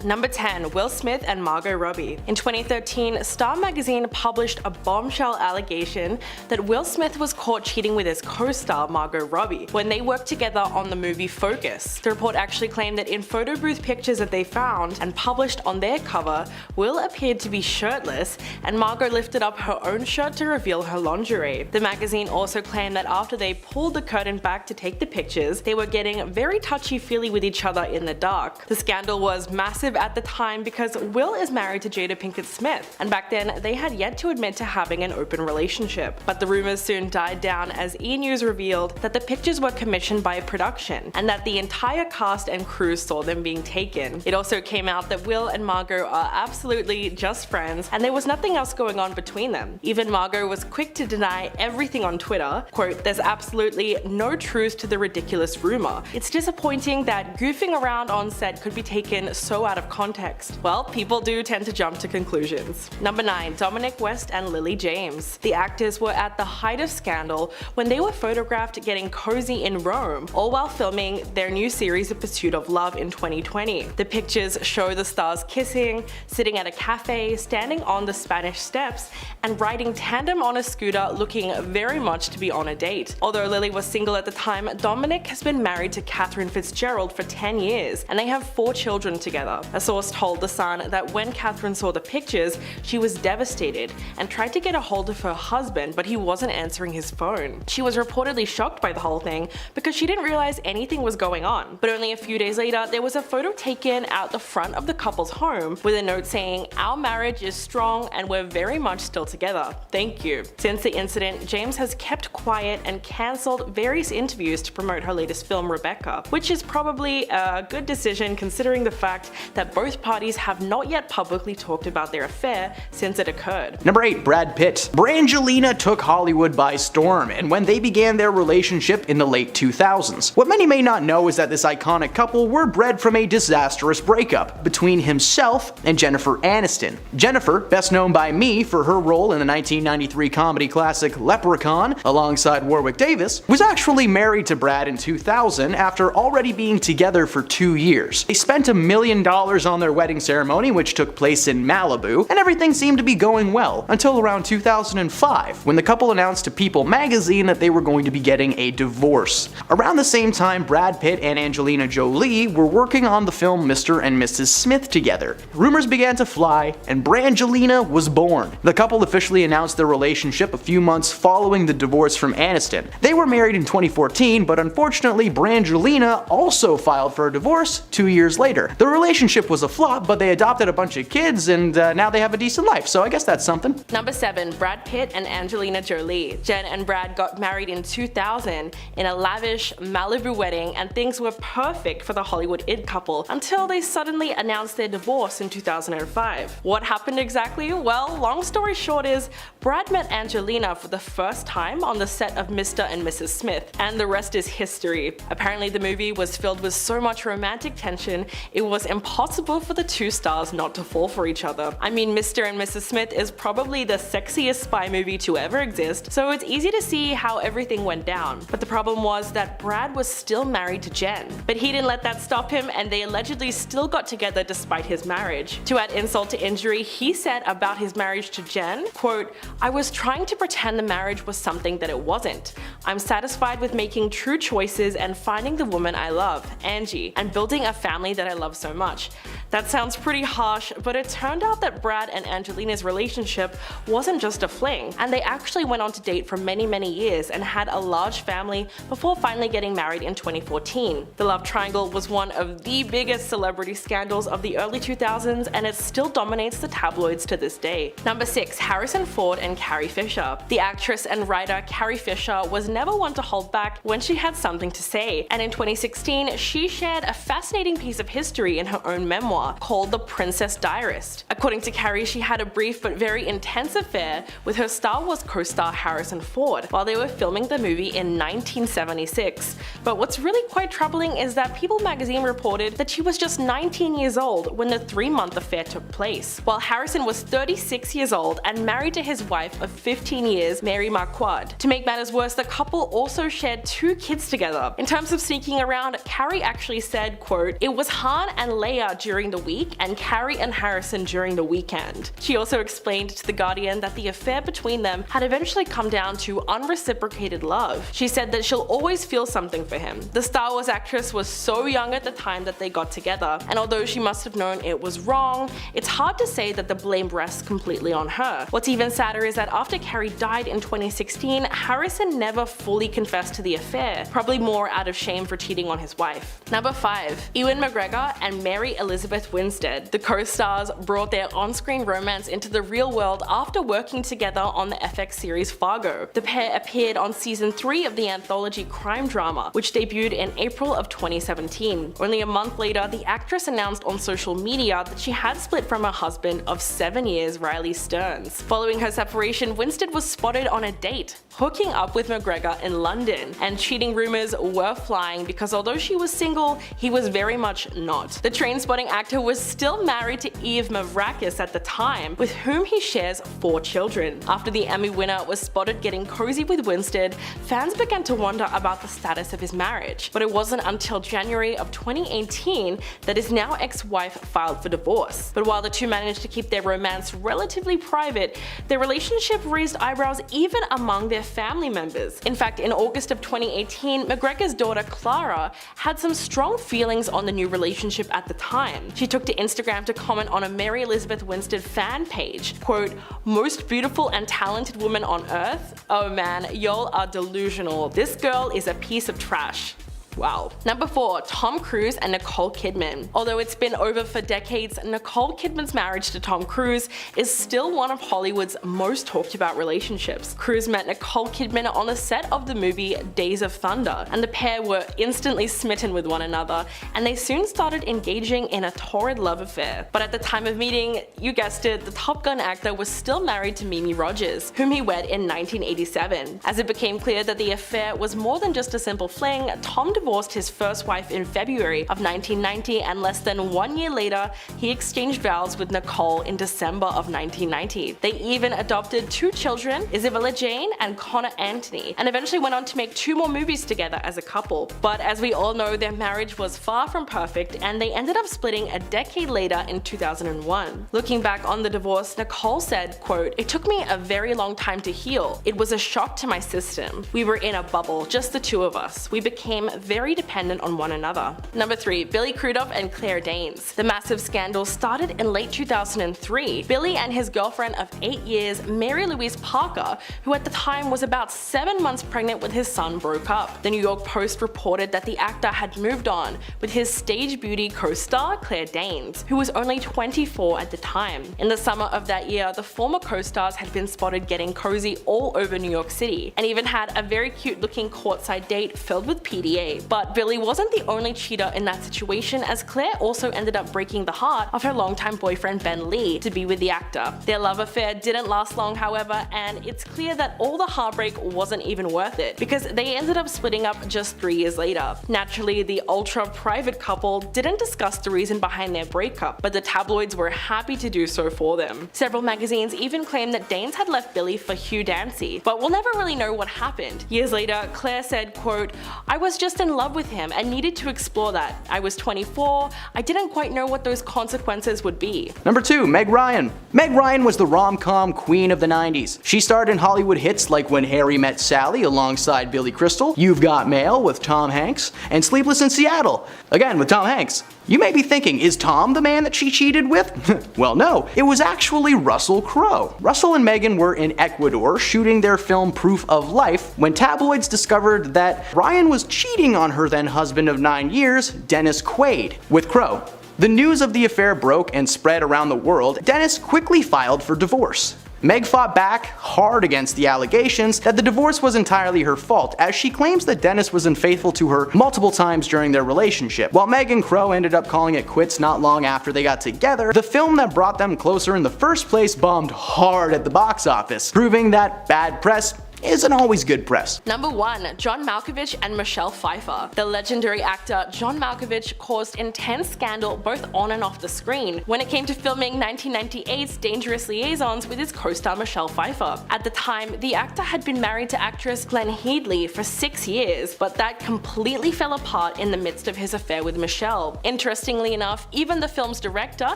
Number 10. Will Smith and Margot Robbie. In 2013, Star magazine published a bombshell allegation that Will Smith was caught cheating with his co-star Margot Robbie when they worked together on the movie Focus. The report actually claimed that in photo booth pictures that they found and published on their cover, Will appeared to be shirtless and Margot lifted up her own shirt to reveal her lingerie. The magazine also claimed that after they pulled the curtain back to take the pictures, they were getting very touchy-feely with each other in the dark. The scandal was massive at the time because Will is married to Jada Pinkett Smith, and back then they had yet to admit to having an open relationship. But the rumors soon died down as E! News revealed that the pictures were commissioned by production and that the entire cast and crew saw them being taken. It also came out that Will and Margot are absolutely just friends and there was nothing else going on between them. Even Margot was quick to deny everything on Twitter. Quote, "There's absolutely no truth to the ridiculous rumor. It's disappointing that goofing around on set could be taken so out of context." Well, people do tend to jump to conclusions. Number 9. Dominic West and Lily James. The actors were at the height of scandal when they were photographed getting cozy in Rome, all while filming their new series The Pursuit of Love in 2020. The pictures show the stars kissing, sitting at a cafe, standing on the Spanish Steps, and riding tandem on a scooter, looking very much to be on a date. Although Lily was single at the time, Dominic has been married to Catherine Fitzgerald for 10 years, and they have 4 children together. A source told The Sun that when Catherine saw the pictures, she was devastated and tried to get a hold of her husband, but he wasn't answering his phone. She was reportedly shocked by the whole thing because she didn't realize anything was going on. But only a few days later, there was a photo taken out the front of the couple's home with a note saying, "Our marriage is strong and we're very much still together. Thank you." Since the incident, James has kept quiet and cancelled various interviews to promote her latest film Rebecca, which is probably a good decision considering the fact that both parties have not yet publicly talked about their affair since it occurred. Number 8. Brad Pitt. Brangelina took Hollywood by storm, and when they began their relationship in the late 2000s. What many may not know is that this iconic couple were bred from a disastrous breakup between himself and Jennifer Aniston. Jennifer, best known by me for her role in the 1993 comedy classic Leprechaun alongside Warwick Davis, was actually married to Brad in 2000 after already being together for 2 years. They spent $1 million on their wedding ceremony, which took place in Malibu, and everything seemed to be going well until around 2005 when the couple announced to People magazine that they were going to be getting a divorce. Around the same time, Brad Pitt and Angelina Jolie were working on the film Mr. and Mrs. Smith together. Rumors began to fly, and Brangelina was born. The couple officially announced their relationship a few months following the divorce from Aniston. They were married in 2014, but unfortunately Brangelina also filed for a divorce 2 years later. The relationship was a flop, but they adopted a bunch of kids and now they have a decent life, so I guess that's something. Number 7. Brad Pitt and Angelina Jolie. Jen and Brad got married in 2000 in a lavish Malibu wedding, and things were perfect for the Hollywood it couple until they suddenly announced their divorce in 2005. What happened exactly? Well, long story short is Brad met Angelina for the first time on the set of Mr. and Mrs. Smith, and the rest is history. Apparently the movie was filled with so much romantic tension, it was impossible for the two stars not to fall for each other. I mean, Mr. and Mrs. Smith is probably the sexiest spy movie to ever exist, so it's easy to see how everything went down. But the problem was that Brad was still married to Jen. But he didn't let that stop him, and they allegedly still got together despite his marriage. To add insult to injury, he said about his marriage to Jen, quote, "I was trying to pretend the marriage was something that it wasn't. I'm satisfied with making true choices and finding the woman I love, Angie, and building a family that I love so much." That sounds pretty harsh, but it turned out that Brad and Angelina's relationship wasn't just a fling, and they actually went on to date for many years and had a large family before finally getting married in 2014. The love triangle was one of the biggest celebrity scandals of the early 2000s, and it still dominates the tabloids to this day. Number 6. Harrison Ford and Carrie Fisher. The actress and writer Carrie Fisher was never one to hold back when she had something to say, and in 2016 she shared a fascinating piece of history in her own memoir called The Princess Diarist. According to Carrie, she had a brief but very intense affair with her Star Wars co-star Harrison Ford while they were filming the movie in 1976. But what's really quite troubling is that People magazine reported that she was just 19 years old when the 3-month affair took place, while Harrison was 36 years old and married to his wife of 15 years, Mary Marquardt. To make matters worse, the couple also shared 2 kids together. In terms of sneaking around, Carrie actually said, quote, "It was Han and Leia Miranda during the week and Carrie and Harrison during the weekend. She also explained to The Guardian that the affair between them had eventually come down to unreciprocated love. She said that she'll always feel something for him. The Star Wars actress was so young at the time that they got together, and although she must have known it was wrong, it's hard to say that the blame rests completely on her. What's even sadder is that after Carrie died in 2016, Harrison never fully confessed to the affair, probably more out of shame for cheating on his wife. Number 5. Ewan McGregor and Mary Elizabeth Winstead. The co-stars brought their on-screen romance into the real world after working together on the FX series Fargo. The pair appeared on season 3 of the anthology crime drama, which debuted in April of 2017. Only a month later, the actress announced on social media that she had split from her husband of 7 years, Riley Stearns. Following her separation, Winstead was spotted on a date, hooking up with McGregor in London, and cheating rumors were flying because although she was single, he was very much not. The Trainspotting actor was still married to Eve Mavrakis at the time, with whom he shares 4 children. After the Emmy winner was spotted getting cozy with Winstead, fans began to wonder about the status of his marriage, but it wasn't until January of 2018 that his now ex-wife filed for divorce. But while the two managed to keep their romance relatively private, their relationship raised eyebrows even among their family members. In fact, in August of 2018, McGregor's daughter Clara had some strong feelings on the new relationship at the time. She took to Instagram to comment on a Mary Elizabeth Winstead fan page, quote, "Most beautiful and talented woman on earth? Oh man, y'all are delusional. This girl is a piece of trash." Wow. Number 4. Tom Cruise and Nicole Kidman. Although it's been over for decades, Nicole Kidman's marriage to Tom Cruise is still one of Hollywood's most talked about relationships. Cruise met Nicole Kidman on the set of the movie Days of Thunder, and the pair were instantly smitten with one another, and they soon started engaging in a torrid love affair. But at the time of meeting, you guessed it, the Top Gun actor was still married to Mimi Rogers, whom he wed in 1987. As it became clear that the affair was more than just a simple fling, Tom divorced his first wife in February of 1990, and less than 1 year later, he exchanged vows with Nicole in December of 1990. They even adopted 2 children, Isabella Jane and Connor Anthony, and eventually went on to make 2 more movies together as a couple. But as we all know, their marriage was far from perfect, and they ended up splitting a decade later in 2001. Looking back on the divorce, Nicole said, quote, "It took me a very long time to heal. It was a shock to my system. We were in a bubble, just the 2 of us. We became very dependent on one another." Number 3. Billy Crudup and Claire Danes. The massive scandal started in late 2003. Billy and his girlfriend of 8 years, Mary Louise Parker, who at the time was about 7 months pregnant with his son, broke up. The New York Post reported that the actor had moved on with his stage beauty co-star Claire Danes, who was only 24 at the time. In the summer of that year, the former co-stars had been spotted getting cozy all over New York City, and even had a very cute looking courtside date filled with PDA. But Billy wasn't the only cheater in that situation, as Claire also ended up breaking the heart of her longtime boyfriend Ben Lee to be with the actor. Their love affair didn't last long, however, and it's clear that all the heartbreak wasn't even worth it, because they ended up splitting up just 3 years later. Naturally, the ultra-private couple didn't discuss the reason behind their breakup, but the tabloids were happy to do so for them. Several magazines even claimed that Danes had left Billy for Hugh Dancy, but we'll never really know what happened. Years later, Claire said, quote, "I was just in love with him and needed to explore that. I was 24, I didn't quite know what those consequences would be." Number 2. Meg Ryan. Meg Ryan was the rom-com queen of the 90s. She starred in Hollywood hits like When Harry Met Sally alongside Billy Crystal, You've Got Mail with Tom Hanks, and Sleepless in Seattle, again with Tom Hanks. You may be thinking, is Tom the man that she cheated with? Well, no, it was actually Russell Crowe. Russell and Megan were in Ecuador shooting their film Proof of Life when tabloids discovered that Ryan was cheating on her then husband of 9 years, Dennis Quaid, with Crowe. The news of the affair broke and spread around the world. Dennis quickly filed for divorce. Meg fought back hard against the allegations that the divorce was entirely her fault, as she claims that Dennis was unfaithful to her multiple times during their relationship. While Meg and Crowe ended up calling it quits not long after they got together, the film that brought them closer in the first place bombed hard at the box office, proving that bad press isn't always good press. Number 1. John Malkovich and Michelle Pfeiffer. The legendary actor John Malkovich caused intense scandal both on and off the screen when it came to filming 1998's Dangerous Liaisons with his co-star Michelle Pfeiffer. At the time, the actor had been married to actress Glenn Headley for 6 years, but that completely fell apart in the midst of his affair with Michelle. Interestingly enough, even the film's director,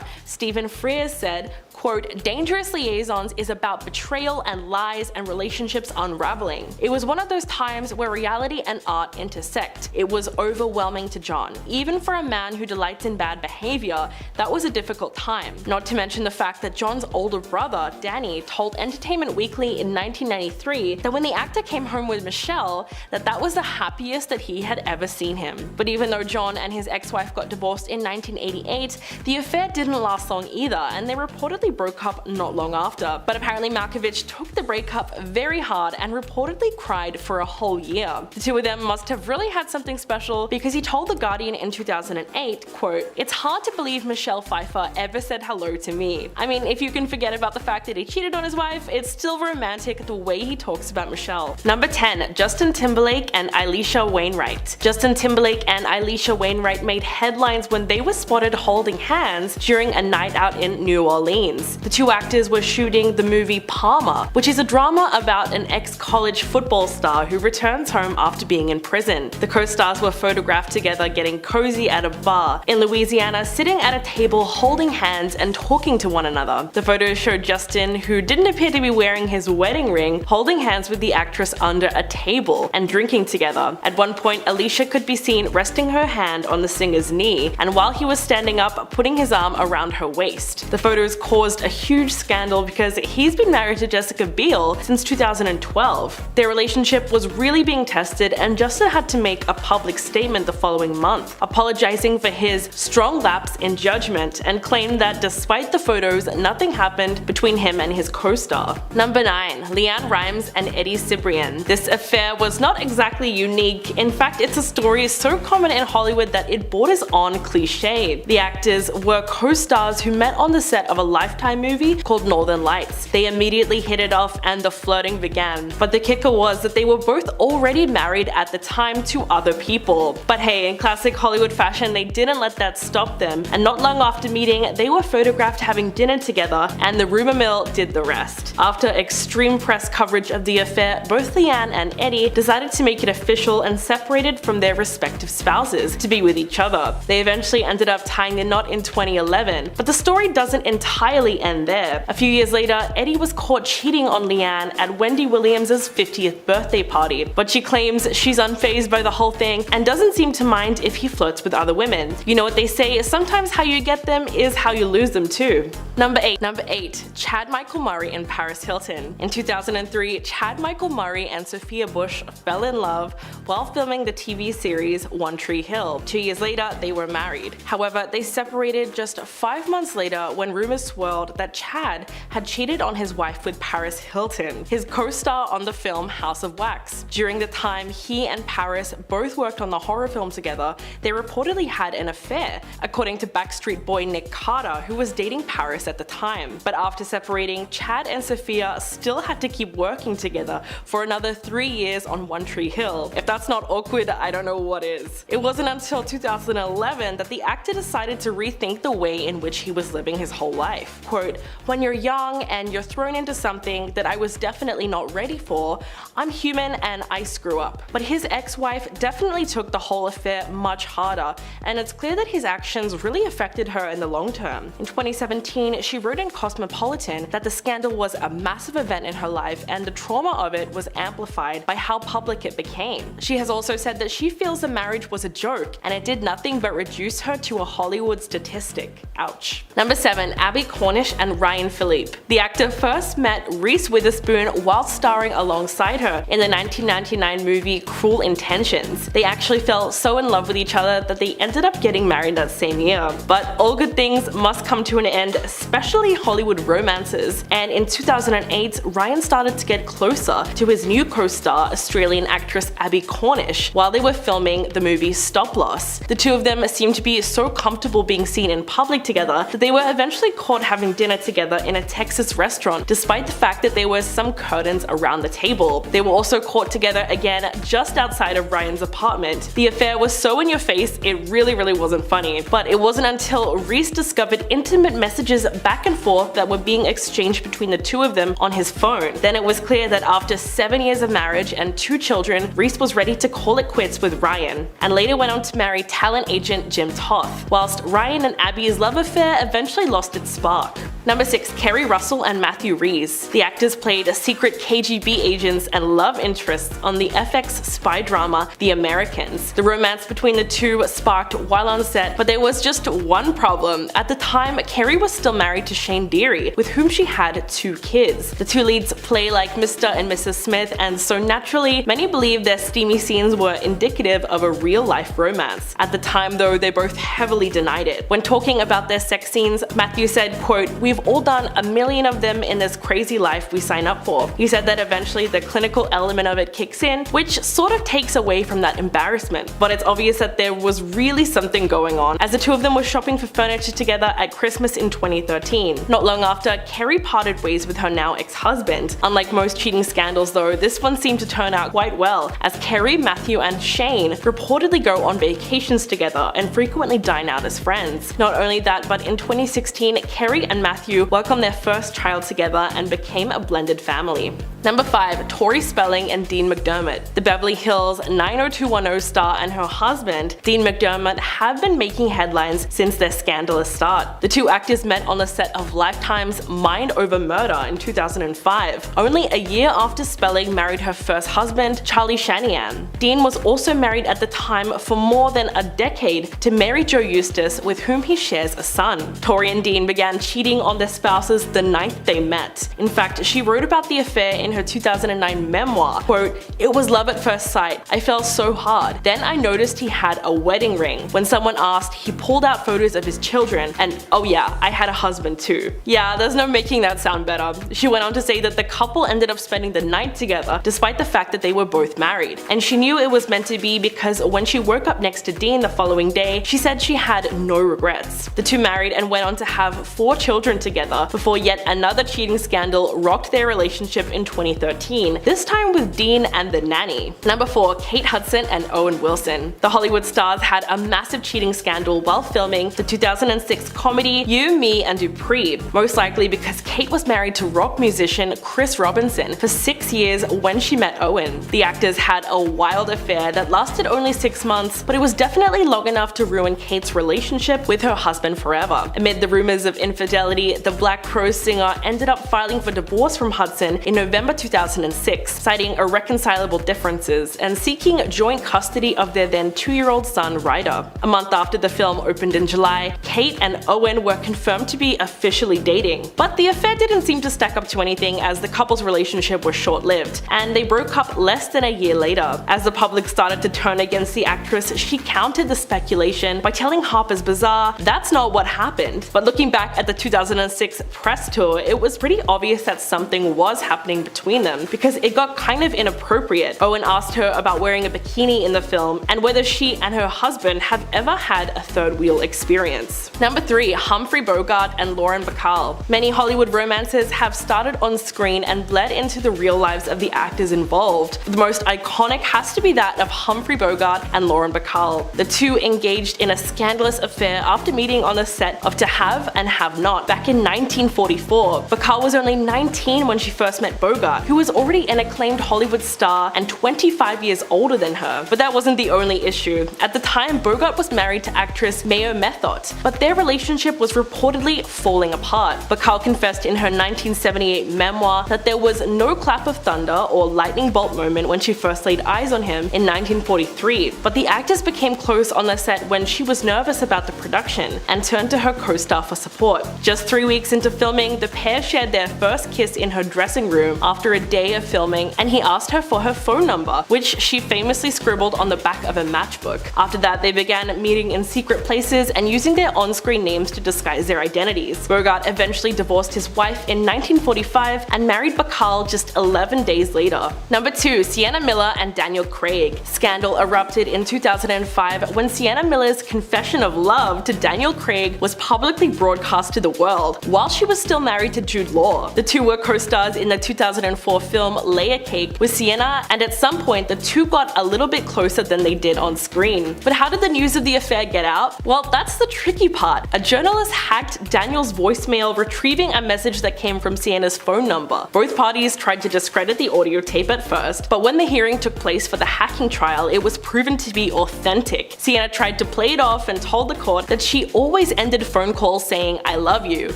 Stephen Frears, said, quote, "Dangerous Liaisons is about betrayal and lies and relationships unraveling. It was one of those times where reality and art intersect. It was overwhelming to John. Even for a man who delights in bad behavior, that was a difficult time. Not to mention the fact that John's older brother, Danny, told Entertainment Weekly in 1993 that when the actor came home with Michelle, that was the happiest that he had ever seen him. But even though John and his ex-wife got divorced in 1988, the affair didn't last long either, and they reportedly broke up not long after. But apparently Malkovich took the breakup very hard and reportedly cried for a whole year. The two of them must have really had something special, because he told The Guardian in 2008, quote, "It's hard to believe Michelle Pfeiffer ever said hello to me. I mean, if you can forget about the fact that he cheated on his wife, it's still romantic the way he talks about Michelle." Number 10. Justin Timberlake and Elisha Wainwright. Justin Timberlake and Elisha Wainwright made headlines when they were spotted holding hands during a night out in New Orleans. The two actors were shooting the movie Palmer, which is a drama about an ex-college football star who returns home after being in prison. The co-stars were photographed together getting cozy at a bar in Louisiana, sitting at a table holding hands and talking to one another. The photos showed Justin, who didn't appear to be wearing his wedding ring, holding hands with the actress under a table and drinking together. At one point, Elisha could be seen resting her hand on the singer's knee, and while he was standing up, putting his arm around her waist. The photos caused a huge scandal because he's been married to Jessica Biel since 2012. Their relationship was really being tested, and Justin had to make a public statement the following month, apologizing for his strong lapse in judgment, and claimed that despite the photos, nothing happened between him and his co-star. Number 9. LeAnn Rimes and Eddie Cibrian. This affair was not exactly unique. In fact, it's a story so common in Hollywood that it borders on cliche. The actors were co-stars who met on the set of a Lifetime movie called Northern Lights. They immediately hit it off and the flirting began. But the kicker was that they were both already married at the time to other people. But hey, in classic Hollywood fashion, they didn't let that stop them, and not long after meeting, they were photographed having dinner together, and the rumor mill did the rest. After extreme press coverage of the affair, both LeAnn and Eddie decided to make it official and separated from their respective spouses to be with each other. They eventually ended up tying the knot in 2011, but the story doesn't entirely end there. A few years later, Eddie was caught cheating on LeAnn at Wendy Williams' 50th birthday party, but she claims she's unfazed by the whole thing and doesn't seem to mind if he flirts with other women. You know what they say, sometimes how you get them is how you lose them too. Number 8. Chad Michael Murray and Paris Hilton. In 2003, Chad Michael Murray and Sophia Bush fell in love while filming the TV series One Tree Hill. 2 years later, they were married. However, they separated just 5 months later when rumors swirled that Chad had cheated on his wife with Paris Hilton, his co-star on the film House of Wax. During the time he and Paris both worked on the horror film together, they reportedly had an affair, according to Backstreet Boy Nick Carter, who was dating Paris at the time. But after separating, Chad and Sophia still had to keep working together for another 3 years on One Tree Hill. If that's not awkward, I don't know what is. It wasn't until 2011 that the actor decided to rethink the way in which he was living his whole life. Quote, "When you're young and you're thrown into something that I was definitely not ready for, I'm human and I screw up." But his ex-wife definitely took the whole affair much harder, and it's clear that his actions really affected her in the long term. In 2017, she wrote in Cosmopolitan that the scandal was a massive event in her life, and the trauma of it was amplified by how public it became. She has also said that she feels the marriage was a joke, and it did nothing but reduce her to a Hollywood statistic. Ouch. Number 7. Abby Cornish and Ryan Philippe. The actor first met Reese Witherspoon while starring alongside her in the 1999 movie Cruel Intentions. They actually fell so in love with each other that they ended up getting married that same year. But all good things must come to an end especially Hollywood romances, and in 2008, Ryan started to get closer to his new co-star, Australian actress Abby Cornish, while they were filming the movie Stop Loss. The two of them seemed to be so comfortable being seen in public together that they were eventually caught having dinner together in a Texas restaurant, despite the fact that there were some curtains around the table. They were also caught together again just outside of Ryan's apartment. The affair was so in your face, it really wasn't funny. But it wasn't until Reese discovered intimate messages back and forth that were being exchanged between the two of them on his phone. Then it was clear that after 7 years of marriage and 2 children, Reese was ready to call it quits with Ryan, and later went on to marry talent agent Jim Toth, whilst Ryan and Abby's love affair eventually lost its spark. Number 6. Kerry Russell and Matthew Rhys. The actors played secret KGB agents and love interests on the FX spy drama The Americans. The romance between the two sparked while on set, but there was just one problem. At the time, Kerry was still married to Shane Deary, with whom she had 2 kids. The two leads play like Mr. and Mrs. Smith, and so naturally, many believe their steamy scenes were indicative of a real-life romance. At the time though, they both heavily denied it. When talking about their sex scenes, Matthew said, quote, "We've all done a million of them in this crazy life we sign up for." He said that eventually the clinical element of it kicks in, which sort of takes away from that embarrassment. But it's obvious that there was really something going on, as the two of them were shopping for furniture together at Christmas in 2013. Not long after, Kerry parted ways with her now ex-husband. Unlike most cheating scandals though, this one seemed to turn out quite well, as Kerry, Matthew, and Shane reportedly go on vacations together and frequently dine out as friends. Not only that, but in 2016, Kerry and Matthew welcomed their first child together and became a blended family. Number 5. Tori Spelling and Dean McDermott. The Beverly Hills 90210 star and her husband, Dean McDermott, have been making headlines since their scandalous start. The two actors met on the set of Lifetime's Mind Over Murder in 2005, only a year after Spelling married her first husband, Charlie Shanahan. Dean was also married at the time for more than a decade to Mary Jo Eustace, with whom he shares a son. Tori and Dean began cheating on their spouses the night they met. In fact, she wrote about the affair in her 2009 memoir, quote, "It was love at first sight. I fell so hard. Then I noticed he had a wedding ring. When someone asked, he pulled out photos of his children, and oh yeah, I had a husband too." Yeah, there's no making that sound better. She went on to say that the couple ended up spending the night together despite the fact that they were both married. And she knew it was meant to be because when she woke up next to Dean the following day, she said she had no regrets. The two married and went on to have 4 children together before yet another cheating scandal rocked their relationship in 2013, this time with Dean and the nanny. Number 4. Kate Hudson and Owen Wilson. The Hollywood stars had a massive cheating scandal while filming the 2006 comedy You, Me and Dupree, most likely because Kate was married to rock musician Chris Robinson for 6 years when she met Owen. The actors had a wild affair that lasted only 6 months, but it was definitely long enough to ruin Kate's relationship with her husband forever. Amid the rumors of infidelity, the Black Crowes singer ended up filing for divorce from Hudson in November 2006, citing irreconcilable differences and seeking joint custody of their then 2-year-old son Ryder. A month after the film opened in July, Kate and Owen were confirmed to be officially dating. But the affair didn't seem to stack up to anything, as the couple's relationship was short-lived, and they broke up less than a year later. As the public started to turn against the actress, she countered the speculation by telling Harper's Bazaar that's not what happened. But looking back at the 2006 press tour, it was pretty obvious that something was happening between them, because it got kind of inappropriate. Owen asked her about wearing a bikini in the film and whether she and her husband have ever had a third wheel experience. Number 3. Humphrey Bogart and Lauren Bacall. Many Hollywood romances have started on screen and bled into the real lives of the actors involved. The most iconic has to be that of Humphrey Bogart and Lauren Bacall. The two engaged in a scandalous affair after meeting on the set of To Have and Have Not back in 1944. Bacall was only 19 when she first met Bogart, who was already an acclaimed Hollywood star and 25 years older than her. But that wasn't the only issue. At the time, Bogart was married to actress Mayo Methot, but their relationship was reportedly falling apart. Bacall confessed in her 1978 memoir that there was no clap of thunder or lightning bolt moment when she first laid eyes on him in 1943, but the actors became close on the set when she was nervous about the production and turned to her co-star for support. Just 3 weeks into filming, the pair shared their first kiss in her dressing room after a day of filming, and he asked her for her phone number, which she famously scribbled on the back of a matchbook. After that, they began meeting in secret places and using their on-screen names to disguise their identity. 70s. Bogart eventually divorced his wife in 1945 and married Bacall just 11 days later. Number 2. Sienna Miller and Daniel Craig. Scandal erupted in 2005 when Sienna Miller's confession of love to Daniel Craig was publicly broadcast to the world while she was still married to Jude Law. The two were co-stars in the 2004 film Layer Cake with Sienna, and at some point the two got a little bit closer than they did on screen. But how did the news of the affair get out? Well, that's the tricky part. A journalist hacked Daniel's voicemail, retrieving a message that came from Sienna's phone number. Both parties tried to discredit the audio tape at first, but when the hearing took place for the hacking trial, it was proven to be authentic. Sienna tried to play it off and told the court that she always ended phone calls saying "I love you,"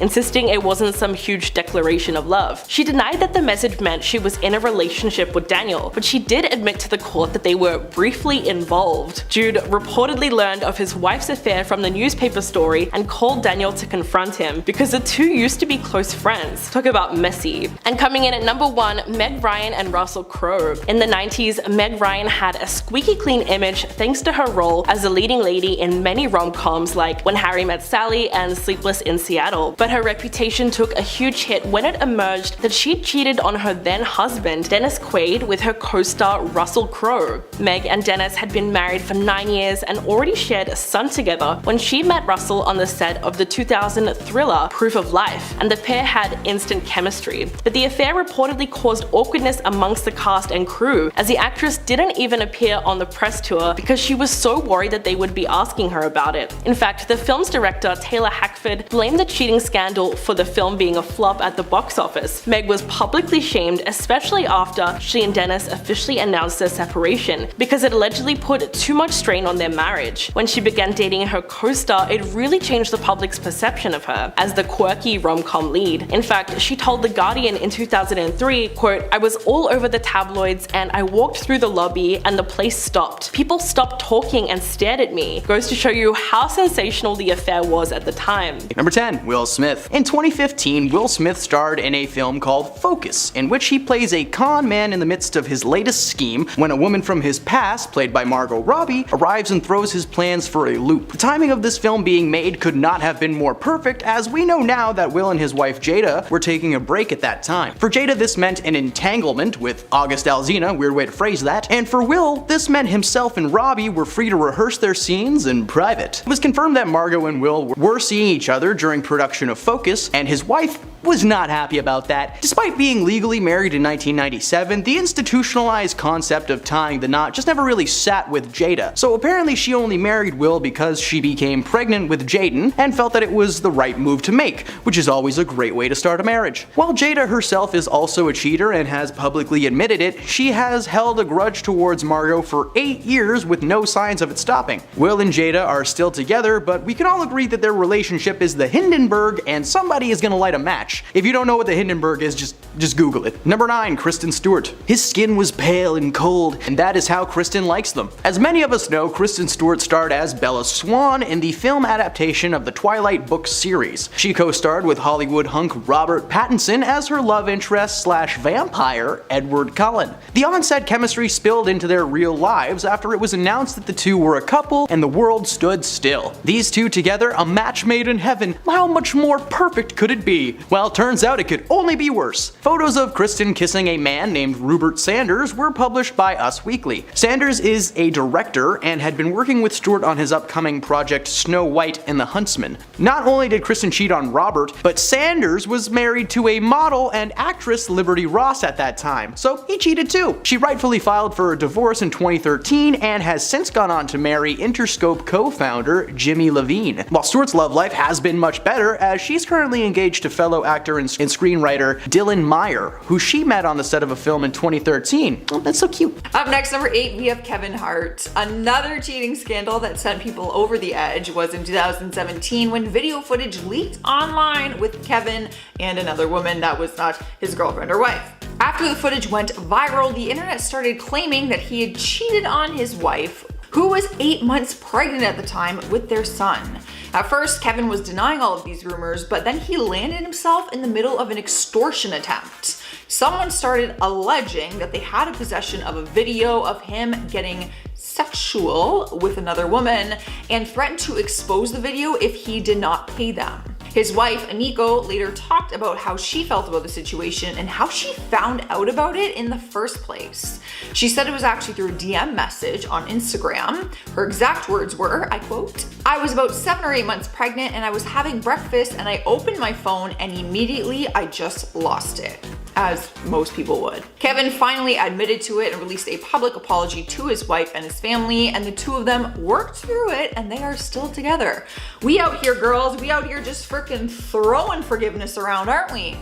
insisting it wasn't some huge declaration of love. She denied that the message meant she was in a relationship with Daniel, but she did admit to the court that they were briefly involved. Jude reportedly learned of his wife's affair from the newspaper story and called Daniel to confront him because the two used to be close friends. Talk about messy. And coming in at number 1, Meg Ryan and Russell Crowe. In the 90s, Meg Ryan had a squeaky clean image thanks to her role as a leading lady in many rom-coms like When Harry Met Sally and Sleepless in Seattle. But her reputation took a huge hit when it emerged that she cheated on her then husband, Dennis Quaid, with her co-star Russell Crowe. Meg and Dennis had been married for 9 years and already shared a son together when she met Russell on the set of the 2000 thriller Proof of Life, and the pair had instant chemistry. But the affair reportedly caused awkwardness amongst the cast and crew, as the actress didn't even appear on the press tour because she was so worried that they would be asking her about it. In fact, the film's director, Taylor Hackford, blamed the cheating scandal for the film being a flop at the box office. Meg was publicly shamed, especially after she and Dennis officially announced their separation, because it allegedly put too much strain on their marriage. When she began dating her co-star, it really changed the public's perception of her as the quirky rom-com lead. In fact, she told The Guardian in 2003, quote, "I was all over the tabloids and I walked through the lobby and the place stopped. People stopped talking and stared at me." Goes to show you how sensational the affair was at the time. Number 10. Will Smith. In 2015, Will Smith starred in a film called Focus, in which he plays a con man in the midst of his latest scheme when a woman from his past, played by Margot Robbie, arrives and throws his plans for a loop. The timing of this film being made could not have been more perfect, as we know now that Will and his wife Jada were taking a break at that time. For Jada, this meant an entanglement with August Alsina, weird way to phrase that, and for Will, this meant himself and Robbie were free to rehearse their scenes in private. It was confirmed that Margot and Will were seeing each other during production of Focus, and his wife was not happy about that. Despite being legally married in 1997, the institutionalized concept of tying the knot just never really sat with Jada. So apparently she only married Will because she became pregnant with Jaden and felt that it was the right move to make, which is always a great way to start a marriage. While Jada herself is also a cheater and has publicly admitted it, she has held a grudge towards Margot for 8 years with no signs of it stopping. Will and Jada are still together, but we can all agree that their relationship is the Hindenburg and somebody is gonna light a match. If you don't know what the Hindenburg is, just Google it. Number 9. Kristen Stewart. His skin was pale and cold, and that is how Kristen likes them. As many of us know, Kristen Stewart starred as Bella Swan in the film adaptation of the Twilight book series. She co-starred with Hollywood hunk Robert Pattinson as her love interest slash vampire, Edward Cullen. The on-set chemistry spilled into their real lives after it was announced that the two were a couple and the world stood still. These two together, a match made in heaven. How much more perfect could it be? Well, turns out it could only be worse. Photos of Kristen kissing a man named Rupert Sanders were published by Us Weekly. Sanders is a director and had been working with Stewart on his upcoming project Snow White and the Huntsman. Not only did Kristen cheat on Robert, but Sanders was married to a model and actress Liberty Ross at that time, so he cheated too. She rightfully filed for a divorce in 2013 and has since gone on to marry Interscope co-founder Jimmy Levine. While Stewart's love life has been much better, as she's currently engaged to fellow actor and screenwriter Dylan Meyer, who she met on the set of a film in 2013. Oh, that's so cute. Up next, number 8, we have Kevin Hart. Another cheating scandal that sent people over the edge was in 2017 when video footage leaked online with Kevin and another woman that was not his girlfriend or wife. After the footage went viral, the internet started claiming that he had cheated on his wife, who was 8 months pregnant at the time, with their son. At first, Kevin was denying all of these rumors, but then he landed himself in the middle of an extortion attempt. Someone started alleging that they had a possession of a video of him getting sexual with another woman and threatened to expose the video if he did not pay them. His wife, Aniko, later talked about how she felt about the situation and how she found out about it in the first place. She said it was actually through a DM message on Instagram. Her exact words were, I quote, "I was about 7 or 8 months pregnant and I was having breakfast and I opened my phone and immediately I just lost it." As most people would. Kevin finally admitted to it and released a public apology to his wife and his family, and the two of them worked through it and they are still together. We out here, girls, we out here just freaking throwing forgiveness around, aren't we?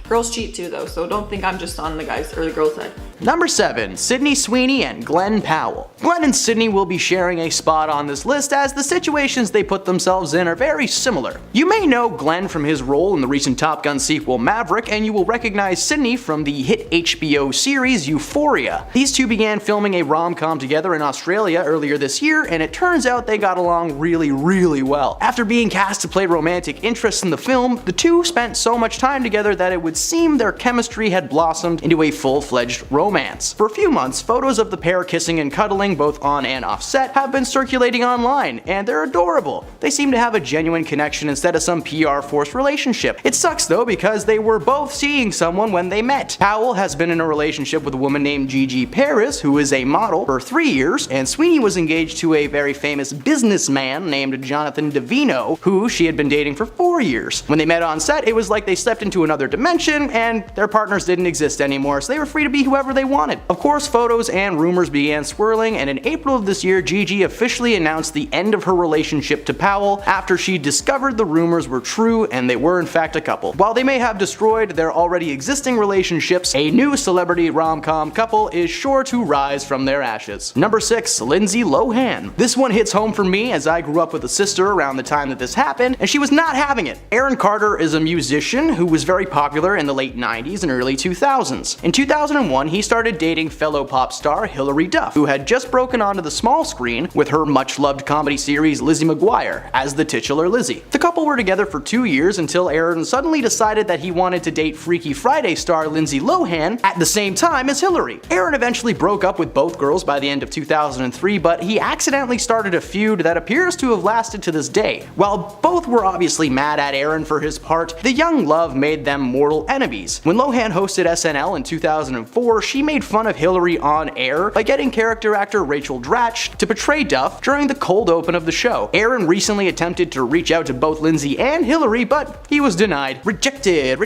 Girls cheat too though, so don't think I'm just on the guys or the girls' side. Number 7. Sydney Sweeney and Glenn Powell. Glenn and Sydney will be sharing a spot on this list as the situations they put themselves in are very similar. You may know Glenn from his role in the recent Top Gun sequel Maverick, and you will recognize Sydney from the hit HBO series Euphoria. These two began filming a rom-com together in Australia earlier this year, and it turns out they got along really well. After being cast to play romantic interests in the film, the two spent so much time together that it would seem their chemistry had blossomed into a full-fledged romance. For a few months, photos of the pair kissing and cuddling both on and off set have been circulating online, and they're adorable. They seem to have a genuine connection instead of some PR forced relationship. It sucks though because they were both seeing someone when they met. Powell has been in a relationship with a woman named Gigi Paris, who is a model, for 3 years, and Sweeney was engaged to a very famous businessman named Jonathan Davino, who she had been dating for 4 years. When they met on set, it was like they stepped into another dimension and their partners didn't exist anymore, so they were free to be whoever they wanted. Of course, photos and rumors began swirling, and in April of this year, Gigi officially announced the end of her relationship to Powell after she discovered the rumors were true and they were in fact a couple. While they may have destroyed their already existing relationships, a new celebrity rom-com couple is sure to rise from their ashes. Number 6. Lindsay Lohan. This one hits home for me as I grew up with a sister around the time that this happened, and she was not having it. Aaron Carter is a musician who was very popular in the late 90s and early 2000s. In 2001, he started dating fellow pop star Hilary Duff, who had just broken onto the small screen with her much-loved comedy series Lizzie McGuire as the titular Lizzie. The couple were together for 2 years until Aaron suddenly decided that he wanted to date Freaky Friday star Lindsay Lohan at the same time as Hilary. Aaron eventually broke up with both girls by the end of 2003, but he accidentally started a feud that appears to have lasted to this day. While both were obviously mad at Aaron for his part, the young love made them mortal enemies. When Lohan hosted SNL in 2004, she made fun of Hilary on air by getting character actor Rachel Dratch to portray Duff during the cold open of the show. Aaron recently attempted to reach out to both Lindsay and Hilary, but he was denied. Rejected,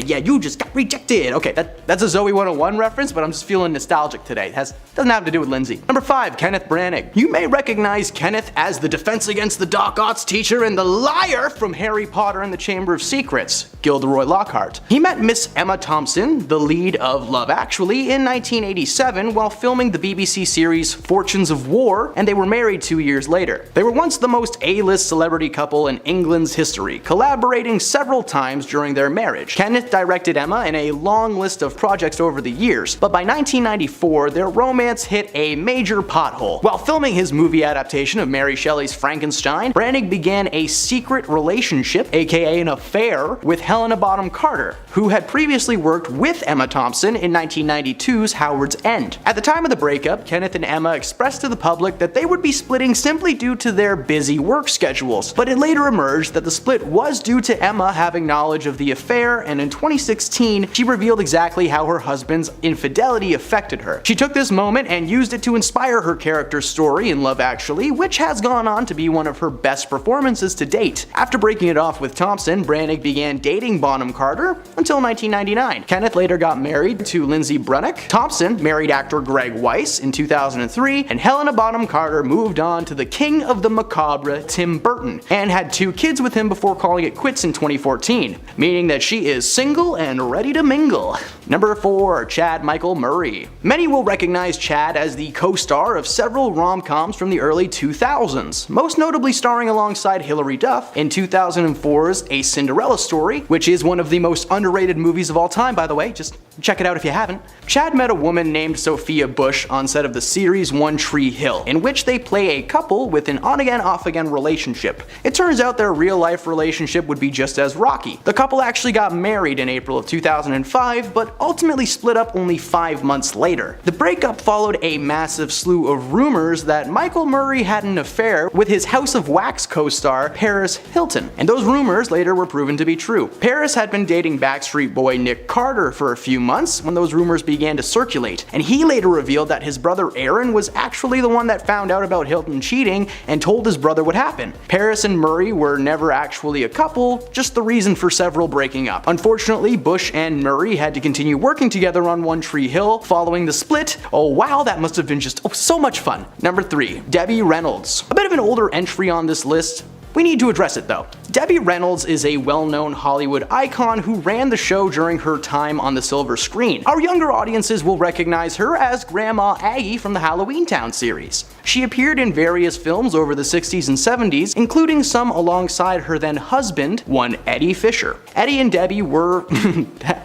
yeah, you just got rejected. Okay, that's a Zoe 101 reference, but I'm just feeling nostalgic today. It doesn't have to do with Lindsay. Number 5. Kenneth Branagh. You may recognize Kenneth as the Defense Against the Dark Arts teacher and the liar from Harry Potter and the Chamber of Secrets, Gilderoy Lockhart. He met Miss Emma Thompson, the lead of Love Actually, in 1987 while filming the BBC series Fortunes of War, and they were married 2 years later. They were once the most A-list celebrity couple in England's history, collaborating several times during their marriage. Kenneth directed Emma in a long list of projects over the years, but by 1994 their romance hit a major pothole. While filming his movie adaptation of Mary Shelley's Frankenstein, Branagh began a secret relationship, aka an affair, with Helena Bonham Carter, who had previously worked with Emma Thompson in 1992's Howard's End. At the time of the breakup, Kenneth and Emma expressed to the public that they would be splitting simply due to their busy work schedules, but it later emerged that the split was due to Emma having knowledge of the affair, and in 2016, she revealed exactly how her husband's infidelity affected her. She took this moment and used it to inspire her character's story in Love Actually, which has gone on to be one of her best performances to date. After breaking it off with Thompson, Branagh began dating Bonham Carter until 1999. Kenneth later got married to Lindsay Brunnock. Thompson married actor Greg Weiss in 2003, and Helena Bonham Carter moved on to the king of the macabre, Tim Burton, and had 2 kids with him before calling it quits in 2014, meaning that she is single and ready to mingle. Number 4. Chad Michael Murray. Many will recognize Chad as the co-star of several rom-coms from the early 2000s, most notably starring alongside Hilary Duff in 2004's A Cinderella Story, which is one of the most underrated movies of all time, by the way, just Check it out if you haven't. Chad met a woman named Sophia Bush on set of the series One Tree Hill, in which they play a couple with an on-again, off-again relationship. It turns out their real-life relationship would be just as rocky. The couple actually got married in April of 2005, but ultimately split up only 5 months later. The breakup followed a massive slew of rumors that Michael Murray had an affair with his House of Wax co-star Paris Hilton, and those rumors later were proven to be true. Paris had been dating Backstreet Boy Nick Carter for a few months when those rumors began to circulate, and he later revealed that his brother Aaron was actually the one that found out about Hilton cheating and told his brother what happened. Paris and Murray were never actually a couple, just the reason for several breaking up. Unfortunately, Bush and Murray had to continue working together on One Tree Hill following the split. Oh wow, that must have been just so much fun. Number 3. Debbie Reynolds. A bit of an older entry on this list. We need to address it though. Debbie Reynolds is a well-known Hollywood icon who ran the show during her time on the silver screen. Our younger audiences will recognize her as Grandma Aggie from the Halloween Town series. She appeared in various films over the 60s and 70s, including some alongside her then husband, one Eddie Fisher. Eddie and Debbie were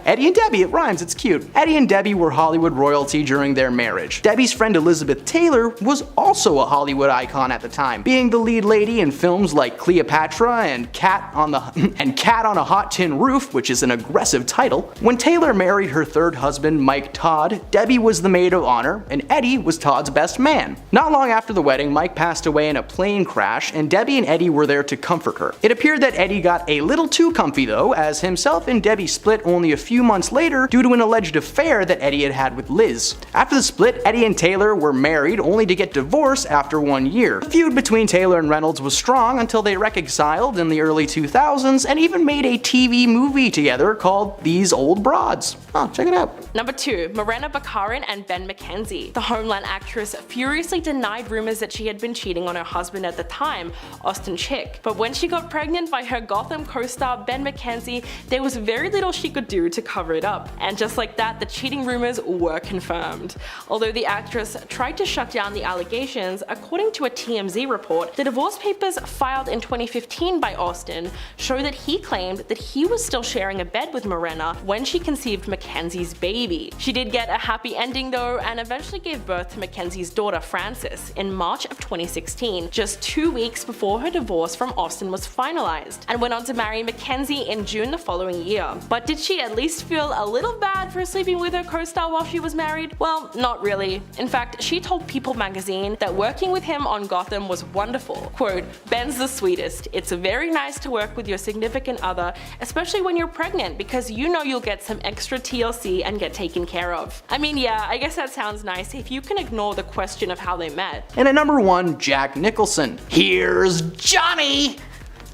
Eddie and Debbie, it rhymes, it's cute. Eddie and Debbie were Hollywood royalty during their marriage. Debbie's friend Elizabeth Taylor was also a Hollywood icon at the time, being the lead lady in films like Cleopatra and Cat on a Hot Tin Roof, which is an aggressive title. When Taylor married her third husband, Mike Todd, Debbie was the maid of honor, and Eddie was Todd's best man. Not long after the wedding, Mike passed away in a plane crash, and Debbie and Eddie were there to comfort her. It appeared that Eddie got a little too comfy though, as himself and Debbie split only a few months later due to an alleged affair that Eddie had with Liz. After the split, Eddie and Taylor were married only to get divorced after 1 year. The feud between Taylor and Reynolds was strong until they reconciled in the early 2000s and even made a TV movie together called These Old Broads. Oh, check it out. Number 2. Morena Baccarin and Ben McKenzie. The Homeland actress furiously denied rumors that she had been cheating on her husband at the time, Austin Chick. But when she got pregnant by her Gotham co-star Ben McKenzie, there was very little she could do to cover it up. And just like that, the cheating rumors were confirmed. Although the actress tried to shut down the allegations, according to a TMZ report, the divorce papers filed in 2015 by Austin show that he claimed that he was still sharing a bed with Morena when she conceived Mackenzie's baby. She did get a happy ending though, and eventually gave birth to Mackenzie's daughter Frances in March of 2016, just 2 weeks before her divorce from Austin was finalized, and went on to marry Mackenzie in June the following year. But did she at least feel a little bad for sleeping with her co-star while she was married? Well, not really. In fact, she told People magazine that working with him on Gotham was wonderful. Quote, "Ben's the sweetest. It's very nice to work with your significant other, especially when you're pregnant, because you know you'll get some extra TLC and get taken care of." I mean, yeah, I guess that sounds nice if you can ignore the question of how they met. And at number 1, Jack Nicholson. Here's Johnny!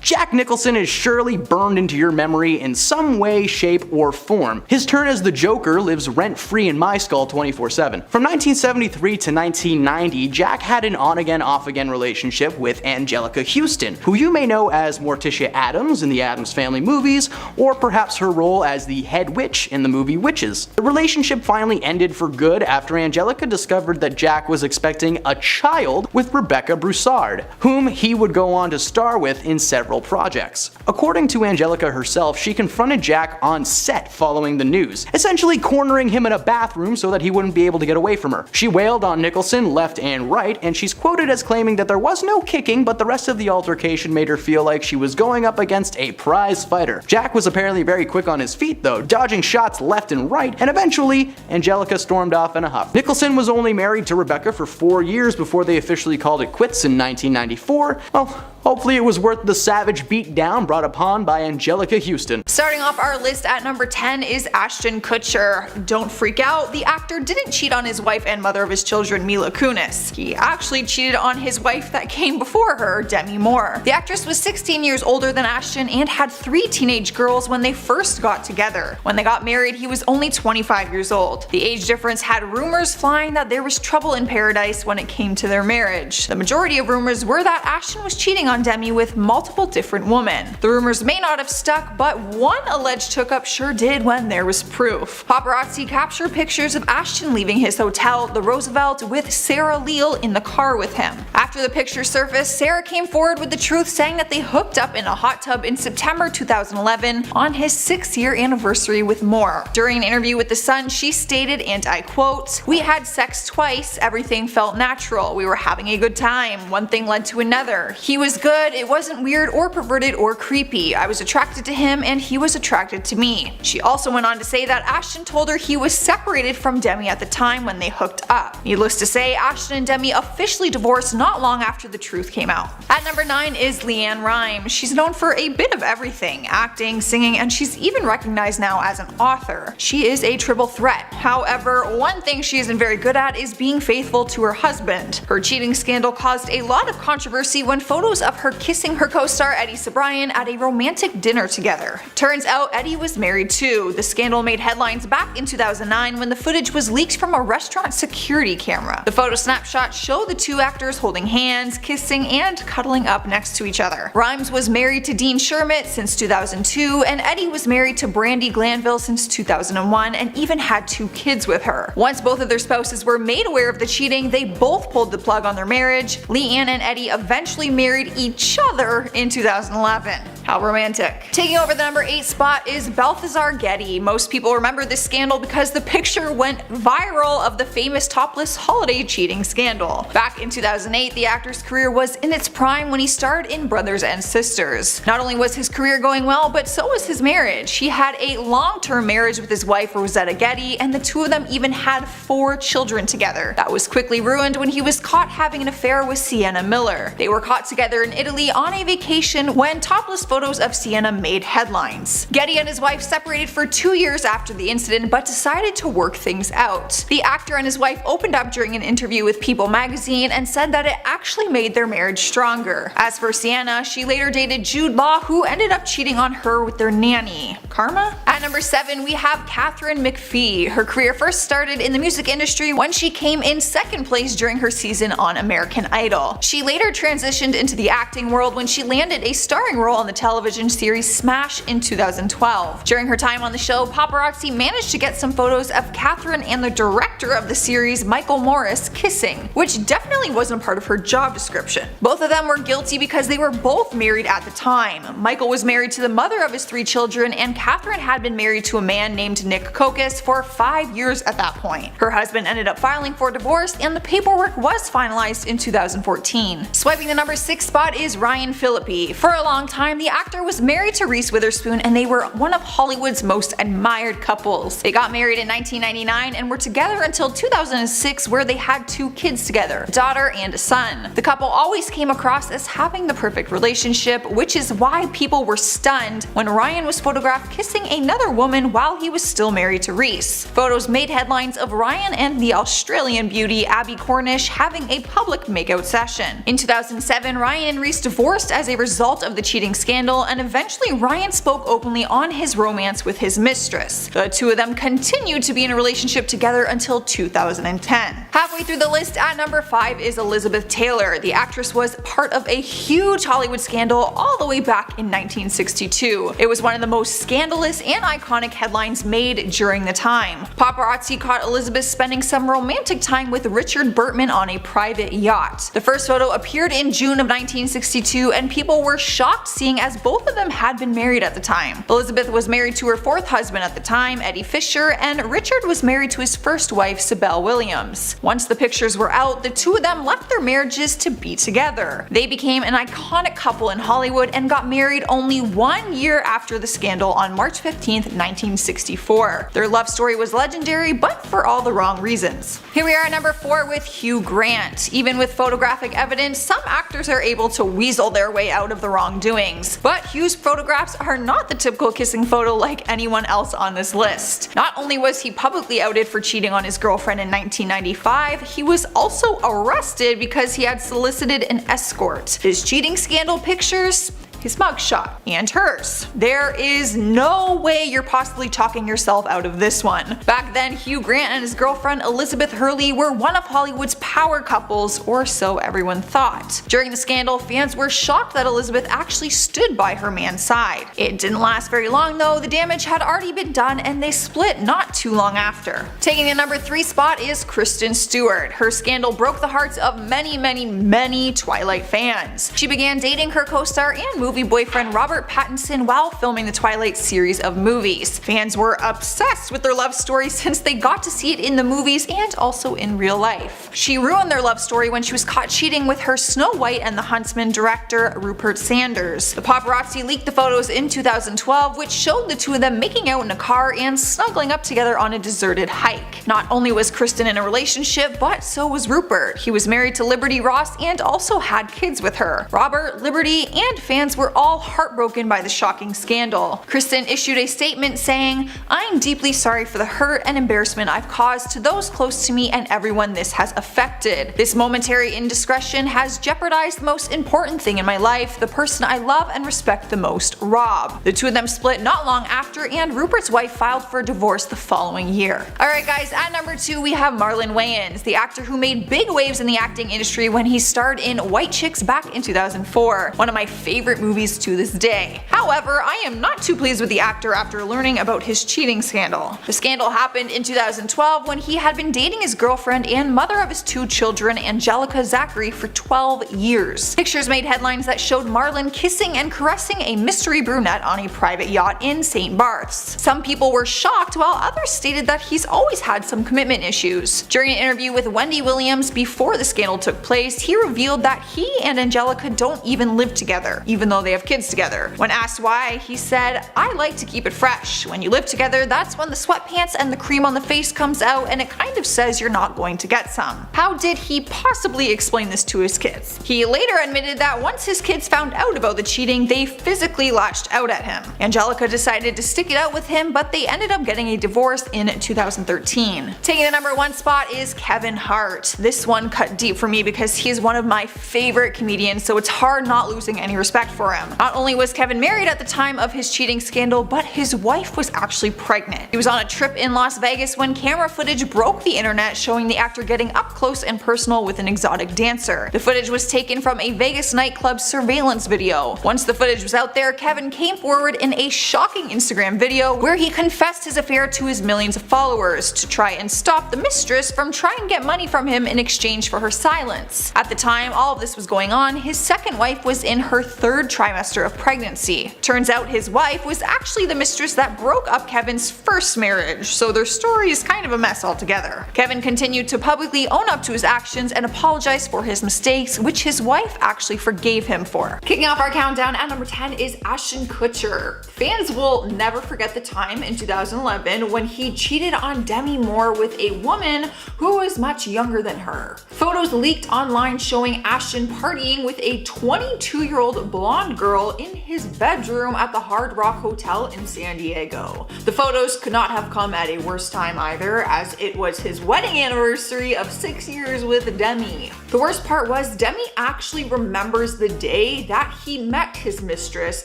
Jack Nicholson is surely burned into your memory in some way, shape, or form. His turn as the Joker lives rent-free in my skull 24/7. From 1973 to 1990, Jack had an on-again, off-again relationship with Angelica Houston, who you may know as Morticia Addams in the Addams Family movies, or perhaps her role as the head witch in the movie Witches. The relationship finally ended for good after Angelica discovered that Jack was expecting a child with Rebecca Broussard, whom he would go on to star with in several projects. According to Angelica herself, she confronted Jack on set following the news, essentially cornering him in a bathroom so that he wouldn't be able to get away from her. She wailed on Nicholson left and right, and she's quoted as claiming that there was no kicking, but the rest of the altercation made her feel like she was going up against a prize fighter. Jack was apparently very quick on his feet though, dodging shots left and right, and eventually Angelica stormed off in a huff. Nicholson was only married to Rebecca for 4 years before they officially called it quits in 1994. Well, hopefully it was worth the savage beatdown brought upon by Angelica Houston. Starting off our list at number 10 is Ashton Kutcher. Don't freak out, the actor didn't cheat on his wife and mother of his children, Mila Kunis. He actually cheated on his wife that came before her, Demi Moore. The actress was 16 years older than Ashton and had 3 teenage girls when they first got together. When they got married, he was only 25 years old. The age difference had rumors flying that there was trouble in paradise when it came to their marriage. The majority of rumors were that Ashton was cheating on on Demi with multiple different women. The rumors may not have stuck, but one alleged hookup sure did when there was proof. Paparazzi captured pictures of Ashton leaving his hotel, the Roosevelt, with Sarah Leal in the car with him. After the picture surfaced, Sarah came forward with the truth, saying that they hooked up in a hot tub in September 2011 on his 6-year anniversary with Moore. During an interview with The Sun, she stated, and I quote, "We had sex twice, everything felt natural, we were having a good time, one thing led to another. He was good, it wasn't weird or perverted or creepy. I was attracted to him and he was attracted to me." She also went on to say that Ashton told her he was separated from Demi at the time when they hooked up. Needless to say, Ashton and Demi officially divorced not long after the truth came out. At number 9 is Leanne Rimes. She's known for a bit of everything, acting, singing, and she's even recognized now as an author. She is a triple threat. However, one thing she isn't very good at is being faithful to her husband. Her cheating scandal caused a lot of controversy when photos of her kissing her co-star Eddie Cibrian at a romantic dinner together. Turns out Eddie was married too. The scandal made headlines back in 2009 when the footage was leaked from a restaurant security camera. The photo snapshots show the two actors holding hands, kissing, and cuddling up next to each other. Rimes was married to Dean Shermitt since 2002, and Eddie was married to Brandi Glanville since 2001 and even had 2 kids with her. Once both of their spouses were made aware of the cheating, they both pulled the plug on their marriage. Leanne and Eddie eventually married each other in 2011. How romantic. Taking over the number 8 spot is Balthazar Getty. Most people remember this scandal because the picture went viral of the famous topless holiday cheating scandal. Back in 2008, the actor's career was in its prime when he starred in Brothers and Sisters. Not only was his career going well, but so was his marriage. He had a long-term marriage with his wife Rosetta Getty, and the two of them even had 4 children together. That was quickly ruined when he was caught having an affair with Sienna Miller. They were caught together in Italy on a vacation when topless photos of Sienna made headlines. Getty and his wife separated for 2 years after the incident, but decided to work things out. The actor and his wife opened up during an interview with People magazine and said that it actually made their marriage stronger. As for Sienna, she later dated Jude Law, who ended up cheating on her with their nanny. Karma? At number 7, we have Katharine McPhee. Her career first started in the music industry when she came in 2nd place during her season on American Idol. She later transitioned into the acting world when she landed a starring role on the television series Smash in 2012. During her time on the show, paparazzi managed to get some photos of Katharine and the director of the series, Michael Morris, kissing, which definitely wasn't part of her job description. Both of them were guilty because they were both married at the time. Michael was married to the mother of his 3 children, and Katharine had been married to a man named Nick Kokos for 5 years at that point. Her husband ended up filing for divorce, and the paperwork was finalized in 2014. Swiping the number 6 spot is Ryan Phillippe. For a long time, the actor was married to Reese Witherspoon, and they were one of Hollywood's most admired couples. They got married in 1999 and were together until 2006, where they had 2 kids together, a daughter and a son. The couple always came across as having the perfect relationship, which is why people were stunned when Ryan was photographed kissing another woman while he was still married to Reese. Photos made headlines of Ryan and the Australian beauty Abby Cornish having a public makeout session. In 2007, Ryan and Reese divorced as a result of the cheating scandal, and eventually Ryan spoke openly on his romance with his mistress. The two of them continued to be in a relationship together until 2010. Halfway through the list, at number 5 is Elizabeth Taylor. The actress was part of a huge Hollywood scandal all the way back in 1962. It was one of the most scandalous and iconic headlines made during the time. Paparazzi caught Elizabeth spending some romantic time with Richard Burtman on a private yacht. The first photo appeared in June of 1962, and people were shocked seeing as both of them had been married at the time. Elizabeth was married to her 4th husband at the time, Eddie Fisher, and Richard was married to his first wife, Sibel Williams. Once the pictures were out, the two of them left their marriages to be together. They became an iconic couple in Hollywood and got married only 1 year after the scandal on March 15, 1964. Their love story was legendary, but for all the wrong reasons. Here we are at number 4 with Hugh Grant. Even with photographic evidence, some actors are able to weasel their way out of the wrongdoings. But Hugh's photographs are not the typical kissing photo like anyone else on this list. Not only was he publicly outed for cheating on his girlfriend in 1995, he was also arrested because he had solicited an escort. His cheating scandal pictures? his mugshot, and hers. There is no way you're possibly talking yourself out of this one. Back then, Hugh Grant and his girlfriend Elizabeth Hurley were one of Hollywood's power couples, or so everyone thought. During the scandal, fans were shocked that Elizabeth actually stood by her man's side. It didn't last very long though, the damage had already been done and they split not too long after. Taking the number 3 spot is Kristen Stewart. Her scandal broke the hearts of many Twilight fans. She began dating her co-star and movie boyfriend Robert Pattinson while filming the Twilight series of movies. Fans were obsessed with their love story since they got to see it in the movies and also in real life. She ruined their love story when she was caught cheating with her Snow White and the Huntsman director Rupert Sanders. The paparazzi leaked the photos in 2012, which showed the two of them making out in a car and snuggling up together on a deserted hike. Not only was Kristen in a relationship, but so was Rupert. He was married to Liberty Ross and also had kids with her. Robert, Liberty, and fans were all heartbroken by the shocking scandal. Kristen issued a statement saying, "I'm deeply sorry for the hurt and embarrassment I've caused to those close to me and everyone this has affected. This momentary indiscretion has jeopardized the most important thing in my life, the person I love and respect the most, Rob." The two of them split not long after, and Rupert's wife filed for divorce the following year. Alright guys, at number 2 we have Marlon Wayans, the actor who made big waves in the acting industry when he starred in White Chicks back in 2004, one of my favorite movies to this day. However, I am not too pleased with the actor after learning about his cheating scandal. The scandal happened in 2012 when he had been dating his girlfriend and mother of his 2 children, Angelica Zachary, for 12 years. Pictures made headlines that showed Marlon kissing and caressing a mystery brunette on a private yacht in St. Barth's. Some people were shocked while others stated that he's always had some commitment issues. During an interview with Wendy Williams before the scandal took place, he revealed that he and Angelica don't even live together, even though they have kids together. When asked why, he said, "I like to keep it fresh. When you live together, that's when the sweatpants and the cream on the face comes out and it kind of says you're not going to get some." How did he possibly explain this to his kids? He later admitted that once his kids found out about the cheating, they physically lashed out at him. Angelica decided to stick it out with him, but they ended up getting a divorce in 2013. Taking the number 1 spot is Kevin Hart. This one cut deep for me because he is one of my favorite comedians, so it's hard not losing any respect for him. Not only was Kevin married at the time of his cheating scandal, but his wife was actually pregnant. He was on a trip in Las Vegas when camera footage broke the internet showing the actor getting up close and personal with an exotic dancer. The footage was taken from a Vegas nightclub surveillance video. Once the footage was out there, Kevin came forward in a shocking Instagram video where he confessed his affair to his millions of followers to try and stop the mistress from trying to get money from him in exchange for her silence. At the time all of this was going on, his second wife was in her 3rd trimester of pregnancy. Turns out his wife was actually the mistress that broke up Kevin's first marriage, so their story is kind of a mess altogether. Kevin continued to publicly own up to his actions and apologize for his mistakes, which his wife actually forgave him for. Kicking off our countdown at number 10 is Ashton Kutcher. Fans will never forget the time in 2011 when he cheated on Demi Moore with a woman who was much younger than her. Photos leaked online showing Ashton partying with a 22-year-old blonde girl in his bedroom at the Hard Rock Hotel in San Diego. The photos could not have come at a worse time either, as it was his wedding anniversary of 6 years with Demi. The worst part was Demi actually remembers the day that he met his mistress,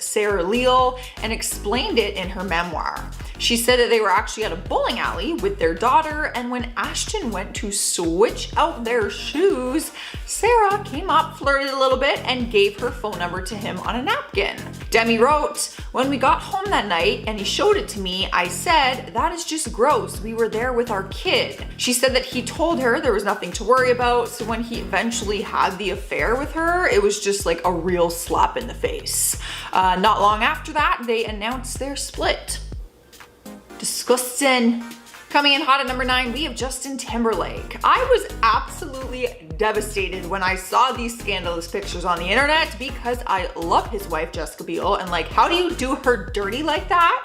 Sarah Leal, and explained it in her memoir. She said that they were actually at a bowling alley with their daughter, and when Ashton went to switch out their shoes, Sarah came up, flirted a little bit, and gave her phone number to him on a napkin. Demi wrote, "When we got home that night and he showed it to me, I said, 'That is just gross. We were there with our kid.'" She said that he told her there was nothing to worry about, so when he eventually had the affair with her, it was just like a real slap in the face. Not long after that, they announced their split. Disgusting. Coming in hot at number 9, we have Justin Timberlake. I was absolutely devastated when I saw these scandalous pictures on the internet because I love his wife Jessica Biel, and like, how do you do her dirty like that?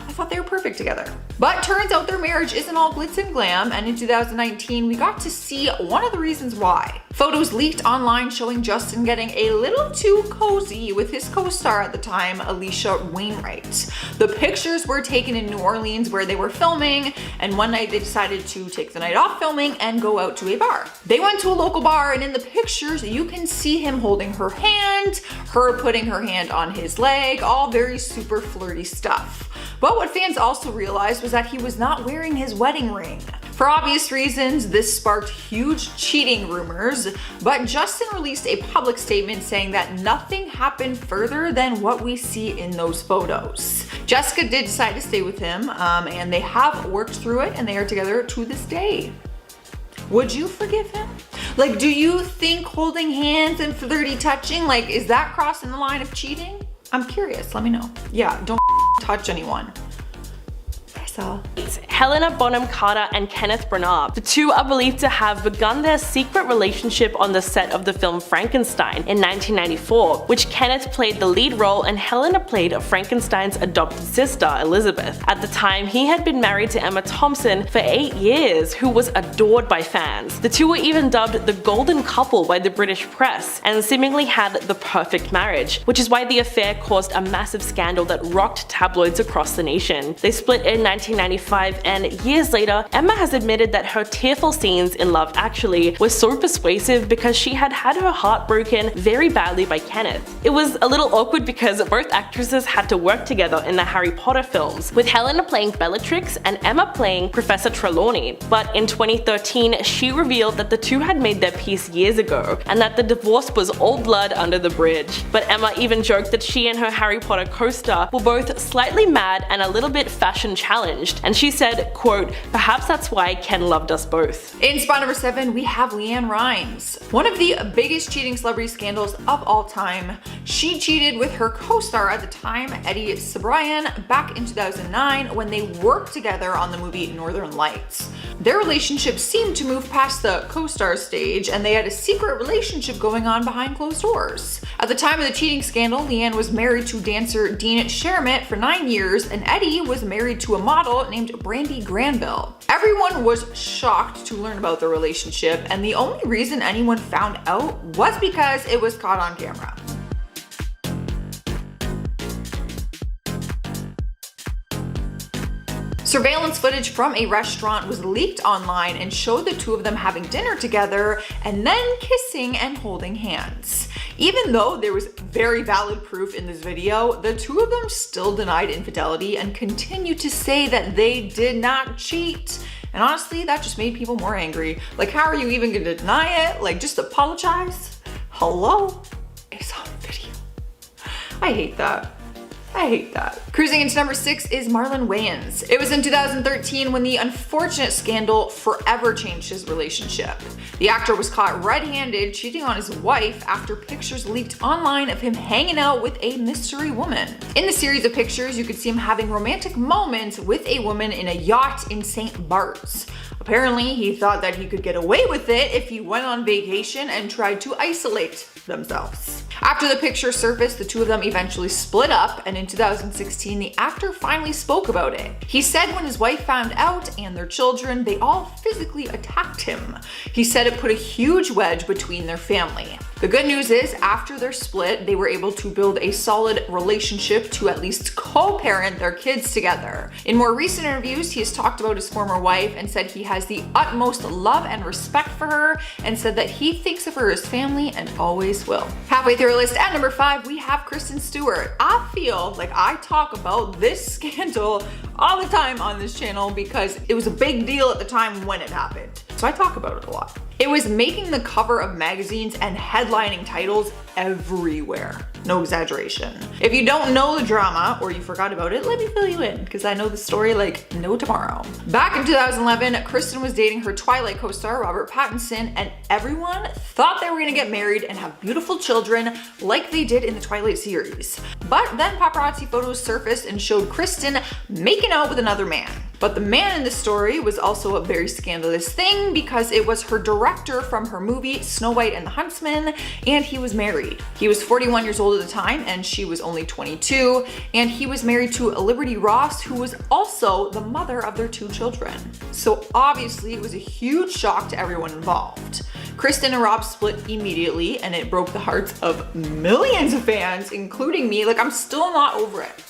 I thought they were perfect together. But turns out their marriage isn't all glitz and glam, and in 2019 we got to see one of the reasons why. Photos leaked online showing Justin getting a little too cozy with his co-star at the time, Alicia Wainwright. The pictures were taken in New Orleans where they were filming, and one night they decided to take the night off filming and go out to a bar. They went to a local bar, and in the pictures you can see him holding her hand, her putting her hand on his leg, all very super flirty stuff. But what fans also realized was that he was not wearing his wedding ring. For obvious reasons, this sparked huge cheating rumors, but Justin released a public statement saying that nothing happened further than what we see in those photos. Jessica did decide to stay with him, and they have worked through it, and they are together to this day. Would you forgive him? Like, do you think holding hands and flirty touching, like, is that crossing the line of cheating? I'm curious, let me know. Yeah, don't touch anyone. That's all. Helena Bonham Carter and Kenneth Branagh. The two are believed to have begun their secret relationship on the set of the film Frankenstein in 1994, which Kenneth played the lead role and Helena played Frankenstein's adopted sister, Elizabeth. At the time, he had been married to Emma Thompson for 8 years, who was adored by fans. The two were even dubbed the golden couple by the British press, and seemingly had the perfect marriage, which is why the affair caused a massive scandal that rocked tabloids across the nation. They split in 1995, and years later, Emma has admitted that her tearful scenes in Love Actually were so persuasive because she had had her heart broken very badly by Kenneth. It was a little awkward because both actresses had to work together in the Harry Potter films, with Helena playing Bellatrix and Emma playing Professor Trelawney. But in 2013, she revealed that the two had made their peace years ago, and that the divorce was all blood under the bridge. But Emma even joked that she and her Harry Potter co-star were both slightly mad and a little bit fashion challenged, and she said, quote, "Perhaps that's why Ken loved us both." In spot number 7, we have Leanne Rimes. One of the biggest cheating celebrity scandals of all time. She cheated with her co-star at the time, Eddie Cibrian, back in 2009 when they worked together on the movie Northern Lights. Their relationship seemed to move past the co-star stage, and they had a secret relationship going on behind closed doors. At the time of the cheating scandal, Leanne was married to dancer Dean Shermitt for 9 years, and Eddie was married to a model named Brandy Granville. Everyone was shocked to learn about their relationship, and the only reason anyone found out was because it was caught on camera. Surveillance footage from a restaurant was leaked online and showed the two of them having dinner together and then kissing and holding hands. Even though there was very valid proof in this video, the two of them still denied infidelity and continued to say that they did not cheat. And honestly, that just made people more angry. Like, how are you even gonna deny it? Like, just apologize? Hello? It's on video. I hate that. I hate that. Cruising into number 6 is Marlon Wayans. It was in 2013 when the unfortunate scandal forever changed his relationship. The actor was caught red-handed cheating on his wife after pictures leaked online of him hanging out with a mystery woman. In the series of pictures, you could see him having romantic moments with a woman in a yacht in St. Bart's. Apparently, he thought that he could get away with it if he went on vacation and tried to isolate themselves. After the picture surfaced, the two of them eventually split up, and in 2016, the actor finally spoke about it. He said when his wife found out and their children, they all physically attacked him. He said it put a huge wedge between their family. The good news is, after their split, they were able to build a solid relationship to at least co-parent their kids together. In more recent interviews, he has talked about his former wife and said he has the utmost love and respect for her, and said that he thinks of her as family and always will. Halfway through our list at number 5, we have Kristen Stewart. I feel like I talk about this scandal all the time on this channel because it was a big deal at the time when it happened. So I talk about it a lot. It was making the cover of magazines and headlining titles everywhere. No exaggeration. If you don't know the drama or you forgot about it, let me fill you in because I know the story like no tomorrow. Back in 2011, Kristen was dating her Twilight co-star Robert Pattinson, and everyone thought they were gonna get married and have beautiful children like they did in the Twilight series. But then paparazzi photos surfaced and showed Kristen making out with another man. But the man in the story was also a very scandalous thing because it was her director from her movie Snow White and the Huntsman, and he was married. He was 41 years old at the time and she was only 22, and he was married to Liberty Ross, who was also the mother of their 2 children. So obviously it was a huge shock to everyone involved. Kristen and Rob split immediately, and it broke the hearts of millions of fans, including me. Like, I'm still not over it.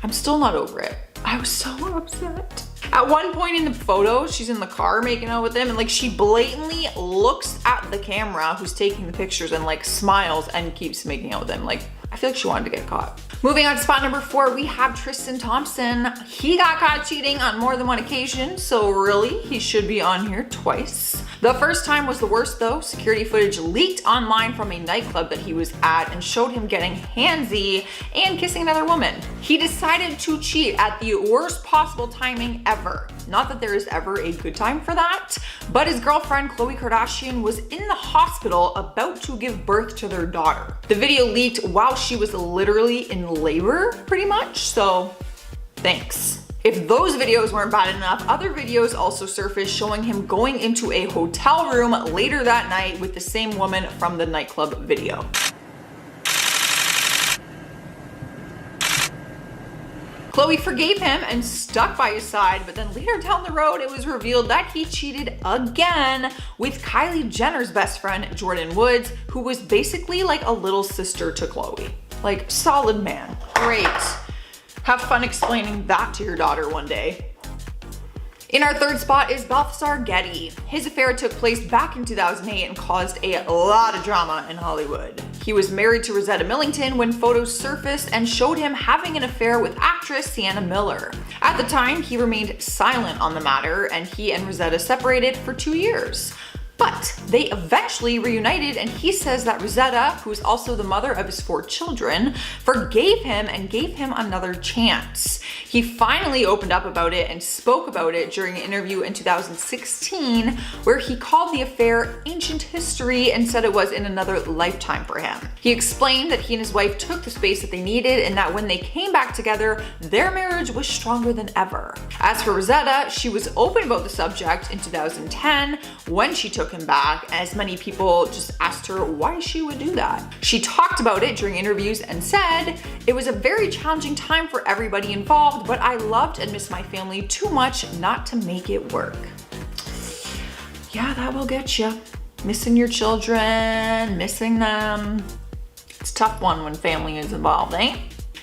I'm still not over it. I was so upset. At one point in the photo, she's in the car making out with him, and like she blatantly looks at the camera who's taking the pictures and like smiles and keeps making out with him. Like, I feel like she wanted to get caught. Moving on to spot number 4, we have Tristan Thompson. He got caught cheating on more than one occasion, so really, he should be on here twice. The first time was the worst though. Security footage leaked online from a nightclub that he was at and showed him getting handsy and kissing another woman. He decided to cheat at the worst possible timing ever. Not that there is ever a good time for that, but his girlfriend Khloe Kardashian was in the hospital about to give birth to their daughter. The video leaked while she was literally in labor, pretty much, so thanks. If those videos weren't bad enough, other videos also surfaced showing him going into a hotel room later that night with the same woman from the nightclub video. Khloe forgave him and stuck by his side, but then later down the road, it was revealed that he cheated again with Kylie Jenner's best friend, Jordan Woods, who was basically like a little sister to Khloe. Like, solid man. Great. Have fun explaining that to your daughter one day. In our third spot is Balthazar Getty. His affair took place back in 2008 and caused a lot of drama in Hollywood. He was married to Rosetta Millington when photos surfaced and showed him having an affair with actress Sienna Miller. At the time, he remained silent on the matter, and he and Rosetta separated for 2 years. But they eventually reunited, and he says that Rosetta, who is also the mother of his 4 children, forgave him and gave him another chance. He finally opened up about it and spoke about it during an interview in 2016, where he called the affair ancient history and said it was in another lifetime for him. He explained that he and his wife took the space that they needed, and that when they came back together, their marriage was stronger than ever. As for Rosetta, she was open about the subject in 2010 when she took him back, as many people just asked her why she would do that. She talked about it during interviews and said, "It was a very challenging time for everybody involved, but I loved and missed my family too much not to make it work." Yeah, that will get you. Missing your children, missing them. It's a tough one when family is involved, eh?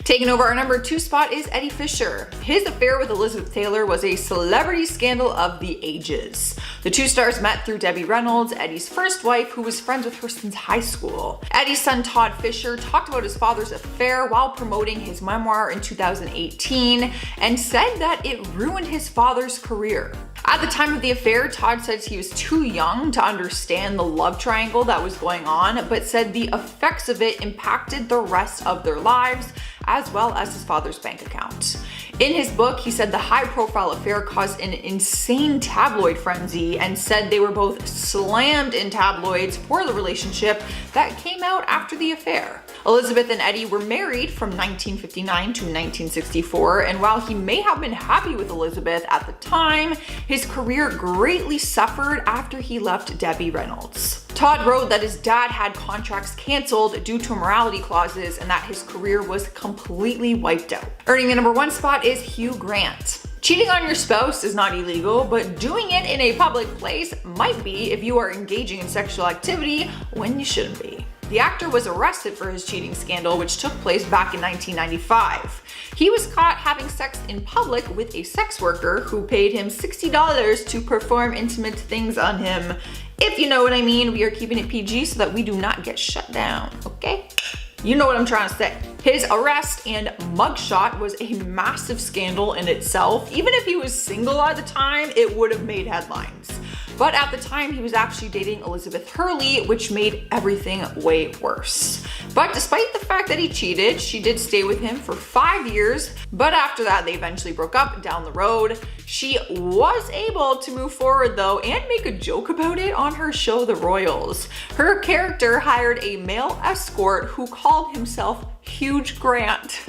Taking over our number 2 spot is Eddie Fisher. His affair with Elizabeth Taylor was a celebrity scandal of the ages. The 2 stars met through Debbie Reynolds, Eddie's first wife, who was friends with her since high school. Eddie's son Todd Fisher talked about his father's affair while promoting his memoir in 2018 and said that it ruined his father's career. At the time of the affair, Todd says he was too young to understand the love triangle that was going on, but said the effects of it impacted the rest of their lives, as well as his father's bank account. In his book, he said the high-profile affair caused an insane tabloid frenzy and said they were both slammed in tabloids for the relationship that came out after the affair. Elizabeth and Eddie were married from 1959 to 1964, and while he may have been happy with Elizabeth at the time, his career greatly suffered after he left Debbie Reynolds. Todd wrote that his dad had contracts canceled due to morality clauses and that his career was completely wiped out. Earning the number 1 spot is Hugh Grant. Cheating on your spouse is not illegal, but doing it in a public place might be if you are engaging in sexual activity when you shouldn't be. The actor was arrested for his cheating scandal, which took place back in 1995. He was caught having sex in public with a sex worker who paid him $60 to perform intimate things on him. If you know what I mean, we are keeping it PG so that we do not get shut down, okay? You know what I'm trying to say. His arrest and mugshot was a massive scandal in itself. Even if he was single at the time, it would have made headlines. But at the time, he was actually dating Elizabeth Hurley, which made everything way worse. But despite the fact that he cheated, she did stay with him for 5 years. But after that, they eventually broke up down the road. She was able to move forward though and make a joke about it on her show, The Royals. Her character hired a male escort who called himself Huge Grant.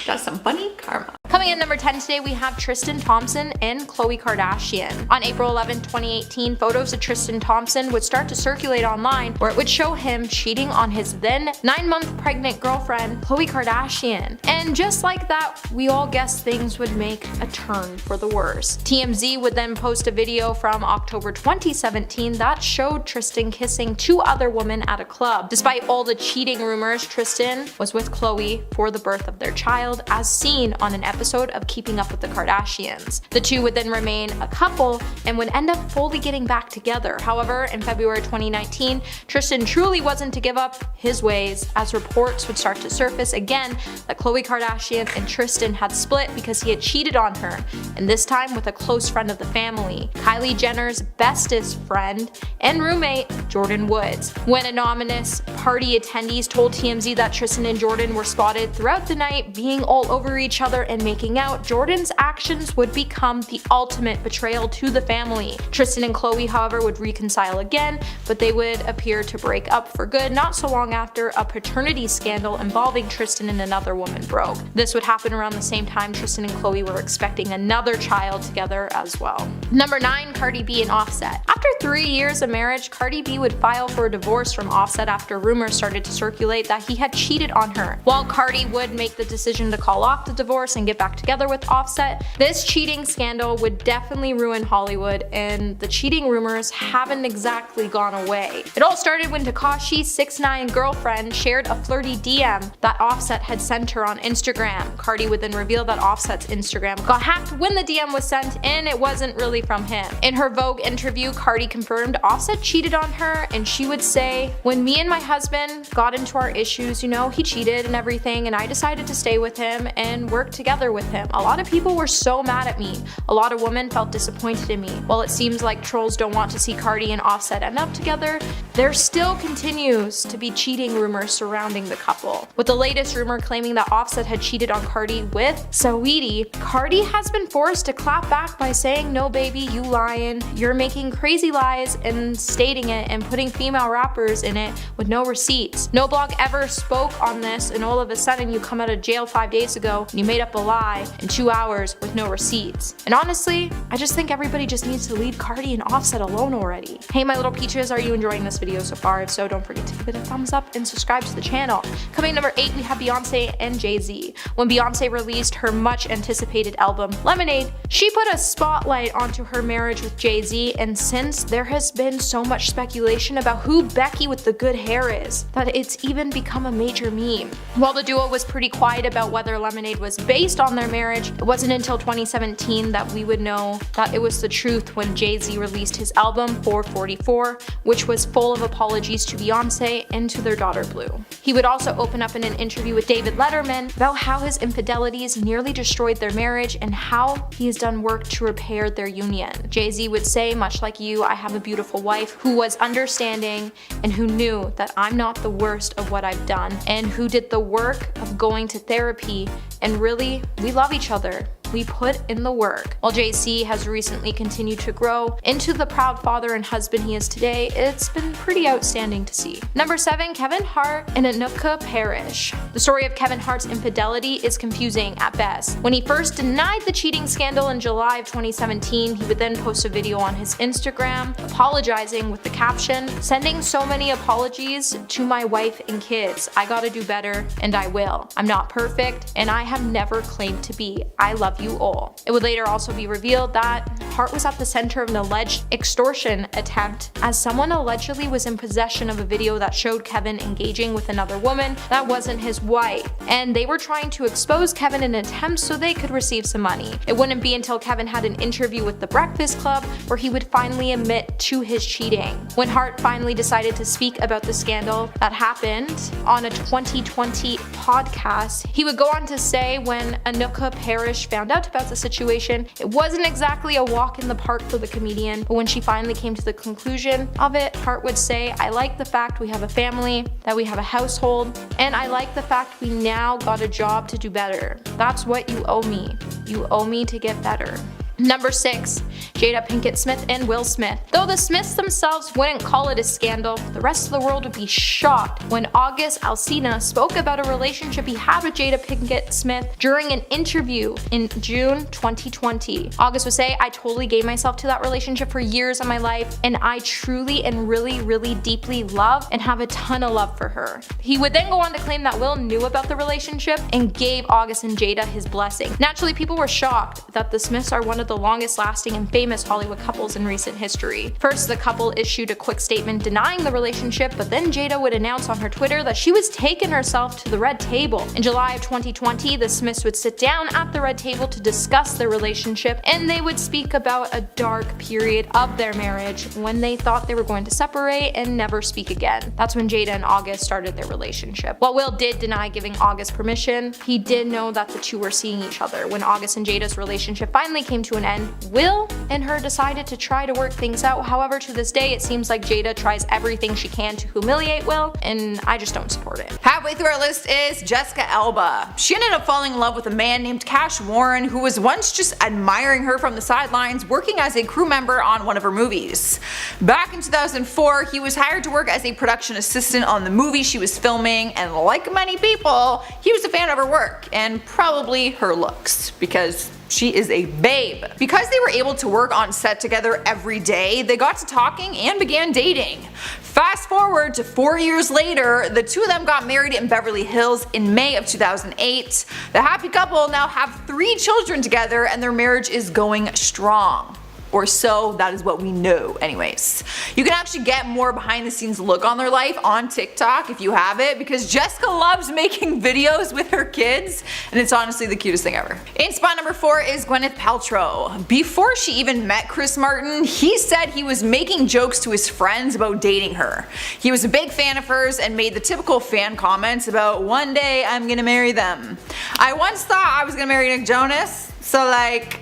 That's some funny karma. Coming in number 10 today, we have Tristan Thompson and Khloe Kardashian. On April 11, 2018, photos of Tristan Thompson would start to circulate online where it would show him cheating on his then 9-month pregnant girlfriend, Khloe Kardashian. And just like that, we all guessed things would make a turn for the worse. TMZ would then post a video from October 2017 that showed Tristan kissing 2 other women at a club. Despite all the cheating rumors, Tristan was with Khloe for the birth of their child, as seen on an episode of Keeping Up with the Kardashians. The two would then remain a couple and would end up fully getting back together. However, in February 2019, Tristan truly wasn't to give up his ways, as reports would start to surface again that Khloe Kardashian and Tristan had split because he had cheated on her, and this time with a close friend of the family, Kylie Jenner's bestest friend and roommate, Jordyn Woods. When anonymous party attendees told TMZ that Tristan and Jordyn were spotted throughout the night being all over each other and making out, Jordyn's actions would become the ultimate betrayal to the family. Tristan and Khloe, however, would reconcile again, but they would appear to break up for good not so long after a paternity scandal involving Tristan and another woman broke. This would happen around the same time Tristan and Khloe were expecting another child together as well. Number 9, Cardi B and Offset. After 3 years of marriage, Cardi B would file for a divorce from Offset after rumors started to circulate that he had cheated on her. While Cardi would make the decision to call off the divorce and get back together with Offset, this cheating scandal would definitely ruin Hollywood, and the cheating rumors haven't exactly gone away. It all started when Tekashi's 6ix9ine girlfriend shared a flirty DM that Offset had sent her on Instagram. Cardi would then reveal that Offset's Instagram got hacked when the DM was sent, and it wasn't really from him. In her Vogue interview, Cardi confirmed Offset cheated on her, and she would say, "When me and my husband got into our issues, you know, he cheated and everything, and I decided to stay with him and work together with him. A lot of people were so mad at me. A lot of women felt disappointed in me. While it seems like trolls don't want to see Cardi and Offset end up together, there still continues to be cheating rumors surrounding the couple." With the latest rumor claiming that Offset had cheated on Cardi with Saweetie, Cardi has been forced to clap back by saying, "No baby, you lying. You're making crazy lies," and stating it and putting female rappers in it with no receipts. No blog ever spoke on this, and all of a sudden you come out of jail 5 days ago and you made up a lie in 2 hours with no receipts. And honestly, I just think everybody just needs to leave Cardi and Offset alone already. Hey my little peaches, are you enjoying this video so far? If so, don't forget to give it a thumbs up and subscribe to the channel. Coming number 8, we have Beyonce and Jay-Z. When Beyonce released her much anticipated album Lemonade, she put a spotlight onto her marriage with Jay-Z, and since there has been so much speculation about who Becky with the good hair is, that it's even become a major meme. While the duo was pretty quiet about whether Lemonade was based on their marriage, it wasn't until 2017 that we would know that it was the truth when Jay-Z released his album 444, which was full of apologies to Beyonce and to their daughter Blue. He would also open up in an interview with David Letterman about how his infidelities nearly destroyed their marriage and how he has done work to repair their union. Jay-Z would say, "Much like you, I have a beautiful wife who was understanding and who knew that I'm not the worst of what I've done, and who did the work of going to therapy, and really, we love each other. We put in the work." While Jay-Z has recently continued to grow into the proud father and husband he is today, it's been pretty outstanding to see. Number 7, Kevin Hart and Anuka Parrish. The story of Kevin Hart's infidelity is confusing at best. When he first denied the cheating scandal in July of 2017, he would then post a video on his Instagram apologizing with the caption, "Sending so many apologies to my wife and kids. I gotta do better, and I will. I'm not perfect, and I have never claimed to be. I love you all." It would later also be revealed that Hart was at the center of an alleged extortion attempt, as someone allegedly was in possession of a video that showed Kevin engaging with another woman that wasn't his wife, and they were trying to expose Kevin in an attempt so they could receive some money. It wouldn't be until Kevin had an interview with The Breakfast Club where he would finally admit to his cheating. When Hart finally decided to speak about the scandal that happened on a 2020 podcast, he would go on to say when Anuka Parrish found out about the situation, it wasn't exactly a walk in the park for the comedian, but when she finally came to the conclusion of it, Hart would say, "I like the fact we have a family, that we have a household, and I like the fact we now got a job to do better. That's what you owe me. You owe me to get better." Number 6, Jada Pinkett Smith and Will Smith. Though the Smiths themselves wouldn't call it a scandal, the rest of the world would be shocked when August Alsina spoke about a relationship he had with Jada Pinkett Smith during an interview in June 2020. August would say, "I totally gave myself to that relationship for years of my life, and I truly and really deeply love and have a ton of love for her." He would then go on to claim that Will knew about the relationship and gave August and Jada his blessing. Naturally, people were shocked that the Smiths are one of the longest lasting and famous Hollywood couples in recent history. First, the couple issued a quick statement denying the relationship, but then Jada would announce on her Twitter that she was taking herself to the red table. In July of 2020, the Smiths would sit down at the red table to discuss their relationship, and they would speak about a dark period of their marriage when they thought they were going to separate and never speak again. That's when Jada and August started their relationship. While Will did deny giving August permission, he did know that the two were seeing each other. When August and Jada's relationship finally came to an end, Will and her decided to try to work things out. However, to this day, it seems like Jada tries everything she can to humiliate Will, and I just don't support it. Halfway through our list is Jessica Alba. She ended up falling in love with a man named Cash Warren, who was once just admiring her from the sidelines, working as a crew member on one of her movies. Back in 2004, he was hired to work as a production assistant on the movie she was filming, and like many people, he was a fan of her work, and probably her looks, because she is a babe. Because they were able to work on set together every day, they got to talking and began dating. Fast forward to 4 years later, the two of them got married in Beverly Hills in May of 2008. The happy couple now have 3 children together, and their marriage is going strong. Or so, that is what we know anyways. You can actually get more behind the scenes look on their life on TikTok if you have it, because Jessica loves making videos with her kids, and it's honestly the cutest thing ever. In spot number 4 is Gwyneth Paltrow. Before she even met Chris Martin, he said he was making jokes to his friends about dating her. He was a big fan of hers and made the typical fan comments about, "One day I'm gonna marry them. I once thought I was gonna marry Nick Jonas, so like,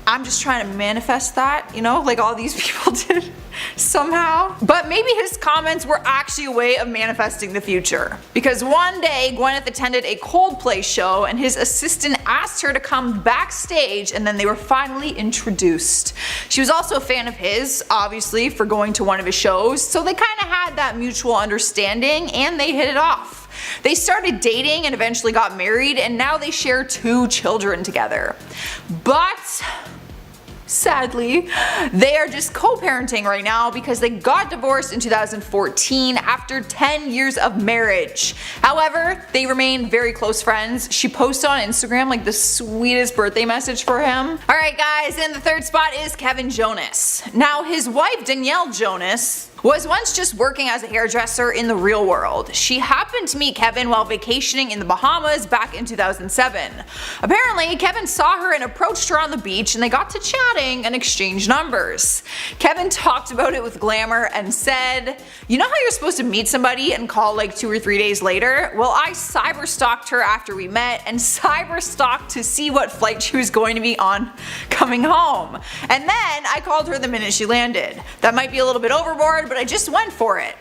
I'm just trying to manifest that, you know, like all these people did somehow." But maybe his comments were actually a way of manifesting the future. Because one day, Gwyneth attended a Coldplay show and his assistant asked her to come backstage, and then they were finally introduced. She was also a fan of his, obviously, for going to one of his shows, so they kind of had that mutual understanding and they hit it off. They started dating and eventually got married, and now they share 2 children together. But sadly, they are just co-parenting right now because they got divorced in 2014 after 10 years of marriage. However, they remain very close friends. She posted on Instagram like the sweetest birthday message for him. Alright guys, in the 3rd spot is Kevin Jonas. Now his wife Danielle Jonas was once just working as a hairdresser in the real world. She happened to meet Kevin while vacationing in the Bahamas back in 2007. Apparently, Kevin saw her and approached her on the beach, and they got to chatting and exchanged numbers. Kevin talked about it with glamour and said, "You know how you're supposed to meet somebody and call like 2 or 3 days later? Well, I cyber-stalked her after we met and cyber-stalked to see what flight she was going to be on coming home. And then I called her the minute she landed. That might be a little bit overboard, but I just went for it."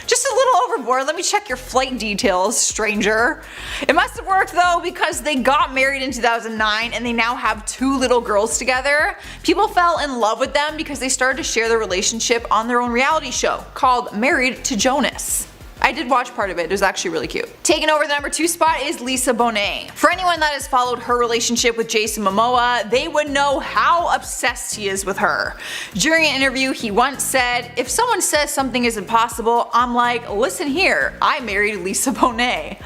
Just a little overboard. Let me check your flight details, stranger. It must have worked though, because they got married in 2009 and they now have 2 little girls together. People fell in love with them because they started to share their relationship on their own reality show called Married to Jonas. I did watch part of it. It was actually really cute. Taking over the number 2 spot is Lisa Bonet. For anyone that has followed her relationship with Jason Momoa, they would know how obsessed he is with her. During an interview, he once said, "If someone says something is impossible, I'm like, listen here, I married Lisa Bonet."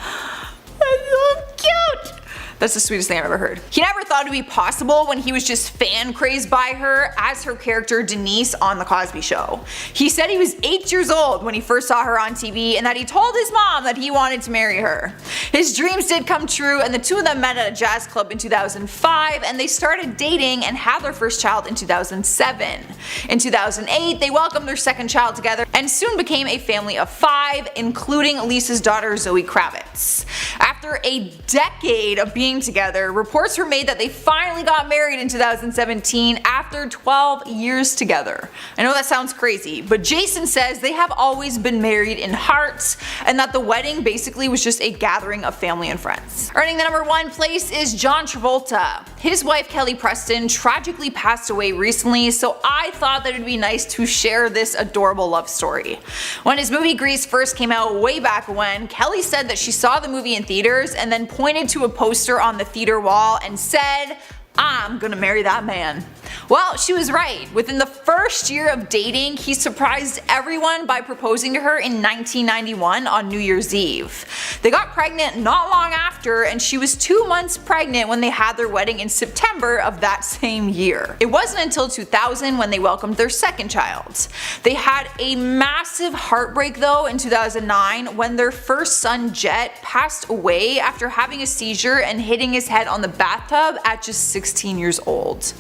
That's so cute! That's the sweetest thing I've ever heard. He never thought it would be possible when he was just fan crazed by her as her character Denise on The Cosby Show. He said he was 8 years old when he first saw her on TV and that he told his mom that he wanted to marry her. His dreams did come true, and the two of them met at a jazz club in 2005, and they started dating and had their first child in 2007. In 2008, they welcomed their second child together and soon became a family of 5, including Lisa's daughter Zoe Kravitz. After a decade of being being together, reports were made that they finally got married in 2017 after 12 years together. I know that sounds crazy, but Jason says they have always been married in heart, and that the wedding basically was just a gathering of family and friends. Earning the #1 place is John Travolta. His wife Kelly Preston tragically passed away recently, so I thought that it'd be nice to share this adorable love story. When his movie Grease first came out way back when, Kelly said that she saw the movie in theaters and then pointed to a poster on the theater wall and said, "I'm gonna marry that man." Well, she was right. Within the first year of dating, he surprised everyone by proposing to her in 1991 on New Year's Eve. They got pregnant not long after, and she was 2 months pregnant when they had their wedding in September of that same year. It wasn't until 2000 when they welcomed their second child. They had a massive heartbreak though in 2009 when their first son Jet passed away after having a seizure and hitting his head on the bathtub at just 16 years old.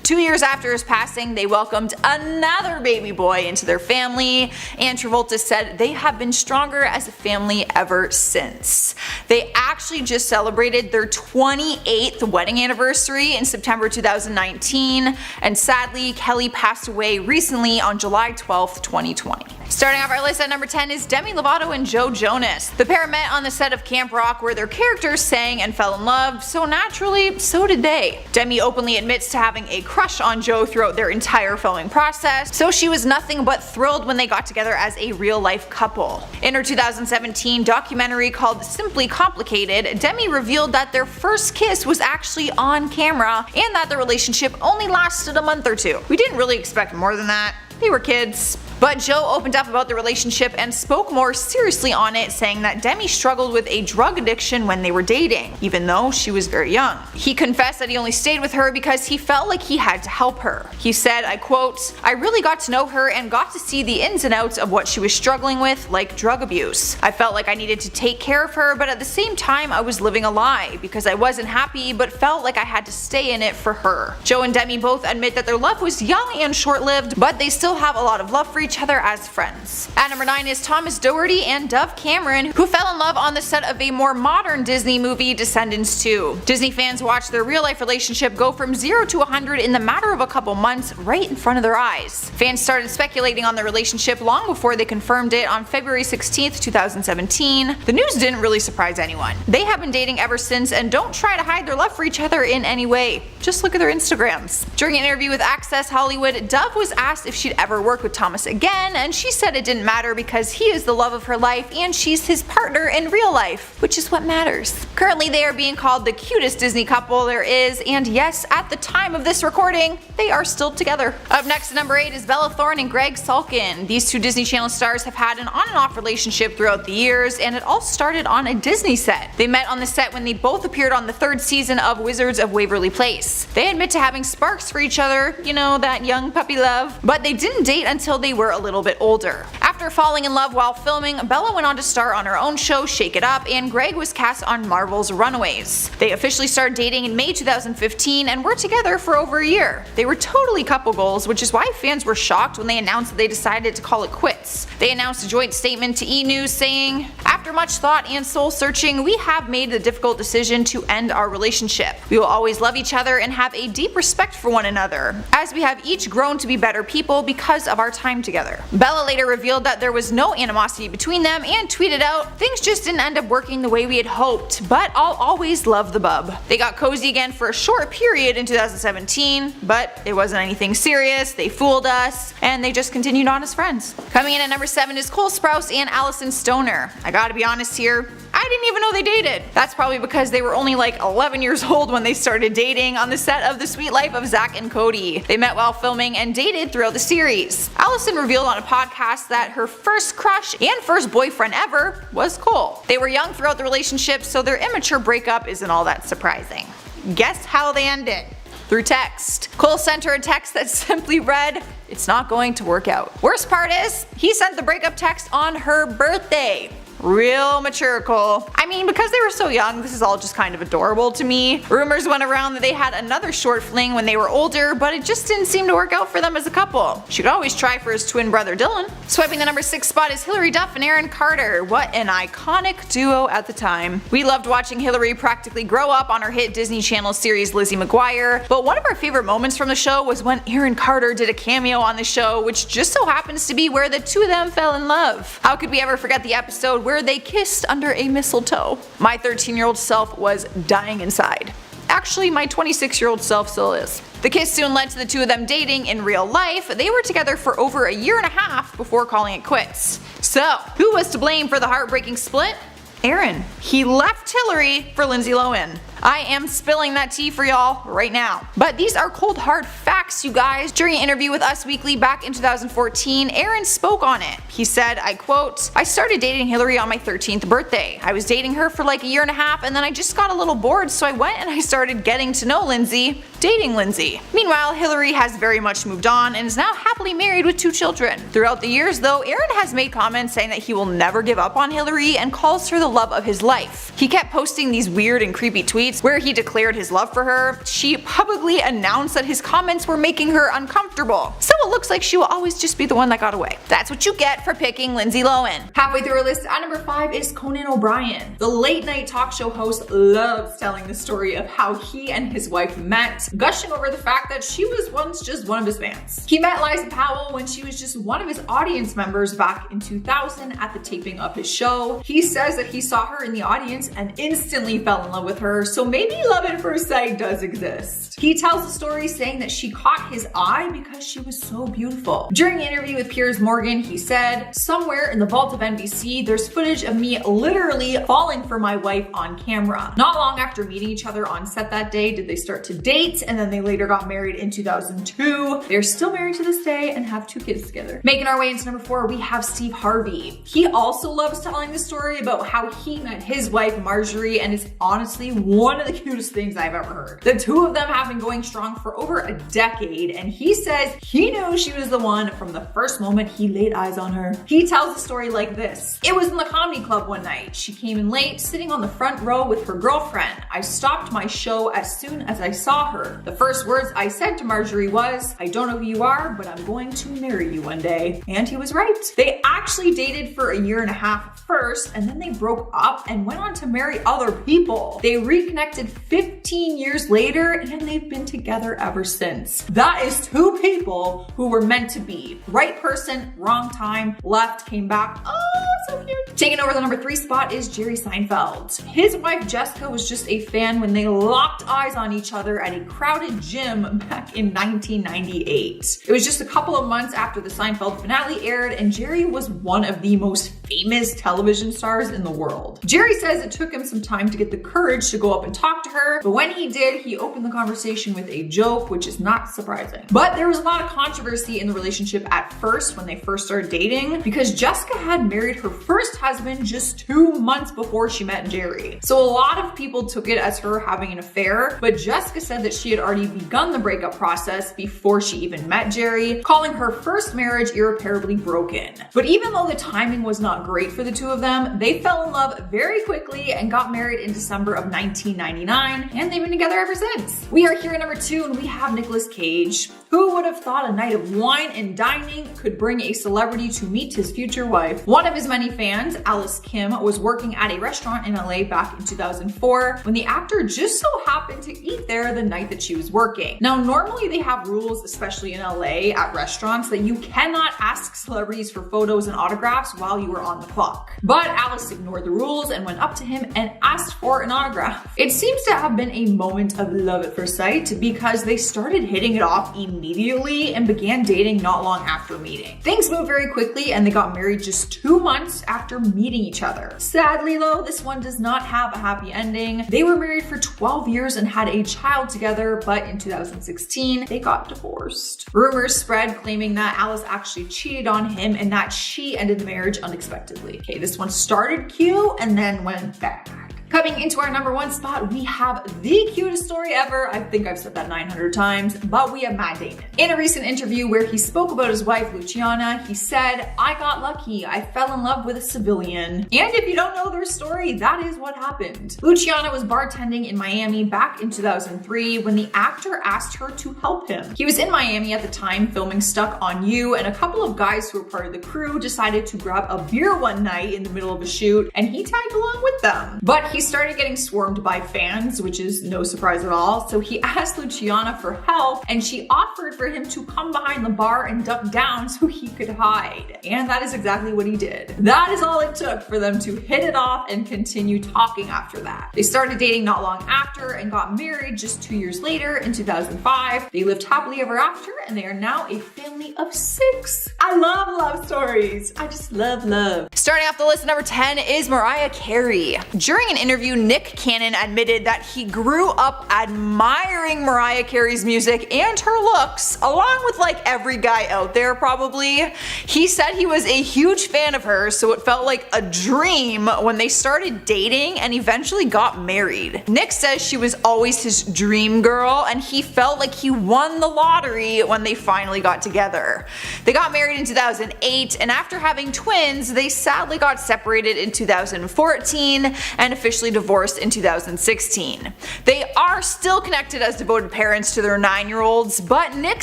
2 years after his passing, they welcomed another baby boy into their family, and Travolta said they have been stronger as a family ever since. They actually just celebrated their 28th wedding anniversary in September 2019, and sadly, Kelly passed away recently on July 12th, 2020. Starting off our list at #10 is Demi Lovato and Joe Jonas. The pair met on the set of Camp Rock where their characters sang and fell in love, so naturally, so did they. Demi openly admits to having a crush on Joe throughout their entire filming process, so she was nothing but thrilled when they got together as a real-life couple. In her 2017 documentary called Simply Complicated, Demi revealed that their first kiss was actually on camera and that the relationship only lasted a month or two. We didn't really expect more than that. They were kids. But Joe opened up about the relationship and spoke more seriously on it, saying that Demi struggled with a drug addiction when they were dating, even though she was very young. He confessed that he only stayed with her because he felt like he had to help her. He said, I quote, "I really got to know her and got to see the ins and outs of what she was struggling with, like drug abuse. I felt like I needed to take care of her, but at the same time I was living a lie because I wasn't happy but felt like I had to stay in it for her." Joe and Demi both admit that their love was young and short-lived, but they still have a lot of love for each other as friends. At #9 is Thomas Doherty and Dove Cameron, who fell in love on the set of a more modern Disney movie, Descendants 2. Disney fans watched their real-life relationship go from 0 to 100 in the matter of a couple months right in front of their eyes. Fans started speculating on the relationship long before they confirmed it on February 16th, 2017. The news didn't really surprise anyone. They have been dating ever since and don't try to hide their love for each other in any way. Just look at their Instagrams. During an interview with Access Hollywood, Dove was asked if she'd ever work with Thomas again, and she said it didn't matter because he is the love of her life and she's his partner in real life, which is what matters. Currently they are being called the cutest Disney couple there is, and yes, at the time of this recording, they are still together. Up next at #8 is Bella Thorne and Greg Sulkin. These two Disney Channel stars have had an on and off relationship throughout the years, and it all started on a Disney set. They met on the set when they both appeared on the 3rd season of Wizards of Waverly Place. They admit to having sparks for each other, you know, that young puppy love, but they didn't date until they were a little bit older. After falling in love while filming, Bella went on to star on her own show Shake It Up, and Greg was cast on Marvel's Runaways. They officially started dating in May 2015 and were together for over a year. They were totally couple goals, which is why fans were shocked when they announced that they decided to call it quits. They announced a joint statement to E! News saying, "After much thought and soul searching, we have made the difficult decision to end our relationship. We will always love each other and have a deep respect for one another, as we have each grown to be better people because of our time together." Bella later revealed that there was no animosity between them and tweeted out, "Things just didn't end up working the way we had hoped, but I'll always love the bub." They got cozy again for a short period in 2017, but it wasn't anything serious, they fooled us, and they just continued on as friends. Coming in at #7 is Cole Sprouse and Allison Stoner. I gotta be honest here, I didn't even know they dated. That's probably because they were only like 11 years old when they started dating on the set of The Sweet Life of Zack and Cody. They met while filming and dated throughout the series. Allison revealed on a podcast that her first crush and first boyfriend ever was Cole. They were young throughout the relationship, so their immature breakup isn't all that surprising. Guess how they ended? Through text. Cole sent her a text that simply read, "It's not going to work out." Worst part is, he sent the breakup text on her birthday. Real mature, Cole. I mean, because they were so young, this is all just kind of adorable to me. Rumors went around that they had another short fling when they were older, but it just didn't seem to work out for them as a couple. She could always try for his twin brother Dylan. Swiping the number 6 spot is Hilary Duff and Aaron Carter. What an iconic duo at the time. We loved watching Hilary practically grow up on her hit Disney Channel series Lizzie McGuire, but one of our favorite moments from the show was when Aaron Carter did a cameo on the show, which just so happens to be where the two of them fell in love. How could we ever forget the episode where they kissed under a mistletoe? My 13-year-old self was dying inside. Actually, my 26-year-old self still is. The kiss soon led to the two of them dating in real life. They were together for over a year and a half before calling it quits. So, who was to blame for the heartbreaking split? Aaron. He left Hilary for Lindsay Lohan. I am spilling that tea for y'all right now. But these are cold hard facts, you guys. During an interview with Us Weekly back in 2014, Aaron spoke on it. He said, I quote, I started dating Hilary on my 13th birthday. I was dating her for like a year and a half and then I just got a little bored, so I went and I started getting to know Lindsay, dating Lindsay. Meanwhile, Hilary has very much moved on and is now happily married with 2 children. Throughout the years though, Aaron has made comments saying that he will never give up on Hilary and calls her the love of his life. He kept posting these weird and creepy tweets where he declared his love for her. She publicly announced that his comments were making her uncomfortable. So it looks like she will always just be the one that got away. That's what you get for picking Lindsay Lohan. Halfway through our list, at number 5 is Conan O'Brien. The late night talk show host loves telling the story of how he and his wife met, gushing over the fact that she was once just one of his fans. He met Liza Powell when she was just one of his audience members back in 2000 at the taping of his show. He says that he saw her in the audience and instantly fell in love with her, so maybe love at first sight does exist. He tells the story saying that she caught his eye because she was so beautiful. During an interview with Piers Morgan, he said, somewhere in the vault of NBC, there's footage of me literally falling for my wife on camera. Not long after meeting each other on set that day did they start to date, and then they later got married in 2002. They're still married to this day and have 2 kids together. Making our way into number 4, we have Steve Harvey. He also loves telling the story about how he met his wife Marjorie, and it's honestly one of the cutest things I've ever heard. The two of them have been going strong for over a decade, and he says he knew she was the one from the first moment he laid eyes on her. He tells the story like this. It was in the comedy club one night. She came in late, sitting on the front row with her girlfriend. I stopped my show as soon as I saw her. The first words I said to Marjorie was, I don't know who you are, but I'm going to marry you one day. And he was right. They actually dated for a year and a half first, and then they broke up and went on to marry other people. They reconnected 15 years later, and they've been together ever since. That is 2 people who were meant to be. Right person, wrong time, left, came back. Oh, so cute. Taking over the number 3 spot is Jerry Seinfeld. His wife Jessica was just a fan when they locked eyes on each other at a crowded gym back in 1998. It was just a couple of months after the Seinfeld finale aired, and Jerry was one of the most famous television stars in the world. Jerry says it took him some time to get the courage to go up and talk to her, but when he did, he opened the conversation with a joke, which is not surprising. But there was a lot of controversy in the relationship at first when they first started dating, because Jessica had married her first husband just 2 months before she met Jerry. So a lot of people took it as her having an affair, but Jessica said that she had already begun the breakup process before she even met Jerry, calling her first marriage irreparably broken. But even though the timing was not great for the two of them, they fell in love very quickly and got married in December of 1999, and they've been together ever since. We are here at number 2, and we have Nicolas Cage. Who would have thought a night of wine and dining could bring a celebrity to meet his future wife? One of his many fans, Alice Kim, was working at a restaurant in LA back in 2004 when the actor just so happened to eat there the night that she was working. Now, normally they have rules, especially in LA at restaurants, that you cannot ask celebrities for photos and autographs while you are on the clock. But Alice ignored the rules and went up to him and asked for an autograph. It seems to have been a moment of love at first sight because they started hitting it off immediately and began dating not long after meeting. Things moved very quickly and they got married just 2 months after meeting each other. Sadly though, this one does not have a happy ending. They were married for 12 years and had a child together, but in 2016, they got divorced. Rumors spread claiming that Alice actually cheated on him and that she ended the marriage unexpectedly. Okay, this one started cute and then went back. Coming into our number 1 spot, we have the cutest story ever. I think I've said that 900 times, but we have Matt Damon. In a recent interview where he spoke about his wife, Luciana, he said, "I got lucky. I fell in love with a civilian." And if you don't know their story, that is what happened. Luciana was bartending in Miami back in 2003 when the actor asked her to help him. He was in Miami at the time filming Stuck on You, and a couple of guys who were part of the crew decided to grab a beer one night in the middle of a shoot, and he tagged along with them. But he started getting swarmed by fans, which is no surprise at all, so he asked Luciana for help, and she offered for him to come behind the bar and duck down so he could hide. And that is exactly what he did. That is all it took for them to hit it off and continue talking after that. They started dating not long after and got married just 2 years later in 2005. They lived happily ever after, and they are now a family of 6. I love love stories. I just love love. Starting off the list, number 10 is Mariah Carey. During an interview, Nick Cannon admitted that he grew up admiring Mariah Carey's music and her looks, along with like every guy out there probably. He said he was a huge fan of hers, so it felt like a dream when they started dating and eventually got married. Nick says she was always his dream girl, and he felt like he won the lottery when they finally got together. They got married in 2008, and after having twins, they sadly got separated in 2014 and officially divorced in 2016. They are still connected as devoted parents to their 9-year-olds, but Nick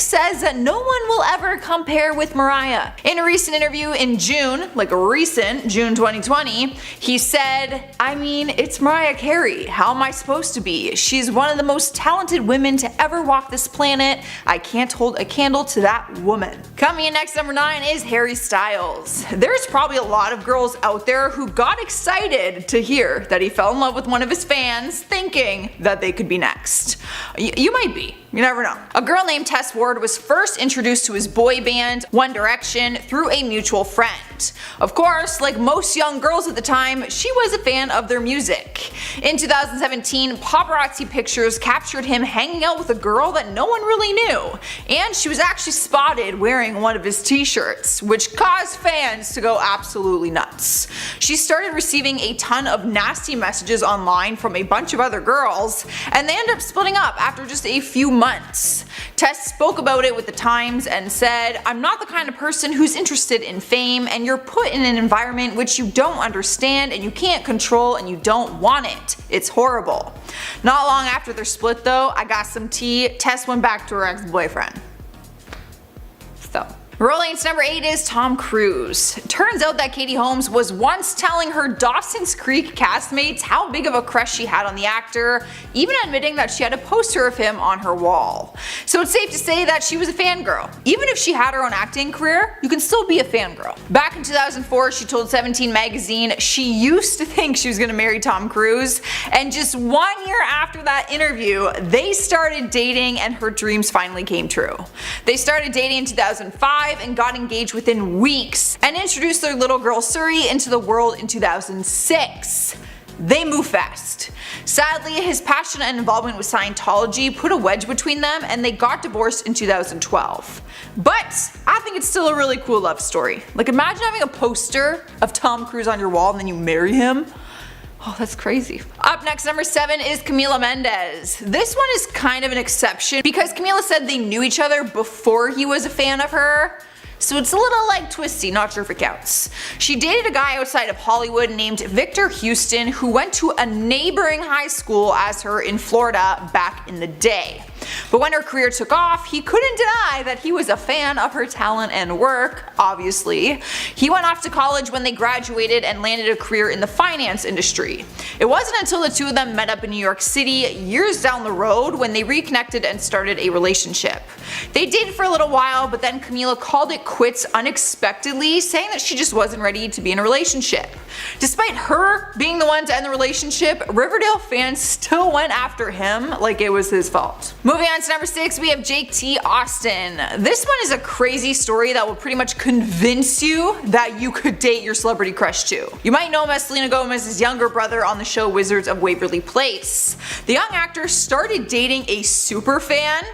says that no one will ever compare with Mariah. In a recent interview in June, like a recent June 2020, he said, "I mean, it's Mariah Carey. How am I supposed to be? She's one of the most talented women to ever walk this planet. I can't hold a candle to that woman." Coming in next, number 9 is Harry Styles. There's probably a lot of girls out there who got excited to hear that he fell in love with one of his fans, thinking that they could be next. You might be. You never know. A girl named Tess Ward was first introduced to his boy band, One Direction, through a mutual friend. Of course, like most young girls at the time, she was a fan of their music. In 2017, paparazzi pictures captured him hanging out with a girl that no one really knew, and she was actually spotted wearing one of his t-shirts, which caused fans to go absolutely nuts. She started receiving a ton of nasty messages online from a bunch of other girls, and they ended up splitting up after just a few months. Tess spoke about it with the Times and said, "I'm not the kind of person who's interested in fame, and you're put in an environment which you don't understand and you can't control and you don't want it. It's horrible." Not long after their split though, I got some tea, Tess went back to her ex-boyfriend. So. Rolling into number 8 is Tom Cruise. Turns out that Katie Holmes was once telling her Dawson's Creek castmates how big of a crush she had on the actor, even admitting that she had a poster of him on her wall. So it's safe to say that she was a fangirl. Even if she had her own acting career, you can still be a fangirl. Back in 2004, she told 17 magazine she used to think she was gonna marry Tom Cruise, and just 1 year after that interview, they started dating and her dreams finally came true. They started dating in 2005 and got engaged within weeks, and introduced their little girl Suri into the world in 2006. They move fast. Sadly, his passion and involvement with Scientology put a wedge between them, and they got divorced in 2012. But I think it's still a really cool love story. Like, imagine having a poster of Tom Cruise on your wall and then you marry him. Oh, that's crazy. Up next, number 7 is Camila Mendes. This one is kind of an exception because Camila said they knew each other before he was a fan of her. So it's a little like twisty, not sure if it counts. She dated a guy outside of Hollywood named Victor Houston who went to a neighboring high school as her in Florida back in the day. But when her career took off, he couldn't deny that he was a fan of her talent and work, obviously. He went off to college when they graduated and landed a career in the finance industry. It wasn't until the two of them met up in New York City years down the road when they reconnected and started a relationship. They dated for a little while, but then Camila called it quits unexpectedly, saying that she just wasn't ready to be in a relationship. Despite her being the one to end the relationship, Riverdale fans still went after him like it was his fault. Moving on to number 6, we have Jake T. Austin. This one is a crazy story that will pretty much convince you that you could date your celebrity crush too. You might know him as Selena Gomez's younger brother on the show Wizards of Waverly Place. The young actor started dating a super fan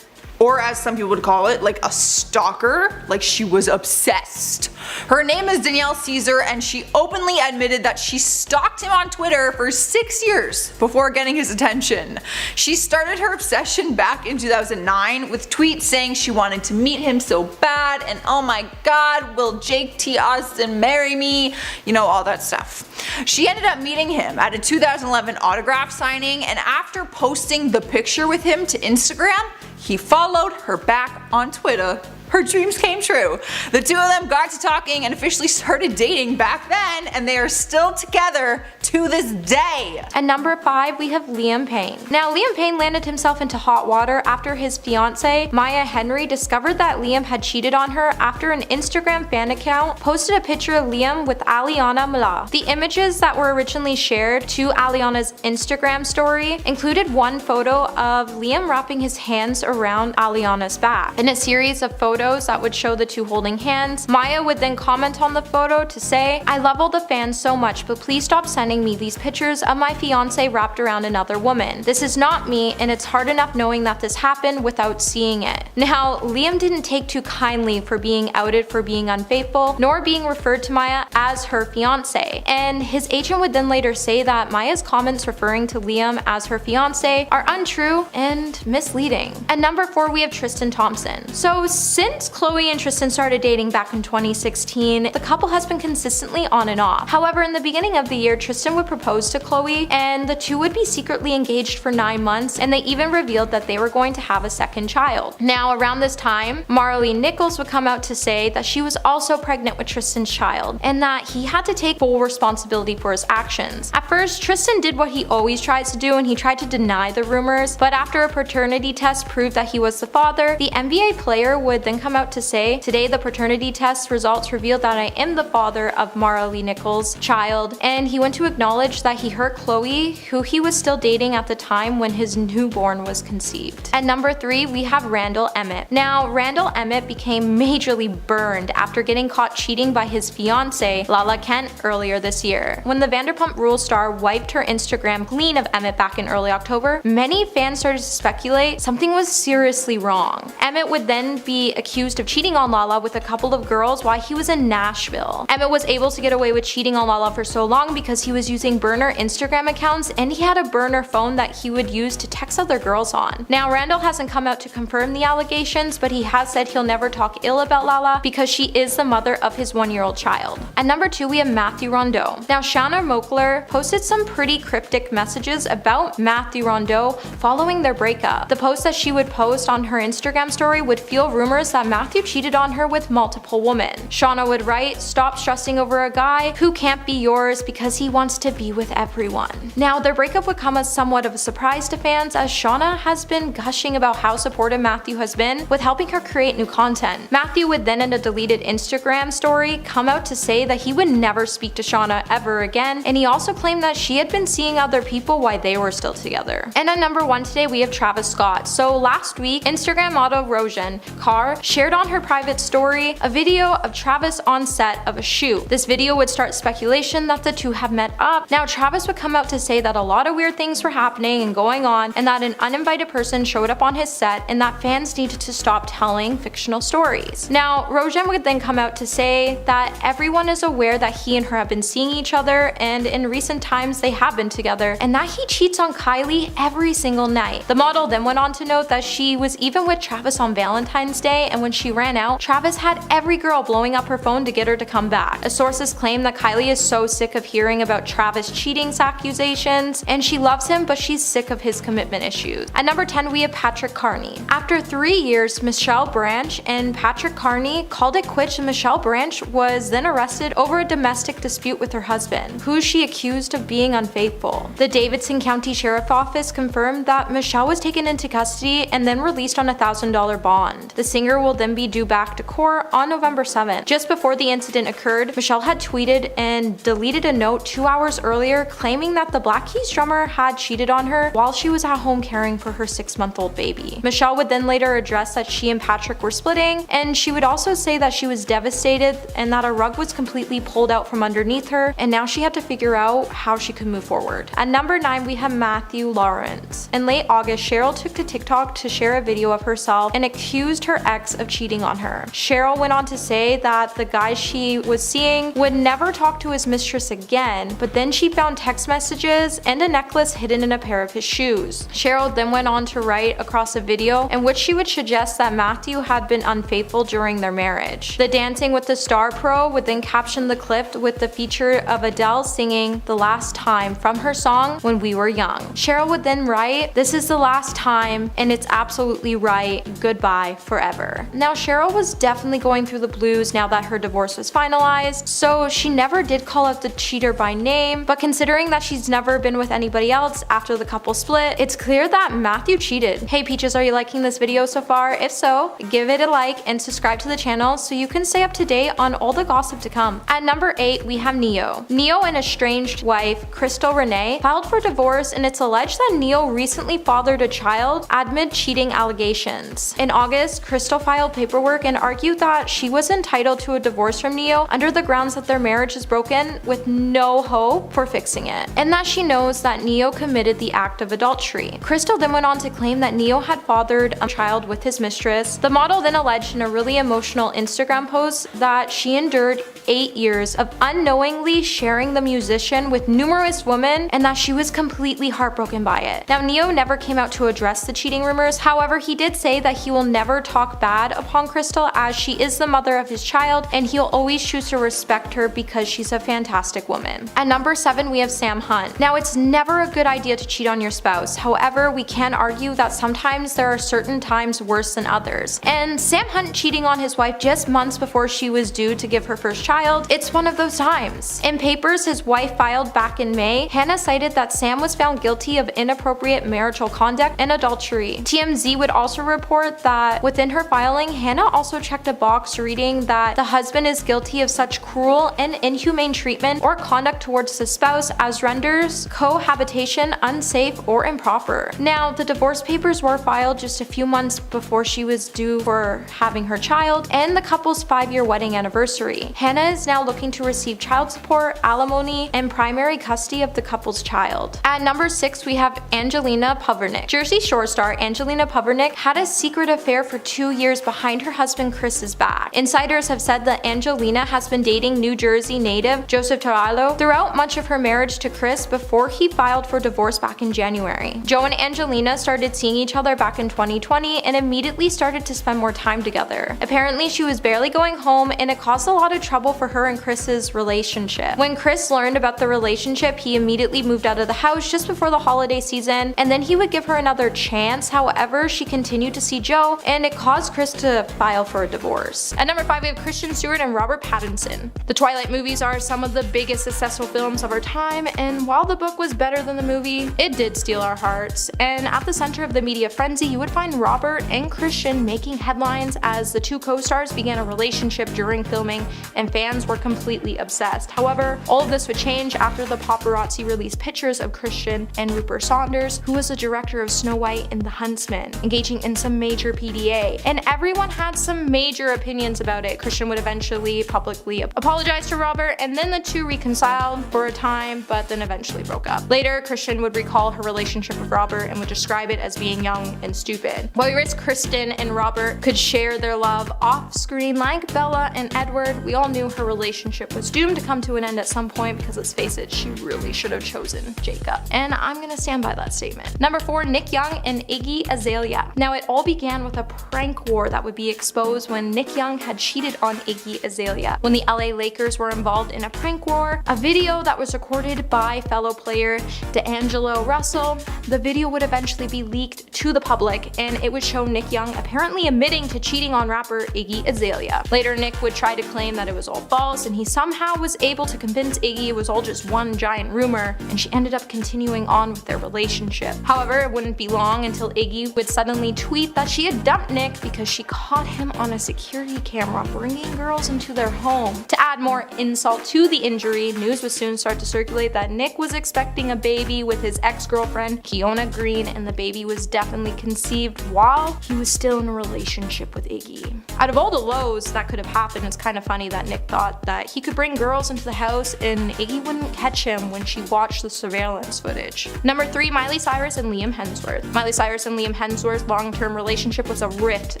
or as some people would call it, like a stalker. Like she was obsessed. Her name is Danielle Caesar, and she openly admitted that she stalked him on Twitter for 6 years before getting his attention. She started her obsession back in 2009 with tweets saying she wanted to meet him so bad, and oh my god, will Jake T. Austin marry me? You know, all that stuff. She ended up meeting him at a 2011 autograph signing, and after posting the picture with him to Instagram, he followed her back on Twitter. Her dreams came true. The two of them got to talking and officially started dating back then, and they are still together to this day. At number 5, we have Liam Payne. Now, Liam Payne landed himself into hot water after his fiancée, Maya Henry, discovered that Liam had cheated on her after an Instagram fan account posted a picture of Liam with Aliana Mala. The images that were originally shared to Aliana's Instagram story included one photo of Liam wrapping his hands around Aliana's back. In a series of photos that would show the two holding hands, Maya would then comment on the photo to say, "I love all the fans so much, but please stop sending me these pictures of my fiance wrapped around another woman. This is not me, and it's hard enough knowing that this happened without seeing it." Now, Liam didn't take too kindly for being outed for being unfaithful, nor being referred to Maya as her fiance, and his agent would then later say that Maya's comments referring to Liam as her fiance are untrue and misleading. At number 4, we have Tristan Thompson. So since Chloe and Tristan started dating back in 2016, the couple has been consistently on and off. However, in the beginning of the year, Tristan would propose to Chloe, and the two would be secretly engaged for 9 months, and they even revealed that they were going to have a second child. Now, around this time, Marley Nichols would come out to say that she was also pregnant with Tristan's child, and that he had to take full responsibility for his actions. At first, Tristan did what he always tries to do, and he tried to deny the rumors, but after a paternity test proved that he was the father, the NBA player would then come out to say, "Today the paternity test results revealed that I am the father of Marley Nichols' child," and he went to acknowledge that he hurt Chloe, who he was still dating at the time when his newborn was conceived. At number 3, we have Randall Emmett. Now, Randall Emmett became majorly burned after getting caught cheating by his fiancée, Lala Kent, earlier this year. When the Vanderpump Rules star wiped her Instagram clean of Emmett back in early October, many fans started to speculate something was seriously wrong. Emmett would then be accused of cheating on Lala with a couple of girls while he was in Nashville. Emmett was able to get away with cheating on Lala for so long because he was using burner Instagram accounts, and he had a burner phone that he would use to text other girls on. Now, Randall hasn't come out to confirm the allegations, but he has said he'll never talk ill about Lala because she is the mother of his 1-year-old child. At number 2, we have Matthew Rondeau. Now, Shauna Moakler posted some pretty cryptic messages about Matthew Rondeau following their breakup. The post that she would post on her Instagram story would fuel rumors that Matthew cheated on her with multiple women. Shauna would write, "Stop stressing over a guy who can't be yours because he wants to be with everyone." Now, their breakup would come as somewhat of a surprise to fans, as Shauna has been gushing about how supportive Matthew has been with helping her create new content. Matthew would then, in a deleted Instagram story, come out to say that he would never speak to Shauna ever again, and he also claimed that she had been seeing other people while they were still together. And at number 1 today, we have Travis Scott. So last week, Instagram model Rojan Carr shared on her private story a video of Travis on set of a shoot. This video would start speculation that the two have met up. Now, Travis would come out to say that a lot of weird things were happening and going on, and that an uninvited person showed up on his set, and that fans needed to stop telling fictional stories. Now, Rojan would then come out to say that everyone is aware that he and her have been seeing each other, and in recent times they have been together, and that he cheats on Kylie every single night. The model then went on to note that she was even with Travis on Valentine's Day, and when she ran out, Travis had every girl blowing up her phone to get her to come back. As sources claim that Kylie is so sick of hearing about Travis cheating accusations, and she loves him, but she's sick of his commitment issues. At number 10, we have Patrick Carney. After 3 years, Michelle Branch and Patrick Carney called it quits, and Michelle Branch was then arrested over a domestic dispute with her husband, who she accused of being unfaithful. The Davidson County Sheriff's Office confirmed that Michelle was taken into custody and then released on a $1,000 bond. The singer shooter will then be due back to court on November 7th. Just before the incident occurred, Michelle had tweeted and deleted a note 2 hours earlier claiming that the Black Keys drummer had cheated on her while she was at home caring for her 6-month-old baby. Michelle would then later address that she and Patrick were splitting, and she would also say that she was devastated and that a rug was completely pulled out from underneath her, and now she had to figure out how she could move forward. At number 9, we have Matthew Lawrence. In late August, Cheryl took to TikTok to share a video of herself and accused her ex of cheating on her. Cheryl went on to say that the guy she was seeing would never talk to his mistress again, but then she found text messages and a necklace hidden in a pair of his shoes. Cheryl then went on to write across a video in which she would suggest that Matthew had been unfaithful during their marriage. The Dancing with the Star pro would then caption the clip with the feature of Adele singing "The Last Time" from her song "When We Were Young." Cheryl would then write, "This is the last time and it's absolutely right, goodbye forever." Now Cheryl was definitely going through the blues now that her divorce was finalized, so she never did call out the cheater by name, but considering that she's never been with anybody else after the couple split, it's clear that Matthew cheated. Hey Peaches, are you liking this video so far? If so, give it a like and subscribe to the channel so you can stay up to date on all the gossip to come. At number 8, we have Neo. Neo and estranged wife Crystal Renee filed for divorce, and it's alleged that Neo recently fathered a child amid cheating allegations. In August, Crystal filed paperwork and argued that she was entitled to a divorce from Neo under the grounds that their marriage is broken with no hope for fixing it, and that she knows that Neo committed the act of adultery. Crystal then went on to claim that Neo had fathered a child with his mistress. The model then alleged in a really emotional Instagram post that she endured 8 years of unknowingly sharing the musician with numerous women and that she was completely heartbroken by it. Now Neo never came out to address the cheating rumors, however he did say that he will never talk bad upon Crystal as she is the mother of his child and he'll always choose to respect her because she's a fantastic woman. At number 7, we have Sam Hunt. Now it's never a good idea to cheat on your spouse, however we can argue that sometimes there are certain times worse than others, and Sam Hunt cheating on his wife just months before she was due to give her first child, it's one of those times. In papers his wife filed back in May, Hannah cited that Sam was found guilty of inappropriate marital conduct and adultery. TMZ would also report that within her filing, Hannah also checked a box reading that the husband is guilty of such cruel and inhumane treatment or conduct towards the spouse as renders cohabitation unsafe or improper. Now, the divorce papers were filed just a few months before she was due for having her child and the couple's 5-year wedding anniversary. Hannah is now looking to receive child support, alimony, and primary custody of the couple's child. At number 6, we have Angelina Purnick. Jersey Shore star Angelina Purnick had a secret affair for 2 years behind her husband Chris's back. Insiders have said that Angelina has been dating New Jersey native Joseph Tarallo throughout much of her marriage to Chris before he filed for divorce back in January. Joe and Angelina started seeing each other back in 2020 and immediately started to spend more time together. Apparently she was barely going home and it caused a lot of trouble for her and Chris's relationship. When Chris learned about the relationship, he immediately moved out of the house just before the holiday season, and then he would give her another chance. However, she continued to see Joe and it caused Chris to file for a divorce. At number 5, we have Kristen Stewart and Robert Pattinson. The Twilight movies are some of the biggest successful films of our time, and while the book was better than the movie, it did steal our hearts. And at the center of the media frenzy, you would find Robert and Christian making headlines as the two co-stars began a relationship during filming, and fans were completely obsessed. However, all of this would change after the paparazzi released pictures of Christian and Rupert Saunders, who was the director of Snow White and the Huntsman, engaging in some major PDA, and everyone had some major opinions about it. Christian would eventually publicly apologize to Robert, and then the two reconciled for a time, but then eventually broke up. Later, Christian would recall her relationship with Robert and would describe it as being young and stupid. While we wish Kristen and Robert could share their love off screen like Bella and Edward, we all knew her relationship was doomed to come to an end at some point because, let's face it, she really should have chosen Jacob. And I'm gonna stand by that statement. Number 4, Nick Young and Iggy Azalea. Now, it all began with a prank war that would be exposed when Nick Young had cheated on Iggy Azalea. When the LA Lakers were involved in a prank war, a video that was recorded by fellow player D'Angelo Russell, the video would eventually be leaked to the public, and it would show Nick Young apparently admitting to cheating on rapper Iggy Azalea. Later, Nick would try to claim that it was all false, and he somehow was able to convince Iggy it was all just one giant rumor, and she ended up continuing on with their relationship. However, it wouldn't be long until Iggy would suddenly tweet that she had dumped Nick because she caught him on a security camera bringing girls into their home. To add more insult to the injury, news would soon start to circulate that Nick was expecting a baby with his ex-girlfriend, Kiona Green, and the baby was definitely conceived while he was still in a relationship with Iggy. Out of all the lows that could have happened, it's kind of funny that Nick thought that he could bring girls into the house and Iggy wouldn't catch him when she watched the surveillance footage. Number 3, Miley Cyrus and Liam Hemsworth. Miley Cyrus and Liam Hemsworth's long-term relationship was a rift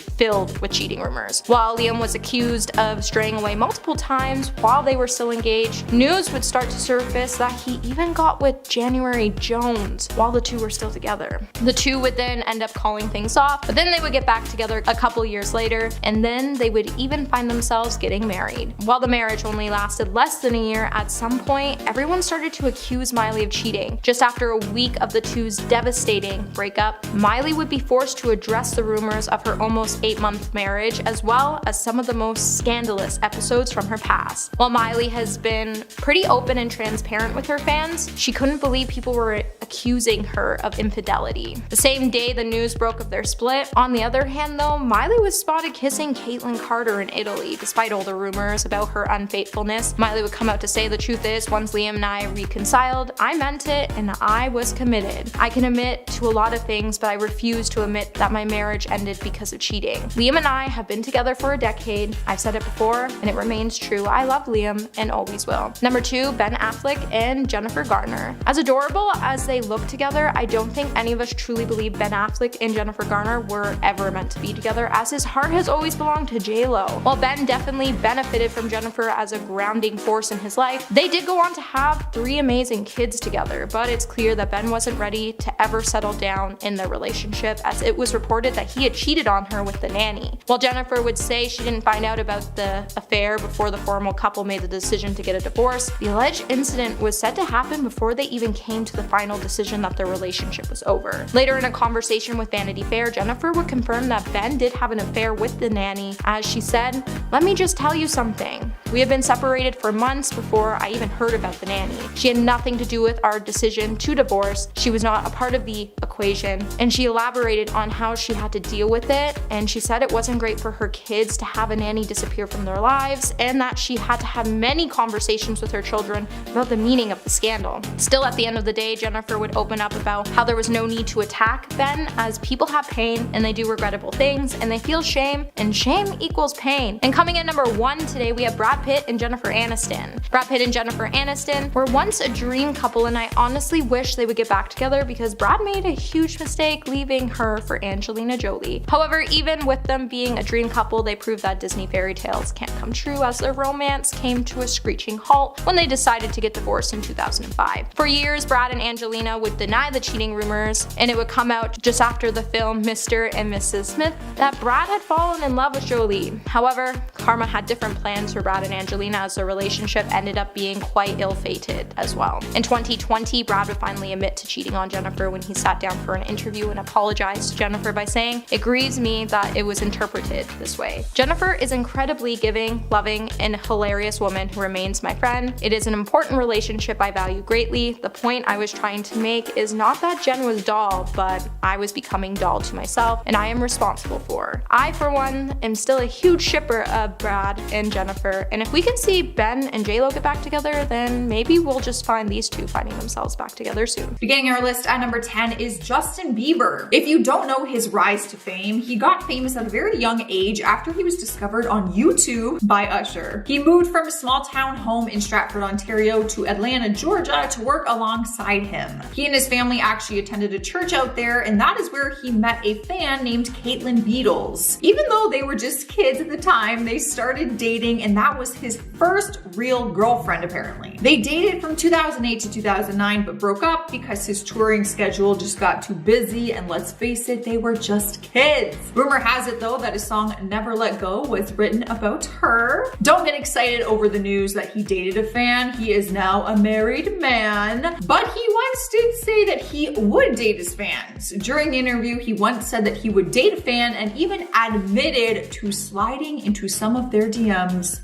filled with cheating rumors. While Liam was accused of straying away multiple times while they were still engaged, news would start to surface that he even got with January Jones while the two were still together. The two would then end up calling things off, but then they would get back together a couple years later, and then they would even find themselves getting married. While the marriage only lasted less than a year, at some point, everyone started to accuse Miley of cheating. Just after a week of the two's devastating breakup, Miley would be forced to address the rumors of her almost 8-month marriage, as well as some of the most scandalous episodes from her past. While Miley has been pretty open and transparent with her fans, she couldn't believe people were accusing her of infidelity. The same day the news broke of their split. On the other hand though, Miley was spotted kissing Caitlyn Carter in Italy. Despite all the rumors about her unfaithfulness, Miley would come out to say the truth is, once Liam and I reconciled, I meant it and I was committed. I can admit to a lot of things, but I refuse to admit that my marriage ended because of cheating. Liam and I have been together for a decade. I've said it before and it remains true. I love Liam and always will. Number 2, Ben Affleck and Jennifer Garner. As adorable as they look together, I don't think any of us truly believe Ben Affleck and Jennifer Garner were ever meant to be together, as his heart has always belonged to J-Lo. While Ben definitely benefited from Jennifer as a grounding force in his life, they did go on to have 3 amazing kids together, but it's clear that Ben wasn't ready to ever settle down in their relationship, as it was reported that he had cheated on her with the nanny. While Jennifer would say she didn't find out about the affair before the formal couple made the decision to get a divorce, the alleged incident was said to happen before they even came to the final decision that their relationship was over. Later in a conversation with Vanity Fair, Jennifer would confirm that Ben did have an affair with the nanny, as she said, "Let me just tell you something. We have been separated for months before I even heard about the nanny. She had nothing to do with our decision to divorce. She was not a part of the equation." And she elaborated on how she had to deal with it, and she said it wasn't great for her kids to have a nanny disappear from their lives, and that she had to have many conversations with her children about the meaning of the scandal. Still, at the end of the day, Jennifer would open up about how there was no need to attack Ben, as people have pain and they do regrettable things and they feel shame, and shame equals pain. And coming in number 1 today, we have Brad Pitt and Jennifer Aniston. Brad Pitt and Jennifer Aniston were once a dream couple, and I honestly wish they would get back together because Brad made a huge mistake leaving her for Angelina Jolie. However, even with them being a dream couple, they proved that Disney fairy tales can't come true, as their romance came to a screeching halt when they decided to get divorced in 2005. For years, Brad and Angelina would deny the cheating rumors, and it would come out just after the film Mr. and Mrs. Smith that Brad had fallen in love with Jolie. However, karma had different plans for Brad and Angelina, as their relationship ended up being quite ill-fated as well. In 2020, Brad would finally admit to cheating on Jennifer when he sat down for an interview and apologized to Jennifer by saying, "It grieves me that it was interpreted this way." Jennifer is incredibly giving, loving, and hilarious woman who remains my friend. It is an important relationship I value greatly. The point I was trying to make is not that Jen was doll, but I was becoming doll to myself, and I am responsible for. I, for one, am still a huge shipper of Brad and Jennifer, and if we can see Ben and J-Lo get back together, then maybe we'll just find these two finding themselves back together soon. Beginning our list at number 10 is Justin Bieber. If you don't know his rise to fame, he got famous at a very young age after he was discovered on YouTube by Usher. He moved from a small town home in Stratford, Ontario to Atlanta, Georgia to work alongside him. He and his family actually attended a church out there, and that is where he met a fan named Caitlyn Beatles. Even though they were just kids at the time, they started dating, and that was his first real girlfriend apparently. They dated from 2008 to 2009 but broke up because his touring schedule just got too busy, and let's face it, they were just kids. Rumor has it though that his song Never Let Go was written about her. Don't get excited over the news that he dated a fan. He is now a married man, but he once did say that he would date his fans. During the interview, he once said that he would date a fan and even admitted to sliding into some of their DMs.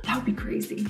That would be crazy.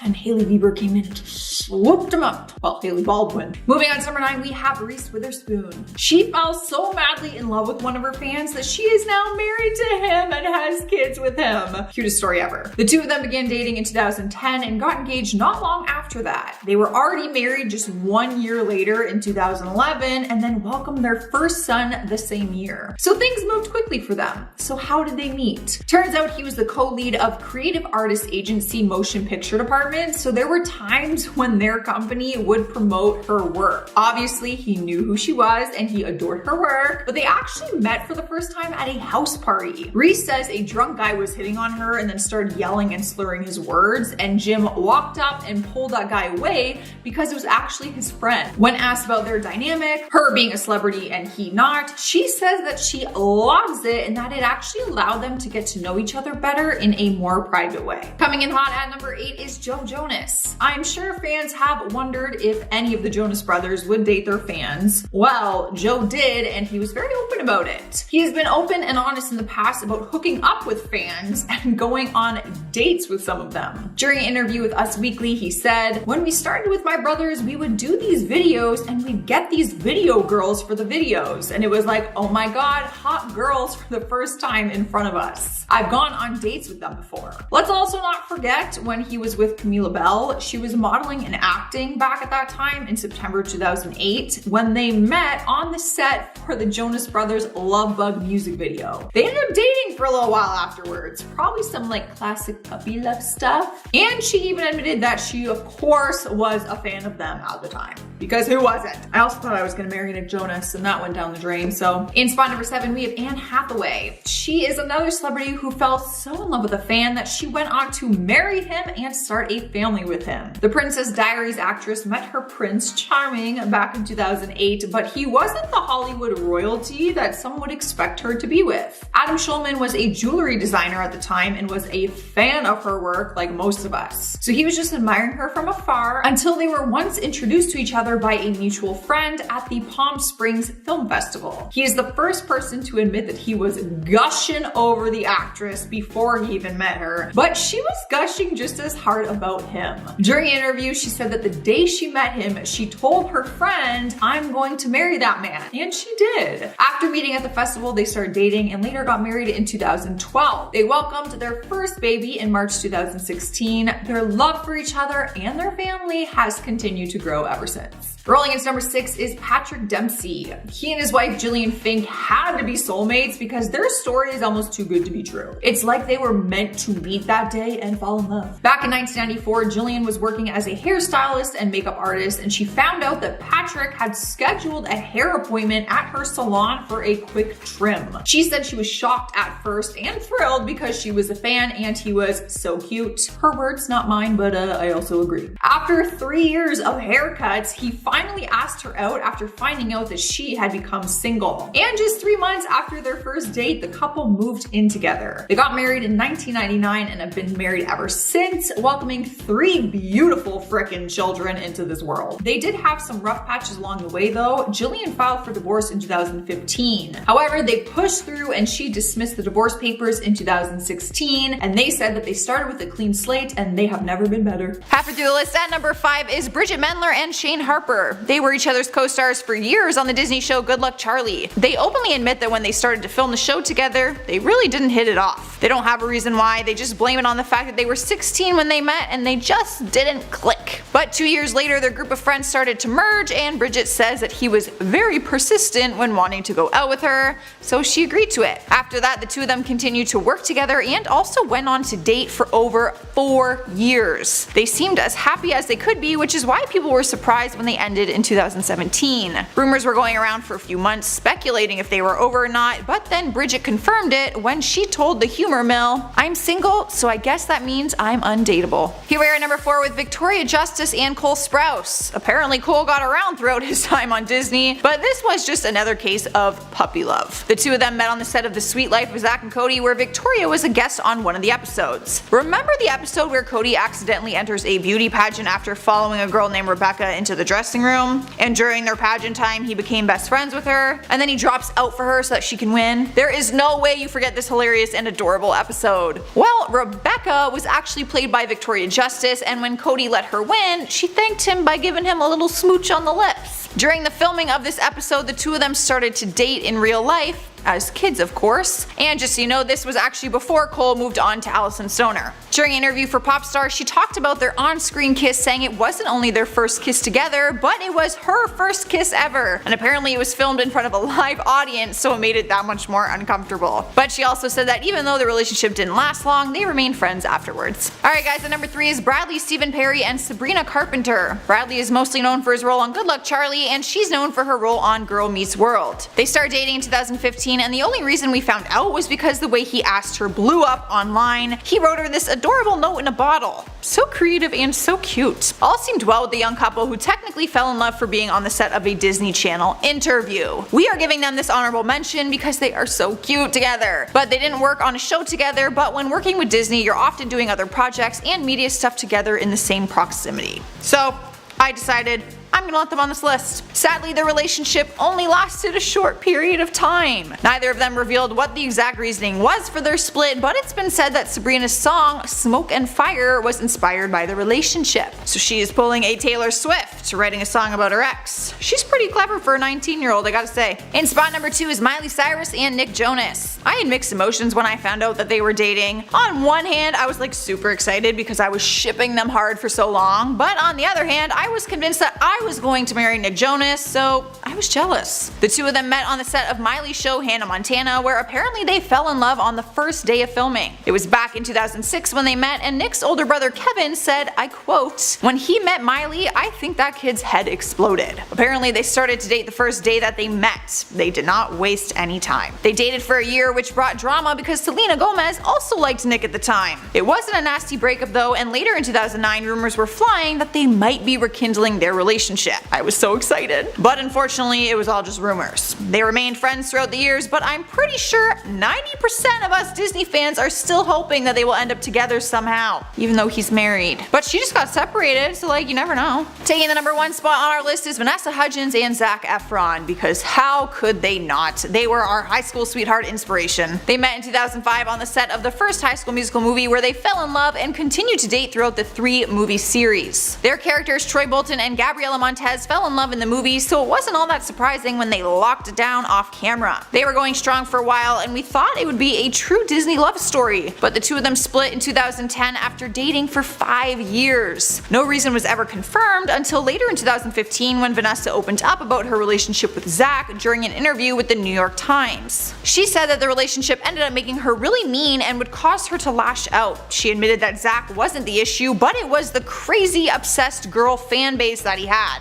And Hailey Bieber came in and just whooped him up. Well, Haley Baldwin. Moving on to number 9, we have Reese Witherspoon. She fell so madly in love with one of her fans that she is now married to him and has kids with him. Cutest story ever. The two of them began dating in 2010 and got engaged not long after that. They were already married just 1 year later in 2011 and then welcomed their first son the same year. So things moved quickly for them. So how did they meet? Turns out he was the co-lead of creative artist agency Motion Picture Department, so there were times when their company would promote her work. Obviously, he knew who she was and he adored her work, but they actually met for the first time at a house party. Reese says a drunk guy was hitting on her and then started yelling and slurring his words, and Jim walked up and pulled that guy away because it was actually his friend. When asked about their dynamic, her being a celebrity and he not, she says that she loves it and that it actually allowed them to get to know each other better in a more private way. Coming in hot at number 8 is Joe Jonas. I'm sure fans have wondered if any of the Jonas Brothers would date their fans. Well, Joe did, and he was very open about it. He has been open and honest in the past about hooking up with fans and going on dates with some of them. During an interview with Us Weekly, he said, "When we started with my brothers, we would do these videos and we'd get these video girls for the videos. And it was like, oh my God, hot girls for the first time in front of us. I've gone on dates with them before." Let's also not forget when he was with Camila Bell. She was modeling and acting back at that time in September 2008 when they met on the set for the Jonas Brothers Love Bug music video. They ended up dating for a little while afterwards, probably some like classic puppy love stuff. And she even admitted that she of course was a fan of them at the time, because who wasn't? I also thought I was gonna marry Nick Jonas and that went down the drain. So in spot number 7, we have Anne Hathaway. She is another celebrity who fell so in love with a fan that she went on to marry him and start a family with him. The Princess Diaries actress met her Prince Charming back in 2008, but he wasn't the Hollywood royalty that some would expect her to be with. Adam Schulman was a jewelry designer at the time and was a fan of her work like most of us. So he was just admiring her from afar until they were once introduced to each other by a mutual friend at the Palm Springs Film Festival. He is the first person to admit that he was gushing over the actress before he even met her, but she was gushing just as hard about him. During an interview, she said that the day she met him, she told her friend, "I'm going to marry that man," and she did. After meeting at the festival, they started dating and later got married in 2012. They welcomed their first baby in March 2016. Their love for each other and their family has continued to grow ever since. Rolling into number 6 is Patrick Dempsey. He and his wife Jillian Fink had to be soulmates because their story is almost too good to be true. It's like they were meant to meet that day and fall in love. Back in 1994, Jillian was working as a hairstylist and makeup artist, and she found out that Patrick had scheduled a hair appointment at her salon for a quick trim. She said she was shocked at first and thrilled because she was a fan and he was so cute. Her words, not mine, but I also agree. After 3 years of haircuts, he finally asked her out after finding out that she had become single. And just 3 months after their first date, the couple moved in together. They got married in 1999 and have been married ever since, welcoming 3 beautiful frickin' children into this world. They did have some rough patches along the way though. Jillian filed for divorce in 2015. However, they pushed through and she dismissed the divorce papers in 2016, and they said that they started with a clean slate and they have never been better. Halfway through the list at number 5 is Bridget Mendler and Shane Harper. They were each other's co-stars for years on the Disney show Good Luck Charlie. They openly admit that when they started to film the show together, they really didn't hit it off. They don't have a reason why, they just blame it on the fact that they were 16 when they met and they just didn't click. But 2 years later, their group of friends started to merge, and Bridget says that he was very persistent when wanting to go out with her, so she agreed to it. After that, the two of them continued to work together and also went on to date for over 4 years. They seemed as happy as they could be, which is why people were surprised when they ended in 2017. Rumors were going around for a few months speculating if they were over or not, but then Bridget confirmed it when she told the humor mill, "I'm single, so I guess that means I'm undateable." Here we are at number 4 with Victoria Justice and Cole Sprouse. Apparently Cole got around throughout his time on Disney, but this was just another case of puppy love. The two of them met on the set of The Sweet Life of Zack and Cody, where Victoria was a guest on one of the episodes. Remember the episode where Cody accidentally enters a beauty pageant after following a girl named Rebecca into the dressing dressing room, and during their pageant time he became best friends with her, and then he drops out for her so that she can win. There is no way you forget this hilarious and adorable episode. Well, Rebecca was actually played by Victoria Justice, and when Cody let her win, she thanked him by giving him a little smooch on the lips. During the filming of this episode, the two of them started to date in real life, as kids of course, and just so you know, this was actually before Cole moved on to Allison Stoner. During an interview for Popstar, she talked about their on-screen kiss, saying it wasn't only their first kiss together, but it was her first kiss ever, and apparently it was filmed in front of a live audience, so it made it that much more uncomfortable. But she also said that even though the relationship didn't last long, they remained friends afterwards. Alright guys, at number 3 is Bradley, Stephen Perry, and Sabrina Carpenter. Bradley is mostly known for his role on Good Luck Charlie, and she's known for her role on Girl Meets World. They started dating in 2015, and the only reason we found out was because the way he asked her blew up online. He wrote her this adorable note in a bottle. So creative and so cute. All seemed well with the young couple, who technically fell in love for being on the set of a Disney Channel interview. We are giving them this honorable mention because they are so cute together. But they didn't work on a show together, but when working with Disney, you're often doing other projects and media stuff together in the same proximity. So I decided I'm gonna let them on this list. Sadly, their relationship only lasted a short period of time. Neither of them revealed what the exact reasoning was for their split, but it's been said that Sabrina's song Smoke and Fire was inspired by the relationship. So she is pulling a Taylor Swift, writing a song about her ex. She's pretty clever for a 19-year-old, I gotta say. In spot number 2 is Miley Cyrus and Nick Jonas. I had mixed emotions when I found out that they were dating. On one hand, I was like super excited because I was shipping them hard for so long, but on the other hand, I was convinced that I was going to marry Nick Jonas, so I was jealous. The two of them met on the set of Miley's show Hannah Montana, where apparently they fell in love on the first day of filming. It was back in 2006 when they met, and Nick's older brother Kevin said, I quote, "When he met Miley, I think that kid's head exploded." Apparently they started to date the first day that they met. They did not waste any time. They dated for a year, which brought drama because Selena Gomez also liked Nick at the time. It wasn't a nasty breakup though, and later in 2009 rumors were flying that they might be rekindling their relationship. I was so excited. But unfortunately, it was all just rumors. They remained friends throughout the years, but I'm pretty sure 90% of us Disney fans are still hoping that they will end up together somehow, even though he's married. But she just got separated, so like, you never know. Taking the number 1 spot on our list is Vanessa Hudgens and Zac Efron, because how could they not? They were our high school sweetheart inspiration. They met in 2005 on the set of the first High School Musical movie, where they fell in love and continued to date throughout the 3 movie series. Their characters Troy Bolton and Gabriella Montez fell in love in the movie, so it wasn't all that surprising when they locked it down off camera. They were going strong for a while, and we thought it would be a true Disney love story, but the two of them split in 2010 after dating for 5 years. No reason was ever confirmed until later in 2015 when Vanessa opened up about her relationship with Zac during an interview with the New York Times. She said that the relationship ended up making her really mean and would cause her to lash out. She admitted that Zac wasn't the issue, but it was the crazy obsessed girl fan base that he had.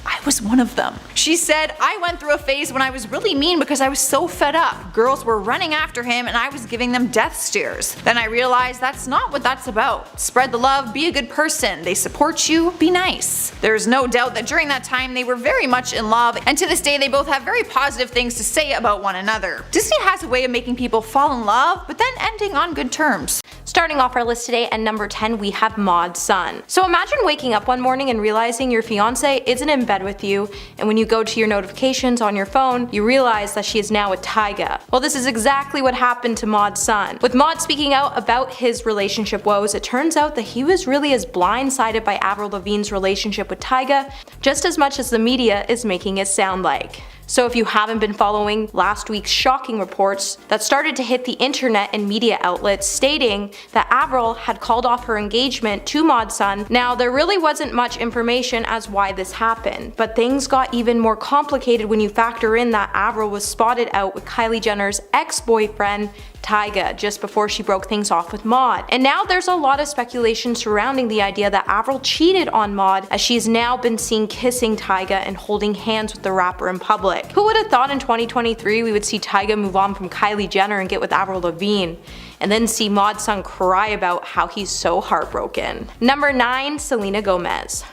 I was one of them. She said, I went through a phase when I was really mean because I was so fed up. Girls were running after him and I was giving them death stares. Then I realized that's not what that's about. Spread the love, be a good person. They support you, be nice. There is no doubt that during that time they were very much in love, and to this day they both have very positive things to say about one another. Disney has a way of making people fall in love, but then ending on good terms. Starting off our list today at number 10, we have Maud's son. So imagine waking up one morning and realizing your fiance isn't in bed with you, and when you go to your notifications on your phone, you realize that she is now with Tyga. Well, this is exactly what happened to Maud's son. With Maud speaking out about his relationship woes, it turns out that he was really as blindsided by Avril Lavigne's relationship with Tyga just as much as the media is making it sound like. So if you haven't been following last week's shocking reports that started to hit the internet and media outlets stating that Avril had called off her engagement to Maud's son, now there really wasn't much information as why this happened, but things got even more complicated when you factor in that Avril was spotted out with Kylie Jenner's ex-boyfriend Tyga just before she broke things off with Maud. And now there's a lot of speculation surrounding the idea that Avril cheated on Maud, as she's now been seen kissing Tyga and holding hands with the rapper in public. Who would have thought in 2023 we would see Tyga move on from Kylie Jenner and get with Avril Lavigne, and then see Maud's son cry about how he's so heartbroken. Number 9, Selena Gomez.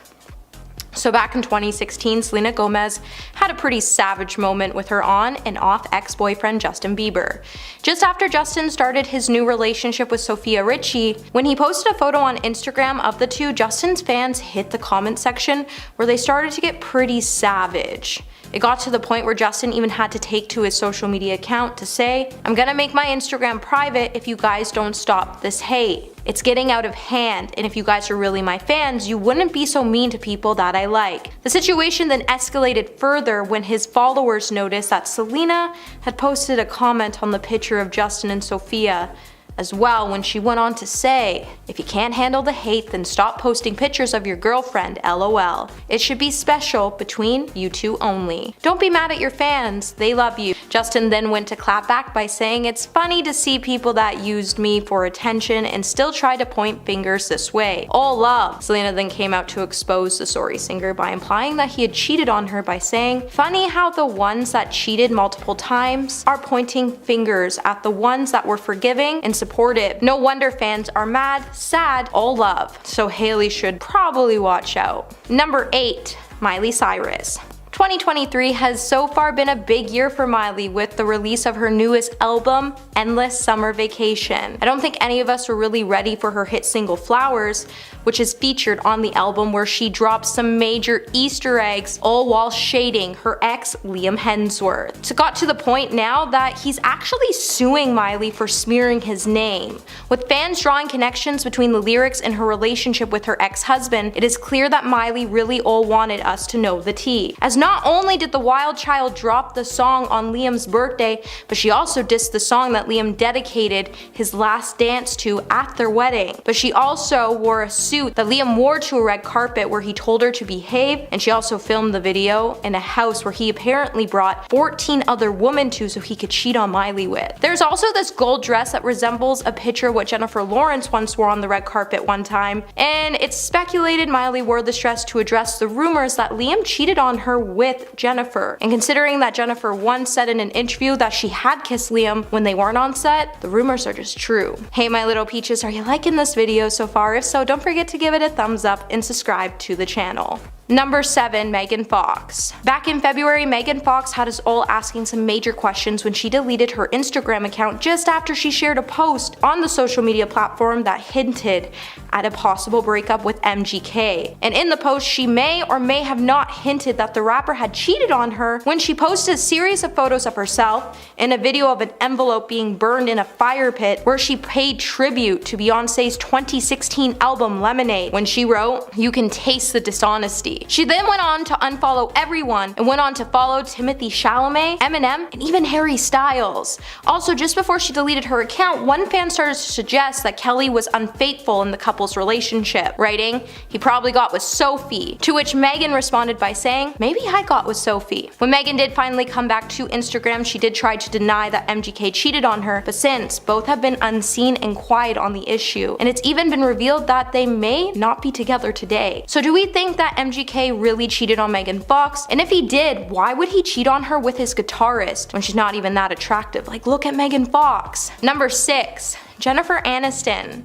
So So back in 2016, Selena Gomez had a pretty savage moment with her on and off ex-boyfriend Justin Bieber. Just after Justin started his new relationship with Sofia Richie, when he posted a photo on Instagram of the two, Justin's fans hit the comment section where they started to get pretty savage. It got to the point where Justin even had to take to his social media account to say, "I'm gonna make my Instagram private if you guys don't stop this hate. It's getting out of hand, and if you guys are really my fans, you wouldn't be so mean to people that I like." The situation then escalated further when his followers noticed that Selena had posted a comment on the picture of Justin and Sofia as well, when she went on to say, "If you can't handle the hate, then stop posting pictures of your girlfriend, lol. It should be special between you two only. Don't be mad at your fans, they love you." Justin then went to clap back by saying, "It's funny to see people that used me for attention and still try to point fingers this way. All love." Selena then came out to expose the sorry singer by implying that he had cheated on her by saying, "Funny how the ones that cheated multiple times are pointing fingers at the ones that were forgiving and supportive. No wonder fans are mad, sad, all love." So Hailey should probably watch out. Number 8. Miley Cyrus. 2023 has so far been a big year for Miley with the release of her newest album, Endless Summer Vacation. I don't think any of us were really ready for her hit single Flowers, which is featured on the album, where she drops some major Easter eggs, all while shading her ex Liam Hemsworth. So it got to the point now that he's actually suing Miley for smearing his name. With fans drawing connections between the lyrics and her relationship with her ex-husband, it is clear that Miley really all wanted us to know the tea. As not only did the Wild Child drop the song on Liam's birthday, but she also dissed the song that Liam dedicated his last dance to at their wedding. But she also wore a suit that Liam wore to a red carpet where he told her to behave, and she also filmed the video in a house where he apparently brought 14 other women to so he could cheat on Miley with. There's also this gold dress that resembles a picture of what Jennifer Lawrence once wore on the red carpet one time, and it's speculated Miley wore this dress to address the rumors that Liam cheated on her with Jennifer. And considering that Jennifer once said in an interview that she had kissed Liam when they weren't on set, the rumors are just true. Hey my little peaches, are you liking this video so far? If so, don't forget to give it a thumbs up and subscribe to the channel. Number 7. Megan Fox. Back in February, Megan Fox had us all asking some major questions when she deleted her Instagram account just after she shared a post on the social media platform that hinted at a possible breakup with MGK. And in the post, she may or may have not hinted that the rapper had cheated on her when she posted a series of photos of herself and a video of an envelope being burned in a fire pit where she paid tribute to Beyonce's 2016 album Lemonade, when she wrote, "You can taste the dishonesty." She then went on to unfollow everyone and went on to follow Timothée Chalamet, Eminem, and even Harry Styles. Also, just before she deleted her account, one fan started to suggest that Kelly was unfaithful in the couple's relationship, writing, "He probably got with Sophie," to which Megan responded by saying, "Maybe I got with Sophie." When Megan did finally come back to Instagram, she did try to deny that MGK cheated on her, but since both have been unseen and quiet on the issue, and it's even been revealed that they may not be together today. So do we think that MGK really cheated on Megan Fox? And if he did, why would he cheat on her with his guitarist when she's not even that attractive? Like, look at Megan Fox. Number 6. Jennifer Aniston.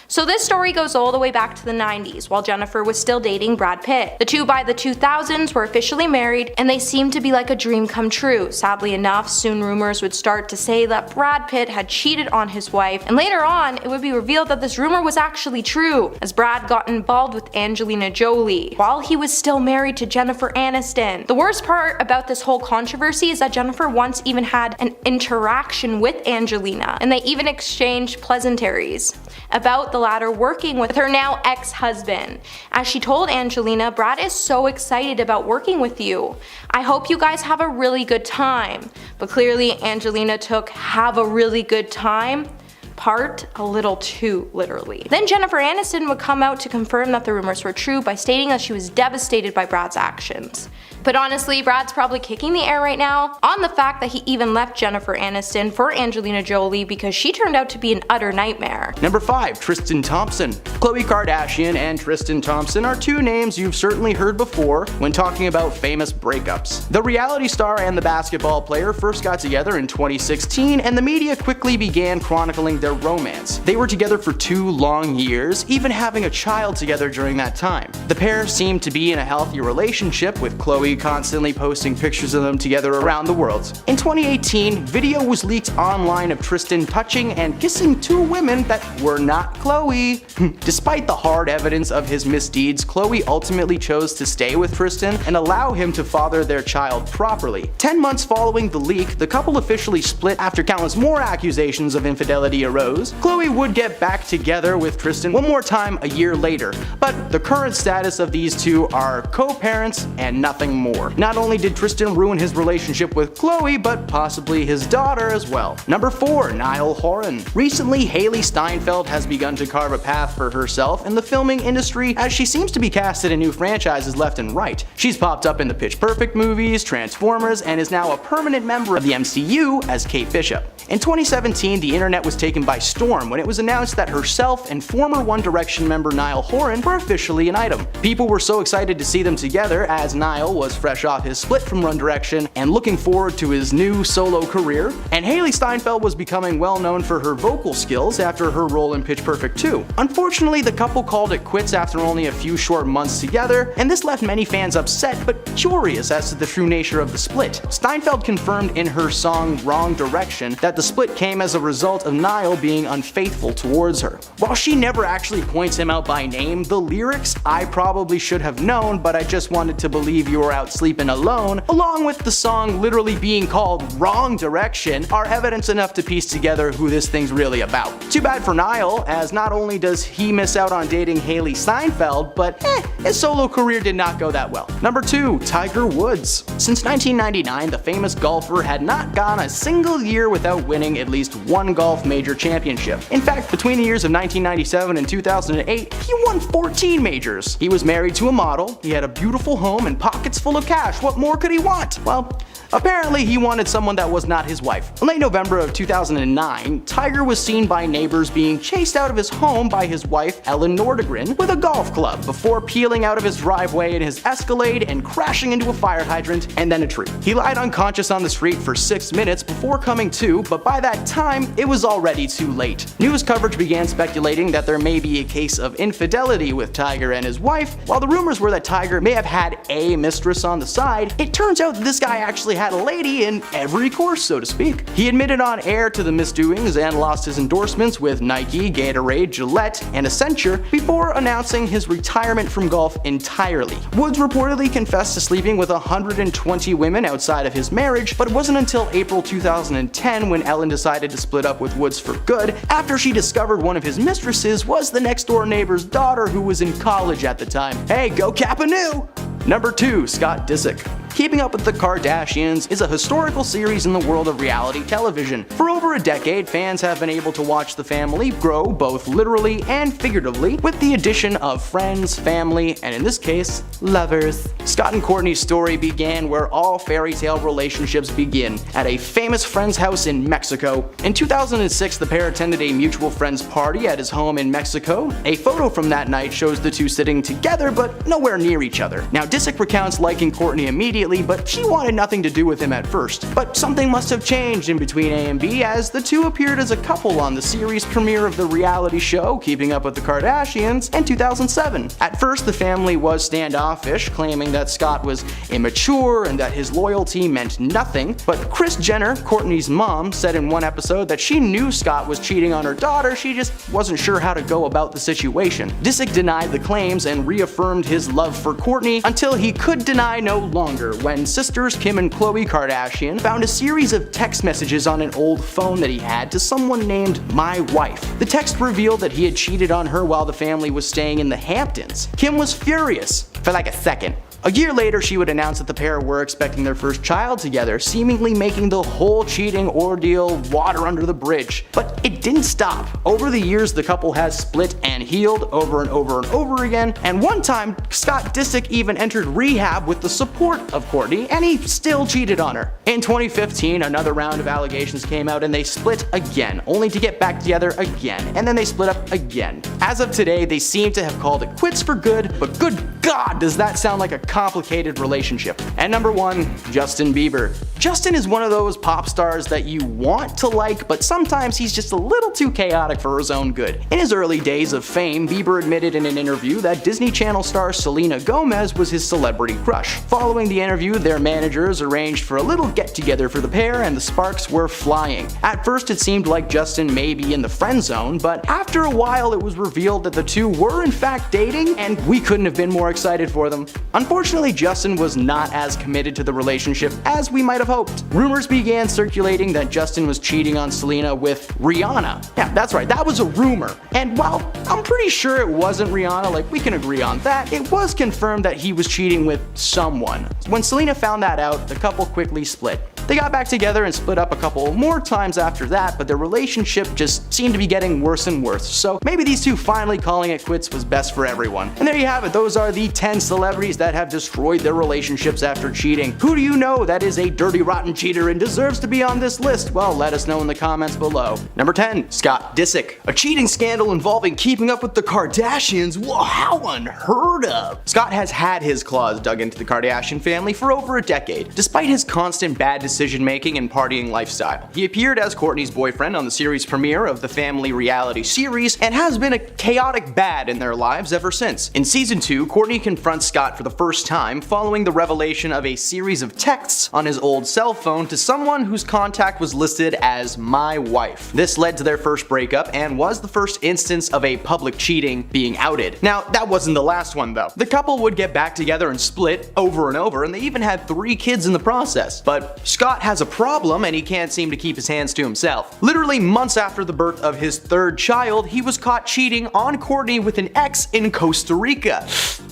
So this story goes all the way back to the 90s, while Jennifer was still dating Brad Pitt. The two by the 2000s were officially married, and they seemed to be like a dream come true. Sadly enough, soon rumors would start to say that Brad Pitt had cheated on his wife, and later on, it would be revealed that this rumor was actually true, as Brad got involved with Angelina Jolie, while he was still married to Jennifer Aniston. The worst part about this whole controversy is that Jennifer once even had an interaction with Angelina, and they even exchanged pleasantries about the latter working with her now ex-husband. As she told Angelina, "Brad is so excited about working with you. I hope you guys have a really good time." But clearly Angelina took "have a really good time" part a little too literally. Then Jennifer Aniston would come out to confirm that the rumors were true by stating that she was devastated by Brad's actions. But honestly, Brad's probably kicking the air right now on the fact that he even left Jennifer Aniston for Angelina Jolie because she turned out to be an utter nightmare. Number 5. Tristan Thompson. Khloe Kardashian and Tristan Thompson are two names you've certainly heard before when talking about famous breakups. The reality star and the basketball player first got together in 2016, and the media quickly began chronicling their romance. They were together for 2 long years, even having a child together during that time. The pair seemed to be in a healthy relationship, with Khloe constantly posting pictures of them together around the world. In 2018, video was leaked online of Tristan touching and kissing 2 women that were not Khloe. Despite the hard evidence of his misdeeds, Khloe ultimately chose to stay with Tristan and allow him to father their child properly. 10 months following the leak, the couple officially split after countless more accusations of infidelity arose. Khloe would get back together with Tristan one more time a year later, but the current status of these two are co-parents and nothing more. Not only did Tristan ruin his relationship with Khloe, but possibly his daughter as well. Number 4. Niall Horan. Recently, Hailee Steinfeld has begun to carve a path for herself in the filming industry, as she seems to be casted in new franchises left and right. She's popped up in the Pitch Perfect movies, Transformers, and is now a permanent member of the MCU as Kate Bishop. In 2017, the internet was taken by storm when it was announced that herself and former One Direction member Niall Horan were officially an item. People were so excited to see them together, as Niall was fresh off his split from One Direction and looking forward to his new solo career, and Hailee Steinfeld was becoming well known for her vocal skills after her role in Pitch Perfect 2. Unfortunately, the couple called it quits after only a few short months together, and this left many fans upset but curious as to the true nature of the split. Steinfeld confirmed in her song Wrong Direction that the split came as a result of Niall being unfaithful towards her. While she never actually points him out by name, the lyrics "I probably should have known, but I just wanted to believe you were out sleeping alone," along with the song literally being called Wrong Direction, are evidence enough to piece together who this thing's really about. Too bad for Niall, as not only does he miss out on dating Hailee Steinfeld, but his solo career did not go that well. Number 2. Tiger Woods. Since 1999, the famous golfer had not gone a single year without winning at least one golf major championship. In fact, between the years of 1997 and 2008, he won 14 majors. He was married to a model, he had a beautiful home and pockets full of cash. What more could he want? Well, apparently he wanted someone that was not his wife. In late November of 2009, Tiger was seen by neighbors being chased out of his home by his wife Ellen Nordegren with a golf club before peeling out of his driveway in his Escalade and crashing into a fire hydrant and then a tree. He lied unconscious on the street for 6 minutes before coming to, but by that time, it was already too late. News coverage began speculating that there may be a case of infidelity with Tiger and his wife. While the rumors were that Tiger may have had a mistress on the side, it turns out that this guy actually had a lady in every course, so to speak. He admitted on air to the misdoings and lost his endorsements with Nike, Gatorade, Gillette, and Accenture before announcing his retirement from golf entirely. Woods reportedly confessed to sleeping with 120 women outside of his marriage, but it wasn't until April 2010 when Ellen decided to split up with Woods for good, after she discovered one of his mistresses was the next door neighbor's daughter who was in college at the time. Hey, go Kappa Nu! Number 2. Scott Disick. Keeping Up with the Kardashians is a historical series in the world of reality television. For over a decade, fans have been able to watch the family grow both literally and figuratively with the addition of friends, family, and in this case, lovers. Scott and Kourtney's story began where all fairy tale relationships begin, at a famous friend's house in Mexico. In 2006, the pair attended a mutual friend's party at his home in Mexico. A photo from that night shows the two sitting together but nowhere near each other. Now, Disick recounts liking Kourtney immediately, but she wanted nothing to do with him at first. But something must have changed in between A and B, as the two appeared as a couple on the series premiere of the reality show Keeping Up with the Kardashians in 2007. At first, the family was standoffish, claiming that Scott was immature and that his loyalty meant nothing. But Kris Jenner, Kourtney's mom, said in one episode that she knew Scott was cheating on her daughter, she just wasn't sure how to go about the situation. Disick denied the claims and reaffirmed his love for Kourtney until he could deny no longer, when sisters Kim and Khloe Kardashian found a series of text messages on an old phone that he had to someone named My Wife. The text revealed that he had cheated on her while the family was staying in the Hamptons. Kim was furious for like a second. A year later, she would announce that the pair were expecting their first child together, seemingly making the whole cheating ordeal water under the bridge. But it didn't stop. Over the years, the couple has split and healed over and over and over again, and one time, Scott Disick even entered rehab with the support of Courtney, and he still cheated on her. In 2015, another round of allegations came out and they split again, only to get back together again, and then they split up again. As of today, they seem to have called it quits for good, but good God, does that sound like a complicated relationship. And number 1, Justin Bieber. Justin is one of those pop stars that you want to like, but sometimes he's just a little too chaotic for his own good. In his early days of fame, Bieber admitted in an interview that Disney Channel star Selena Gomez was his celebrity crush. Following the interview, their managers arranged for a little get-together for the pair, and the sparks were flying. At first, it seemed like Justin may be in the friend zone, but after a while it was revealed that the two were in fact dating, and we couldn't have been more excited for them. Unfortunately, Justin was not as committed to the relationship as we might have hoped. Rumors began circulating that Justin was cheating on Selena with Rihanna. Yeah, that's right, that was a rumor. And while I'm pretty sure it wasn't Rihanna, like we can agree on that, it was confirmed that he was cheating with someone. When Selena found that out, the couple quickly split. They got back together and split up a couple more times after that, but their relationship just seemed to be getting worse and worse. So maybe these two finally calling it quits was best for everyone. And there you have it, those are the 10 celebrities that have destroyed their relationships after cheating. Who do you know that is a dirty, rotten cheater and deserves to be on this list? Well, let us know in the comments below. Number 10, Scott Disick. A cheating scandal involving keeping up with the Kardashians? Whoa, how unheard of! Scott has had his claws dug into the Kardashian family for over a decade, despite his constant bad decision-making and partying lifestyle. He appeared as Kourtney's boyfriend on the series premiere of the family reality series and has been a chaotic bad in their lives ever since. In season 2, Kourtney confronts Scott for the first time following the revelation of a series of texts on his old cell phone to someone whose contact was listed as my wife. This led to their first breakup and was the first instance of a public cheating being outed. Now, that wasn't the last one though. The couple would get back together and split over and over, and they even had 3 kids in the process. But Scott has a problem and he can't seem to keep his hands to himself. Literally months after the birth of his 3rd child, he was caught cheating on Kourtney with an ex in Costa Rica.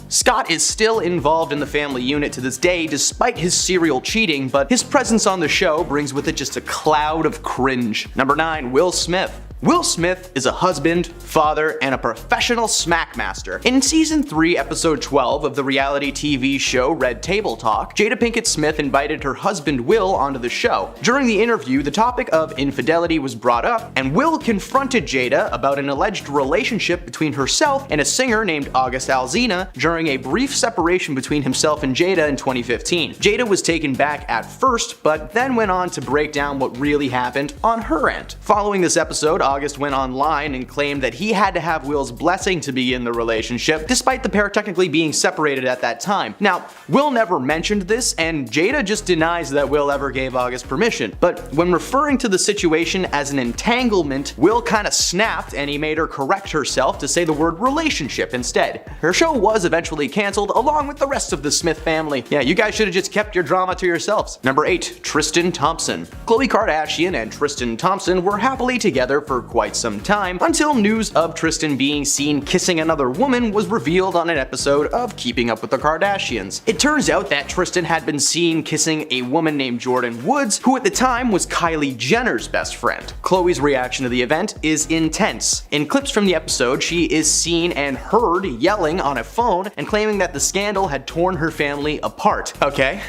Scott is still involved in the family unit to this day despite his serial cheating, but his presence on the show brings with it just a cloud of cringe. Number 9, Will Smith. Will Smith is a husband, father, and a professional smackmaster. In season 3, episode 12 of the reality TV show Red Table Talk, Jada Pinkett Smith invited her husband Will onto the show. During the interview, the topic of infidelity was brought up, and Will confronted Jada about an alleged relationship between herself and a singer named August Alsina during a brief separation between himself and Jada in 2015. Jada was taken back at first, but then went on to break down what really happened on her end. Following this episode, August went online and claimed that he had to have Will's blessing to begin the relationship, despite the pair technically being separated at that time. Now, Will never mentioned this, and Jada just denies that Will ever gave August permission. But when referring to the situation as an entanglement, Will kinda snapped and he made her correct herself to say the word relationship instead. Her show was eventually cancelled along with the rest of the Smith family. Yeah, you guys should have just kept your drama to yourselves. Number 8, Tristan Thompson. Khloe Kardashian and Tristan Thompson were happily together for quite some time until news of Tristan being seen kissing another woman was revealed on an episode of Keeping Up with the Kardashians. It turns out that Tristan had been seen kissing a woman named Jordan Woods, who at the time was Kylie Jenner's best friend. Khloe's reaction to the event is intense. In clips from the episode, she is seen and heard yelling on a phone and claiming that the scandal had torn her family apart. Okay.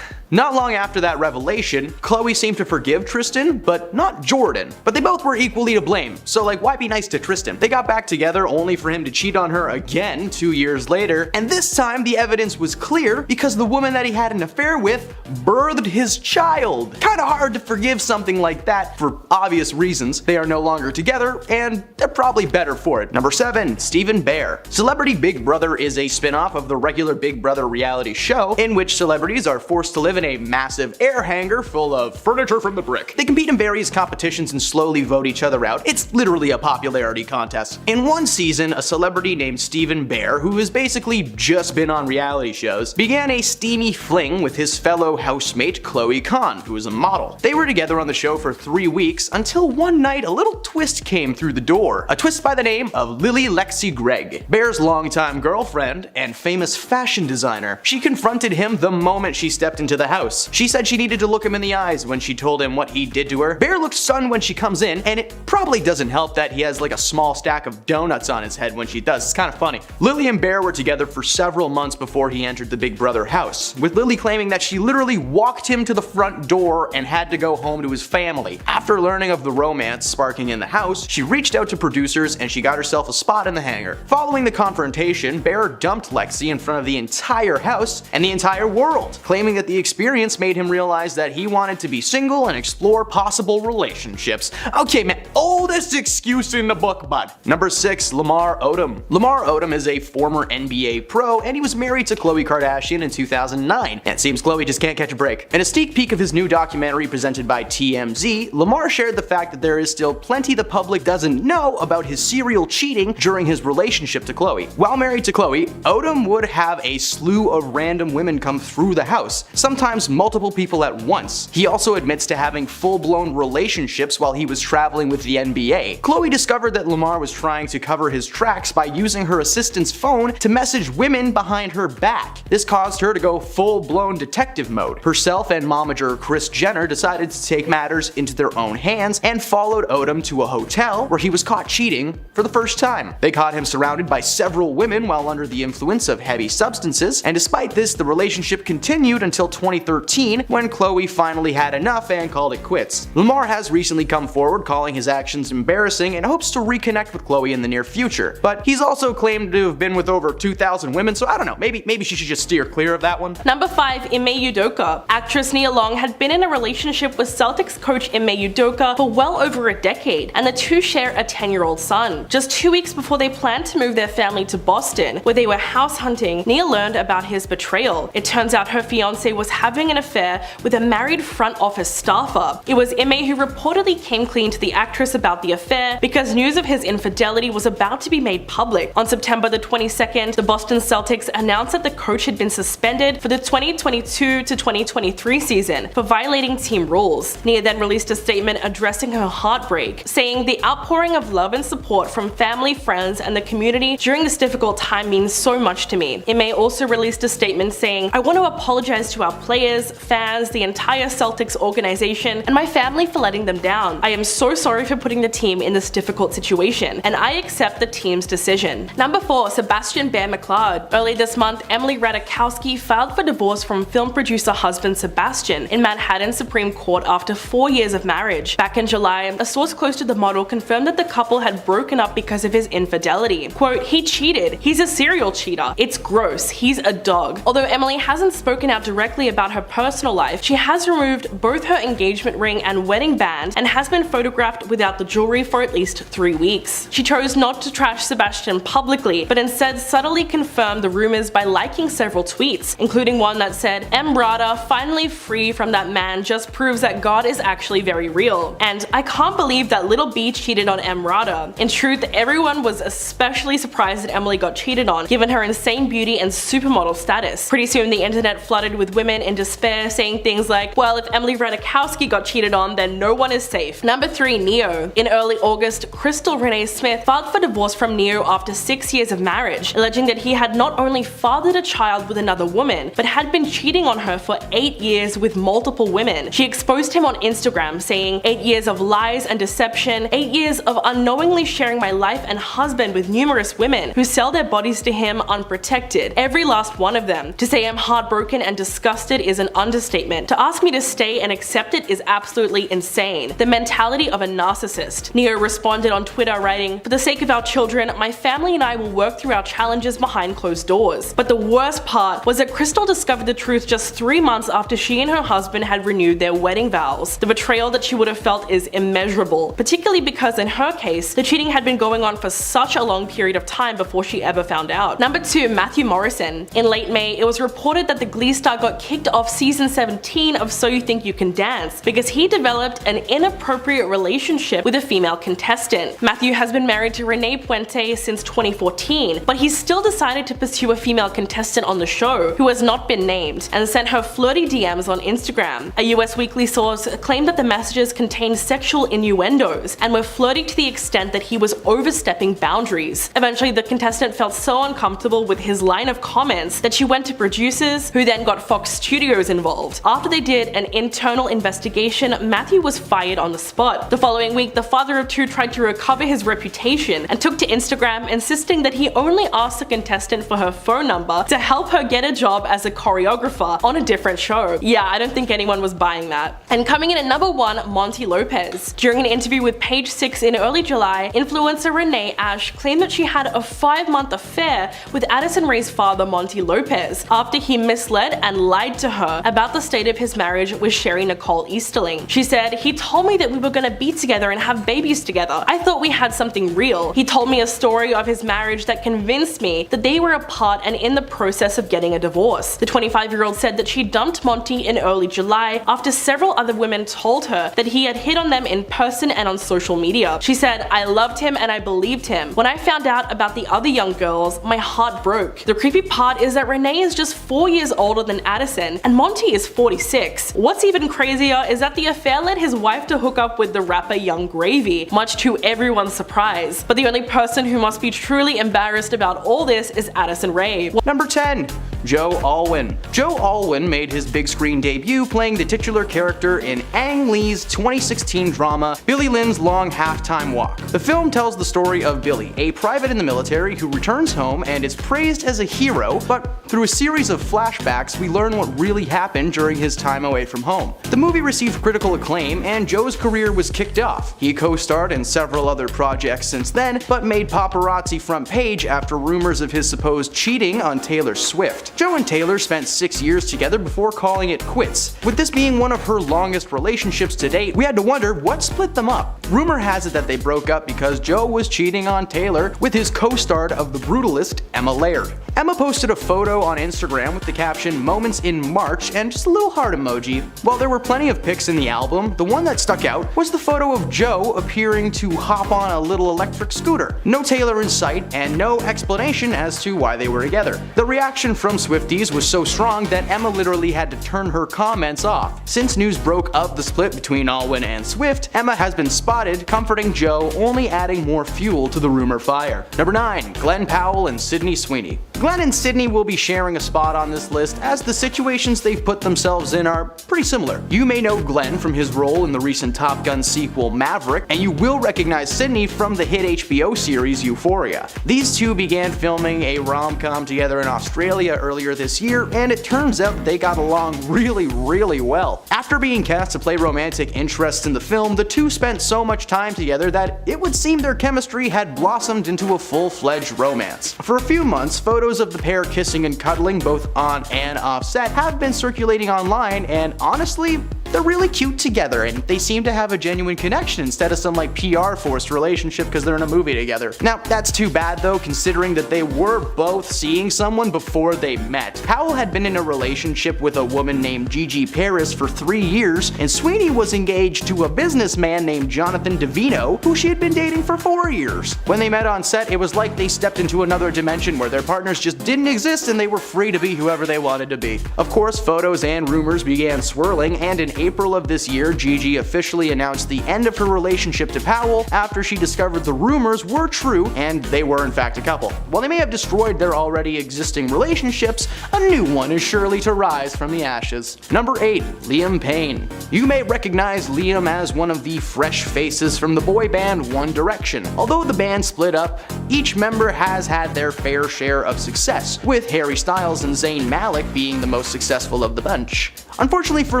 Not long after that revelation, Khloe seemed to forgive Tristan, but not Jordan. But they both were equally to blame, so like why be nice to Tristan? They got back together only for him to cheat on her again 2 years later, and this time the evidence was clear because the woman that he had an affair with birthed his child. Kinda hard to forgive something like that for obvious reasons. They are no longer together, and they're probably better for it. Number 7, Stephen Bear. Celebrity Big Brother is a spin-off of the regular Big Brother reality show in which celebrities are forced to live in in a massive air hanger full of furniture from the brick. They compete in various competitions and slowly vote each other out. It's literally a popularity contest. In one season, a celebrity named Stephen Bear, who has basically just been on reality shows, began a steamy fling with his fellow housemate Chloe Kahn, who is a model. They were together on the show for 3 weeks until one night a little twist came through the door. A twist by the name of Lily Lexi Gregg, Bear's longtime girlfriend and famous fashion designer. She confronted him the moment she stepped into the house. She said she needed to look him in the eyes when she told him what he did to her. Bear looks stunned when she comes in, and it probably doesn't help that he has like a small stack of donuts on his head when she does. It's kind of funny. Lily and Bear were together for several months before he entered the Big Brother house, with Lily claiming that she literally walked him to the front door and had to go home to his family. After learning of the romance sparking in the house, she reached out to producers and she got herself a spot in the hangar. Following the confrontation, Bear dumped Lexi in front of the entire house and the entire world, claiming that the experience made him realize that he wanted to be single and explore possible relationships. Okay man, oldest excuse in the book, bud. Number 6, Lamar Odom. Lamar Odom is a former NBA pro and he was married to Khloe Kardashian in 2009. And it seems Khloe just can't catch a break. In a sneak peek of his new documentary presented by TMZ, Lamar shared the fact that there is still plenty the public doesn't know about his serial cheating during his relationship to Khloe. While married to Khloe, Odom would have a slew of random women come through the house, sometimes multiple people at once. He also admits to having full-blown relationships while he was traveling with the NBA. Khloe discovered that Lamar was trying to cover his tracks by using her assistant's phone to message women behind her back. This caused her to go full-blown detective mode. Herself and momager Kris Jenner decided to take matters into their own hands and followed Odom to a hotel where he was caught cheating for the first time. They caught him surrounded by several women while under the influence of heavy substances, and despite this, the relationship continued until 2013 when Khloe finally had enough and called it quits. Lamar has recently come forward calling his actions embarrassing and hopes to reconnect with Khloe in the near future, but he's also claimed to have been with over 2,000 women, so I don't know, maybe she should just steer clear of that one. Number 5, Ime Udoka. Actress Nia Long had been in a relationship with Celtics coach Ime Udoka for well over a decade, and the two share a 10-year-old son. Just 2 weeks before they planned to move their family to Boston, where they were house hunting, Nia learned about his betrayal. It turns out her fiance was having an affair with a married front office staffer. It was Ime who reportedly came clean to the actress about the affair because news of his infidelity was about to be made public. On September the 22nd, the Boston Celtics announced that the coach had been suspended for the 2022 to 2023 season for violating team rules. Nia then released a statement addressing her heartbreak, saying, "The outpouring of love and support from family, friends, and the community during this difficult time means so much to me." Ime also released a statement saying, "I want to apologize to our players, fans, the entire Celtics organization, and my family for letting them down. I am so sorry for putting the team in this difficult situation, and I accept the team's decision." Number 4, Sebastian Bear McLeod. Early this month, Emily Ratajkowski filed for divorce from film producer husband Sebastian in Manhattan Supreme Court after 4 years of marriage. Back in July, a source close to the model confirmed that the couple had broken up because of his infidelity. Quote, "He cheated. He's a serial cheater. It's gross. He's a dog." Although Emily hasn't spoken out directly about her personal life, she has removed both her engagement ring and wedding band and has been photographed without the jewelry for at least 3 weeks. She chose not to trash Sebastian publicly, but instead subtly confirmed the rumors by liking several tweets, including one that said, "Emrata, finally free from that man, just proves that God is actually very real." And "I can't believe that little B cheated on Emrata." In truth, everyone was especially surprised that Emily got cheated on, given her insane beauty and supermodel status. Pretty soon the internet flooded with women in despair saying things like, "Well, if Emily Ratajkowski got cheated on, then no one is safe." Number 3, Neo. In early August, Crystal Renee Smith filed for divorce from Neo after 6 years of marriage, alleging that he had not only fathered a child with another woman, but had been cheating on her for 8 years with multiple women. She exposed him on Instagram, saying, "8 years of lies and deception, 8 years of unknowingly sharing my life and husband with numerous women who sell their bodies to him unprotected. Every last one of them. To say I'm heartbroken and disgusted is an understatement. To ask me to stay and accept it is absolutely insane. The mentality of a narcissist." Neo responded on Twitter writing, "For the sake of our children, my family and I will work through our challenges behind closed doors." But the worst part was that Crystal discovered the truth just 3 months after she and her husband had renewed their wedding vows. The betrayal that she would have felt is immeasurable, particularly because in her case, the cheating had been going on for such a long period of time before she ever found out. Number 2, Matthew Morrison. In late May, it was reported that the Glee star got kicked kicked off season 17 of So You Think You Can Dance because he developed an inappropriate relationship with a female contestant. Matthew has been married to Renee Puente since 2014, but he's still decided to pursue a female contestant on the show, who has not been named, and sent her flirty DMs on Instagram. A US weekly source claimed that the messages contained sexual innuendos and were flirty to the extent that he was overstepping boundaries. Eventually, the contestant felt so uncomfortable with his line of comments that she went to producers, who then got Fox Studios involved. After they did an internal investigation, Matthew was fired on the spot. The following week, the father of two tried to recover his reputation and took to Instagram insisting that he only asked the contestant for her phone number to help her get a job as a choreographer on a different show. Yeah, I don't think anyone was buying that. And coming in at number 1, Monty Lopez. During an interview with Page 6 in early July, influencer Renee Ash claimed that she had a 5-month affair with Addison Rae's father, Monty Lopez, after he misled and lied to her about the state of his marriage with Sherry Nicole Easterling. She said, "He told me that we were gonna be together and have babies together. I thought we had something real. He told me a story of his marriage that convinced me that they were apart and in the process of getting a divorce." The 25-year-old said that she dumped Monty in early July after several other women told her that he had hit on them in person and on social media. She said, "I loved him and I believed him. When I found out about the other young girls, my heart broke." The creepy part is that Renee is just 4 years older than Addison, and Monty is 46. What's even crazier is that the affair led his wife to hook up with the rapper Young Gravy, much to everyone's surprise. But the only person who must be truly embarrassed about all this is Addison Rae. Number 10. Joe Alwyn. Joe Alwyn made his big screen debut playing the titular character in Ang Lee's 2016 drama Billy Lynn's Long Halftime Walk. The film tells the story of Billy, a private in the military who returns home and is praised as a hero, but through a series of flashbacks we learn what really happened during his time away from home. The movie received critical acclaim and Joe's career was kicked off. He co-starred in several other projects since then, but made paparazzi front page after rumors of his supposed cheating on Taylor Swift. Joe and Taylor spent 6 years together before calling it quits. With this being one of her longest relationships to date, we had to wonder what split them up. Rumor has it that they broke up because Joe was cheating on Taylor with his co-star of The Brutalist, Emma Laird. Emma posted a photo on Instagram with the caption "Moments in March" and just a little heart emoji. While there were plenty of pics in the album, the one that stuck out was the photo of Joe appearing to hop on a little electric scooter. No Taylor in sight and no explanation as to why they were together. The reaction from Swifties was so strong that Emma literally had to turn her comments off. Since news broke of the split between Alwyn and Swift, Emma has been spotted comforting Joe, only adding more fuel to the rumor fire. Number 9. Glenn Powell and Sydney Sweeney. Glenn and Sydney will be sharing a spot on this list as the situations they've put themselves in are pretty similar. You may know Glenn from his role in the recent Top Gun sequel Maverick, and you will recognize Sydney from the hit HBO series Euphoria. These two began filming a rom-com together in Australia earlier this year, and it turns out they got along really well. After being cast to play romantic interests in the film, the two spent so much time together that it would seem their chemistry had blossomed into a full-fledged romance. For a few months, photos of the pair kissing and cuddling both on and off set have been circulating online, and honestly, they're really cute together and they seem to have a genuine connection instead of some like PR forced relationship because they're in a movie together. Now that's too bad though, considering that they were both seeing someone before they met. Powell had been in a relationship with a woman named Gigi Paris for 3 years, and Sweeney was engaged to a businessman named Jonathan Davino who she had been dating for 4 years. When they met on set, it was like they stepped into another dimension where their partners just didn't exist and they were free to be whoever they wanted to be. Of course, photos and rumors began swirling, and in April of this year, Gigi officially announced the end of her relationship to Powell after she discovered the rumors were true and they were in fact a couple. While they may have destroyed their already existing relationships, a new one is surely to rise from the ashes. Number 8. Liam Payne. You may recognize Liam as one of the fresh faces from the boy band One Direction. Although the band split up, each member has had their fair share of success, with Harry Styles and Zayn Malik being the most successful of the bunch. Unfortunately for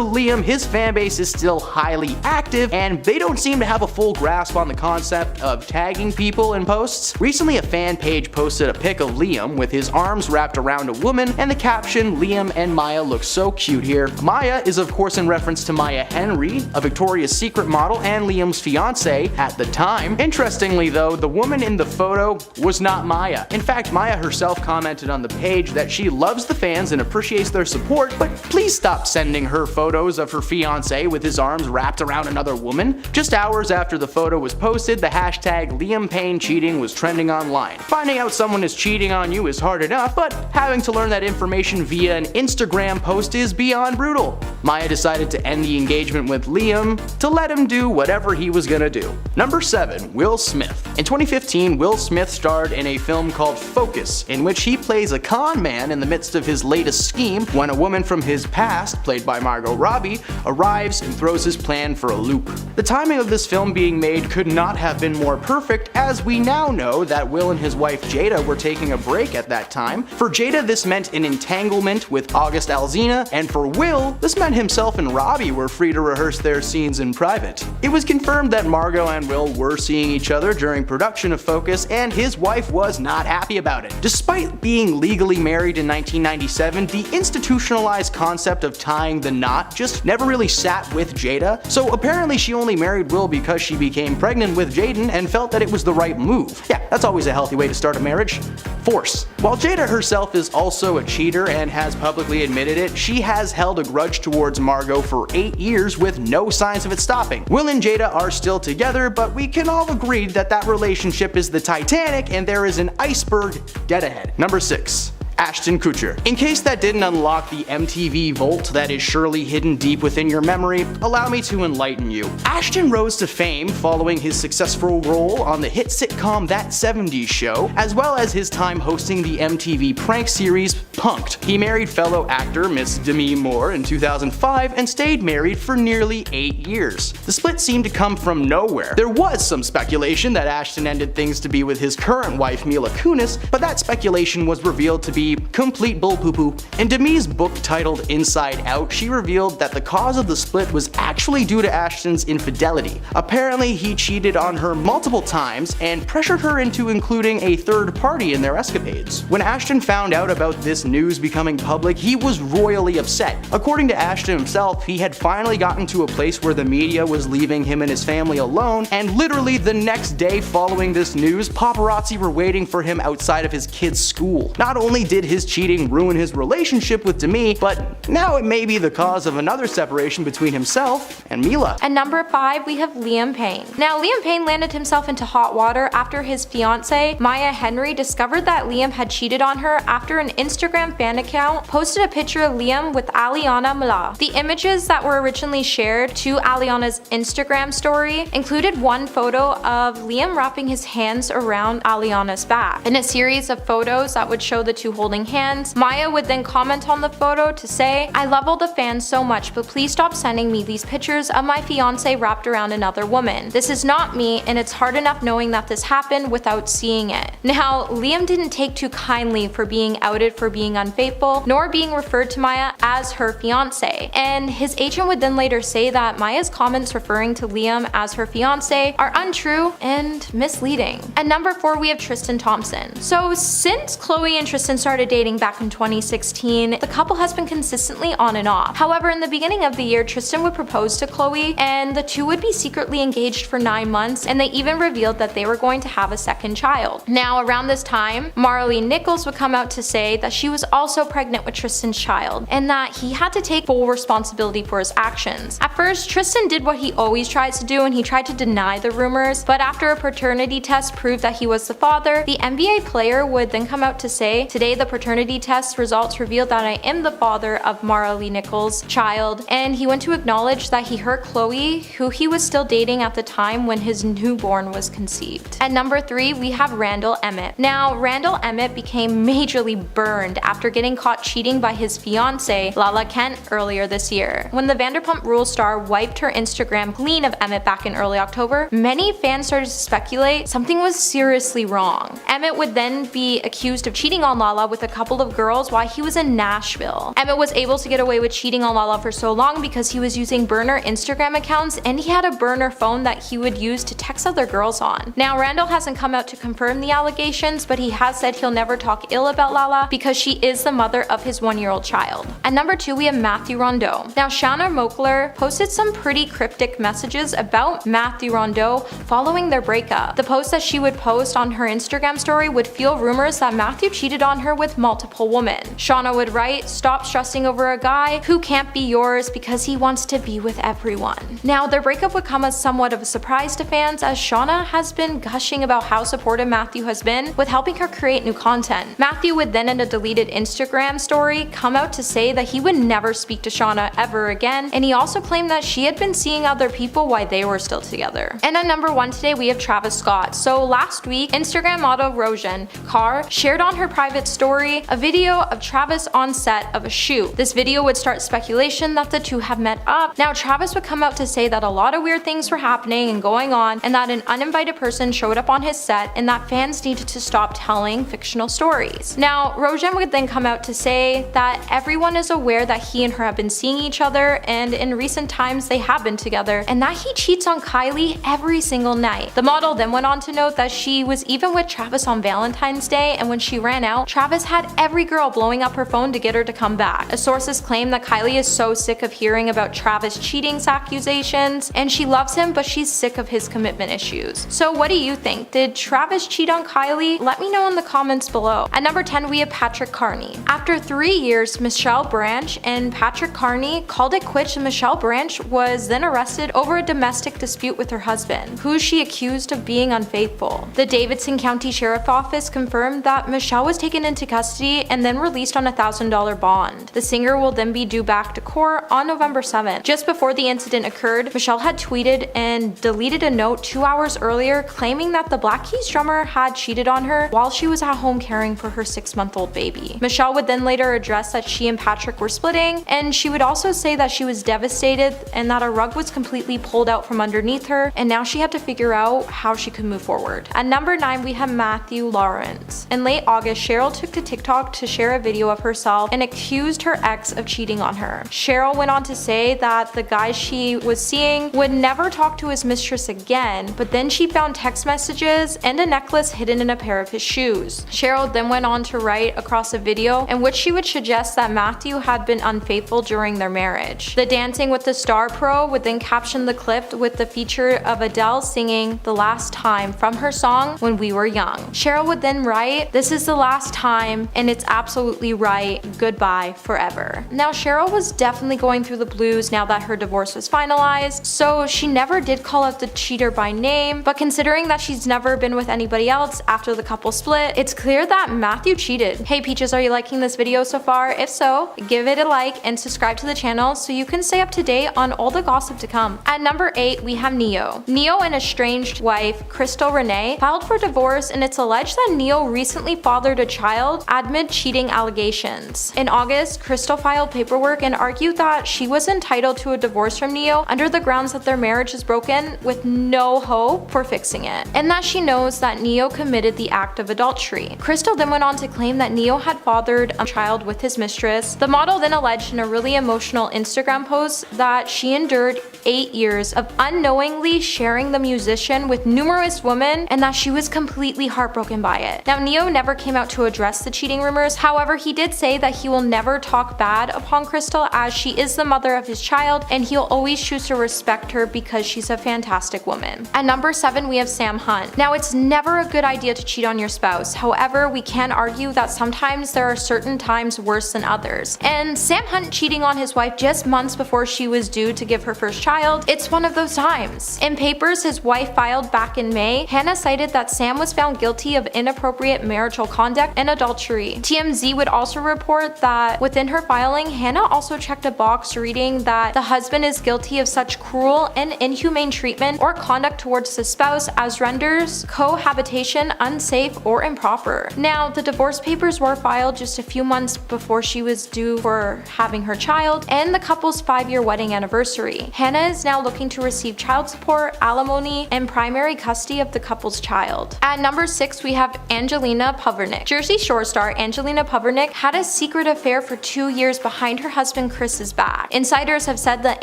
Liam, his fanbase is still highly active, and they don't seem to have a full grasp on the concept of tagging people in posts. Recently, a fan page posted a pic of Liam with his arms wrapped around a woman, and the caption, "Liam and Maya look so cute here." Maya is of course in reference to Maya Henry, a Victoria's Secret model and Liam's fiance at the time. Interestingly though, the woman in the photo was not Maya. In fact, Maya herself commented on the page that she loves the fans and appreciates their support, but please stop sending her photos of her fiance with his arms wrapped around another woman. Just hours after the photo was posted, the hashtag Liam Payne cheating was trending online. Finding out someone is cheating on you is hard enough, but having to learn that information via an Instagram post is beyond brutal. Maya decided to end the engagement with Liam to let him do whatever he was gonna do. Number 7. Will Smith. In 2015, Will Smith starred in a film called Focus, in which he plays a con man in the midst of his latest scheme when a woman from his past, played by Margot Robbie, arrives and throws his plan for a loop. The timing of this film being made could not have been more perfect, as we now know that Will and his wife Jada were taking a break at that time. For Jada, this meant an entanglement with August Alsina, and for Will, this meant himself and Robbie were free to rehearse their scenes in private. It was confirmed that Margot and Will were seeing each other during production of Focus, and his wife was not happy about it. Despite being legally married in 1997, the institutionalized concept of tying the knot just never really sat with Jada, so apparently she only married Will because she became pregnant with Jaden and felt that it was the right move. Yeah, that's always a healthy way to start a marriage. Force. While Jada herself is also a cheater and has publicly admitted it, she has held a grudge towards Margot for 8 years with no signs of it stopping. Will and Jada are still together, but we can all agree that that relationship is the Titanic and there is an iceberg dead ahead. Number 6. Ashton Kutcher. In case that didn't unlock the MTV vault that is surely hidden deep within your memory, allow me to enlighten you. Ashton rose to fame following his successful role on the hit sitcom That 70s Show, as well as his time hosting the MTV prank series Punk'd. He married fellow actor Miss Demi Moore in 2005 and stayed married for nearly 8 years. The split seemed to come from nowhere. There was some speculation that Ashton ended things to be with his current wife Mila Kunis, but that speculation was revealed to be complete bull poo-poo. In Demi's book titled Inside Out, she revealed that the cause of the split was actually due to Ashton's infidelity. Apparently, he cheated on her multiple times and pressured her into including a third party in their escapades. When Ashton found out about this news becoming public, he was royally upset. According to Ashton himself, he had finally gotten to a place where the media was leaving him and his family alone, and literally the next day following this news, paparazzi were waiting for him outside of his kid's school. Not only did his cheating ruin his relationship with Demi, but now it may be the cause of another separation between himself and Mila. At number 5, we have Liam Payne. Now, Liam Payne landed himself into hot water after his fiancée, Maya Henry, discovered that Liam had cheated on her after an Instagram fan account posted a picture of Liam with Aliana Mala. The images that were originally shared to Aliana's Instagram story included one photo of Liam wrapping his hands around Aliana's back. In a series of photos that would show the two holding hands, Maya would then comment on the photo to say, "I love all the fans so much, but please stop sending me these pictures of my fiance wrapped around another woman. This is not me, and it's hard enough knowing that this happened without seeing it." Now, Liam didn't take too kindly for being outed for being unfaithful, nor being referred to Maya as her fiance, and his agent would then later say that Maya's comments referring to Liam as her fiance are untrue and misleading. At number 4, we have Tristan Thompson. So since Chloe and Tristan started dating back in 2016, the couple has been consistently on and off. However, in the beginning of the year, Tristan would propose to Chloe, and the two would be secretly engaged for 9 months, and they even revealed that they were going to have a second child. Now, around this time, Marley Nichols would come out to say that she was also pregnant with Tristan's child, and that he had to take full responsibility for his actions. At first, Tristan did what he always tries to do, and he tried to deny the rumors, but after a paternity test proved that he was the father, the NBA player would then come out to say, "Today the paternity test results revealed that I am the father of Marley Nichols' child," and he went to acknowledge that he hurt Chloe, who he was still dating at the time when his newborn was conceived. At number 3, we have Randall Emmett. Now, Randall Emmett became majorly burned after getting caught cheating by his fiancée, Lala Kent, earlier this year. When the Vanderpump Rules star wiped her Instagram clean of Emmett back in early October, many fans started to speculate something was seriously wrong. Emmett would then be accused of cheating on Lala with a couple of girls while he was in Nashville. Emmett was able to get away with cheating on Lala for so long because he was using burner Instagram accounts and he had a burner phone that he would use to text other girls on. Now, Randall hasn't come out to confirm the allegations, but he has said he'll never talk ill about Lala because she is the mother of his 1-year-old child. At number 2, we have Matthew Rondeau. Now, Shauna Moakler posted some pretty cryptic messages about Matthew Rondeau following their breakup. The post that she would post on her Instagram story would fuel rumors that Matthew cheated on her with multiple women. Shauna would write, "Stop stressing over a guy who can't be yours because he wants to be with everyone." Now, their breakup would come as somewhat of a surprise to fans, as Shauna has been gushing about how supportive Matthew has been with helping her create new content. Matthew would then, in a deleted Instagram story, come out to say that he would never speak to Shauna ever again, and he also claimed that she had been seeing other people while they were still together. And at number 1 today, we have Travis Scott. So last week, Instagram model Rojan Carr shared on her private story a video of Travis on set of a shoot. This video would start speculation that the two have met up. Now, Travis would come out to say that a lot of weird things were happening and going on, and that an uninvited person showed up on his set, and that fans needed to stop telling fictional stories. Now, Rojan would then come out to say that everyone is aware that he and her have been seeing each other, and in recent times they have been together, and that he cheats on Kylie every single night. The model then went on to note that she was even with Travis on Valentine's Day, and when she ran out, Travis had every girl blowing up her phone to get her to come back. Sources claim that Kylie is so sick of hearing about Travis cheating accusations, and she loves him, but she's sick of his commitment issues. So what do you think? Did Travis cheat on Kylie? Let me know in the comments below. At number 10, we have Patrick Carney. After 3 years, Michelle Branch and Patrick Carney called it quits, and Michelle Branch was then arrested over a domestic dispute with her husband, who she accused of being unfaithful. The Davidson County Sheriff's Office confirmed that Michelle was taken into custody and then released on a $1,000 bond. The singer will then be due back to court on November 7th. Just before the incident occurred, Michelle had tweeted and deleted a note 2 hours earlier claiming that the Black Keys drummer had cheated on her while she was at home caring for her 6-month-old baby. Michelle would then later address that she and Patrick were splitting, and she would also say that she was devastated and that a rug was completely pulled out from underneath her, and now she had to figure out how she could move forward. At number 9, we have Matthew Lawrence. In late August, Cheryl took to TikTok to share a video of herself and accused her ex of cheating on her. Cheryl went on to say that the guy she was seeing would never talk to his mistress again, but then she found text messages and a necklace hidden in a pair of his shoes. Cheryl then went on to write across a video in which she would suggest that Matthew had been unfaithful during their marriage. The Dancing with the Star pro would then caption the clip with the feature of Adele singing "The Last Time" from her song "When We Were Young." Cheryl would then write, "This is the last time and it's absolutely right, goodbye forever." Now, Cheryl was definitely going through the blues now that her divorce was finalized, so she never did call out the cheater by name, but considering that she's never been with anybody else after the couple split, it's clear that Matthew cheated. Hey Peaches, are you liking this video so far? If so, give it a like and subscribe to the channel so you can stay up to date on all the gossip to come. At number 8, we have Neo. Neo and estranged wife Crystal Renee filed for divorce, and it's alleged that Neo recently fathered a child amid cheating allegations. In August, Crystal filed paperwork and argued that she was entitled to a divorce from Neo under the grounds that their marriage is broken with no hope for fixing it, and that she knows that Neo committed the act of adultery. Crystal then went on to claim that Neo had fathered a child with his mistress. The model then alleged in a really emotional Instagram post that she endured 8 years of unknowingly sharing the musician with numerous women, and that she was completely heartbroken by it. Now, Neo never came out to address the cheating rumors. However, he did say that he will never talk bad upon Crystal, as she is the mother of his child, and he'll always choose to respect her because she's a fantastic woman. At number 7, we have Sam Hunt. Now, it's never a good idea to cheat on your spouse. However, we can argue that sometimes there are certain times worse than others. And Sam Hunt cheating on his wife just months before she was due to give her first child, it's one of those times. In papers his wife filed back in May, Hannah cited that Sam was found guilty of inappropriate marital conduct and adultery. TMZ would also report that within her filing, Hannah also checked a box reading that the husband is guilty of such cruel and inhumane treatment or conduct towards the spouse as renders cohabitation unsafe or improper. Now, the divorce papers were filed just a few months before she was due for having her child and the couple's 5-year wedding anniversary. Hannah Emma is now looking to receive child support, alimony, and primary custody of the couple's child. At number 6, we have Angelina Purvernick. Jersey Shore star Angelina Purvernick had a secret affair for 2 years behind her husband Chris's back. Insiders have said that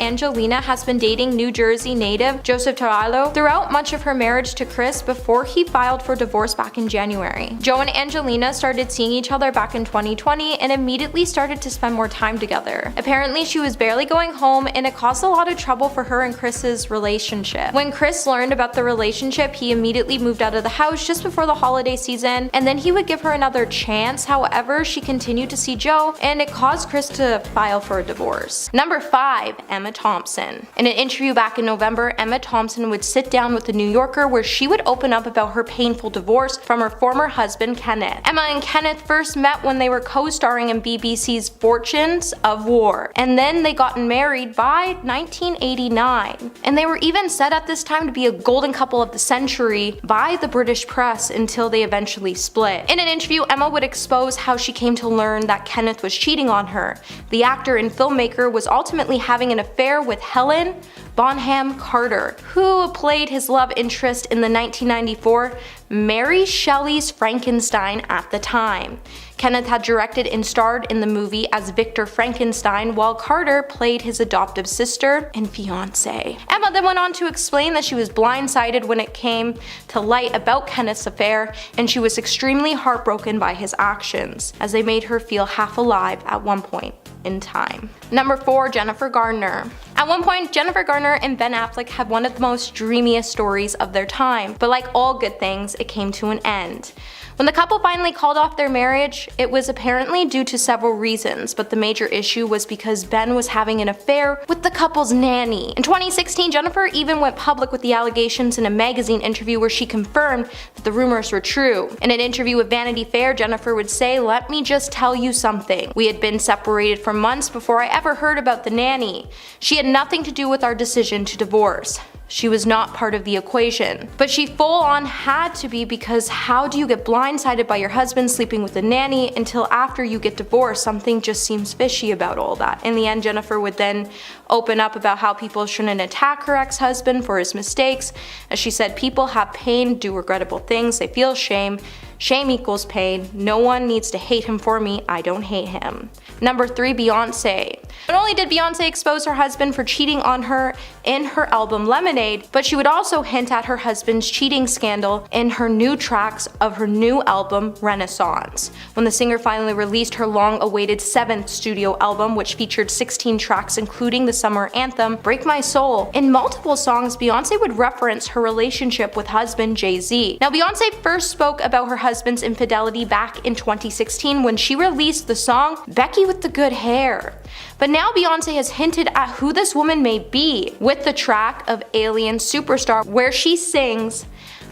Angelina has been dating New Jersey native Joseph Tarallo throughout much of her marriage to Chris before he filed for divorce back in January. Joe and Angelina started seeing each other back in 2020 and immediately started to spend more time together. Apparently, she was barely going home, and it caused a lot of trouble for her and Chris's relationship. When Chris learned about the relationship, he immediately moved out of the house just before the holiday season, and then he would give her another chance. However, she continued to see Joe, and it caused Chris to file for a divorce. Number 5, Emma Thompson. In an interview back in November, Emma Thompson would sit down with the New Yorker where she would open up about her painful divorce from her former husband Kenneth. Emma and Kenneth first met when they were co-starring in BBC's Fortunes of War, and then they got married by 1989. And they were even said at this time to be a golden couple of the century by the British press until they eventually split. In an interview, Emma would expose how she came to learn that Kenneth was cheating on her. The actor and filmmaker was ultimately having an affair with Helen Bonham Carter, who played his love interest in the 1994 Mary Shelley's Frankenstein at the time. Kenneth had directed and starred in the movie as Victor Frankenstein, while Carter played his adoptive sister and fiancé. Emma then went on to explain that she was blindsided when it came to light about Kenneth's affair, and she was extremely heartbroken by his actions, as they made her feel half alive at one point in time. Number 4, Jennifer Garner. At one point, Jennifer Garner and Ben Affleck had one of the most dreamiest stories of their time, but like all good things, it came to an end. When the couple finally called off their marriage, it was apparently due to several reasons, but the major issue was because Ben was having an affair with the couple's nanny. In 2016, Jennifer even went public with the allegations in a magazine interview where she confirmed that the rumors were true. In an interview with Vanity Fair, Jennifer would say, "Let me just tell you something. We had been separated for months before I ever heard about the nanny. She had nothing to do with our decision to divorce. She was not part of the equation. But she full on had to be, because how do you get blindsided by your husband sleeping with a nanny until after you get divorced? Something just seems fishy about all that." In the end, Jennifer would then open up about how people shouldn't attack her ex-husband for his mistakes. As she said, "People have pain, do regrettable things, they feel shame. Shame equals pain. No one needs to hate him for me. I don't hate him." Number 3, Beyonce. Not only did Beyonce expose her husband for cheating on her in her album Lemonade, but she would also hint at her husband's cheating scandal in her new tracks of her new album Renaissance. When the singer finally released her long-awaited 7th studio album, which featured 16 tracks including the summer anthem Break My Soul, in multiple songs Beyonce would reference her relationship with husband Jay-Z. Now, Beyonce first spoke about her husband's infidelity back in 2016 when she released the song Becky with the Good Hair. But now Beyonce has hinted at who this woman may be with the track of Alien Superstar, where she sings,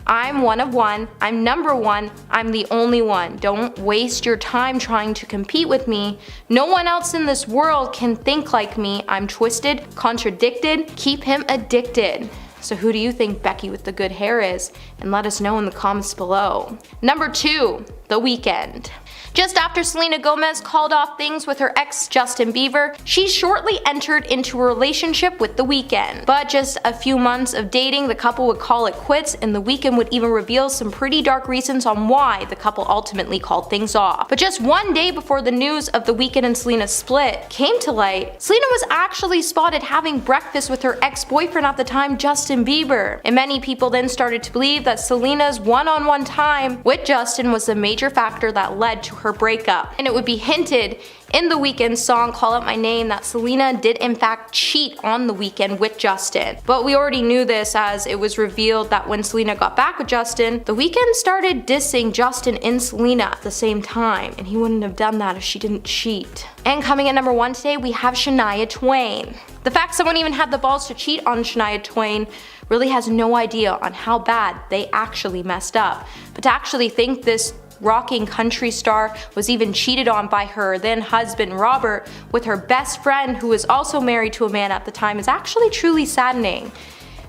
"I'm one of one, I'm number one, I'm the only one. Don't waste your time trying to compete with me. No one else in this world can think like me. I'm twisted, contradicted, keep him addicted." So who do you think Becky with the good hair is? And let us know in the comments below. Number 2, The Weeknd. Just after Selena Gomez called off things with her ex Justin Bieber, she shortly entered into a relationship with The Weeknd. But just a few months of dating, the couple would call it quits, and The Weeknd would even reveal some pretty dark reasons on why the couple ultimately called things off. But just one day before the news of The Weeknd and Selena's split came to light, Selena was actually spotted having breakfast with her ex-boyfriend at the time, Justin Bieber. And many people then started to believe that Selena's one-on-one time with Justin was the major factor that led to her breakup. And it would be hinted in The Weeknd's song Call Out My Name that Selena did in fact cheat on The Weeknd with Justin. But we already knew this, as it was revealed that when Selena got back with Justin, The Weeknd started dissing Justin and Selena at the same time, and he wouldn't have done that if she didn't cheat. And coming at number 1 today, we have Shania Twain. The fact someone even had the balls to cheat on Shania Twain really has no idea on how bad they actually messed up. But to actually think this rocking country star was even cheated on by her then husband Robert with her best friend, who was also married to a man at the time, is actually truly saddening.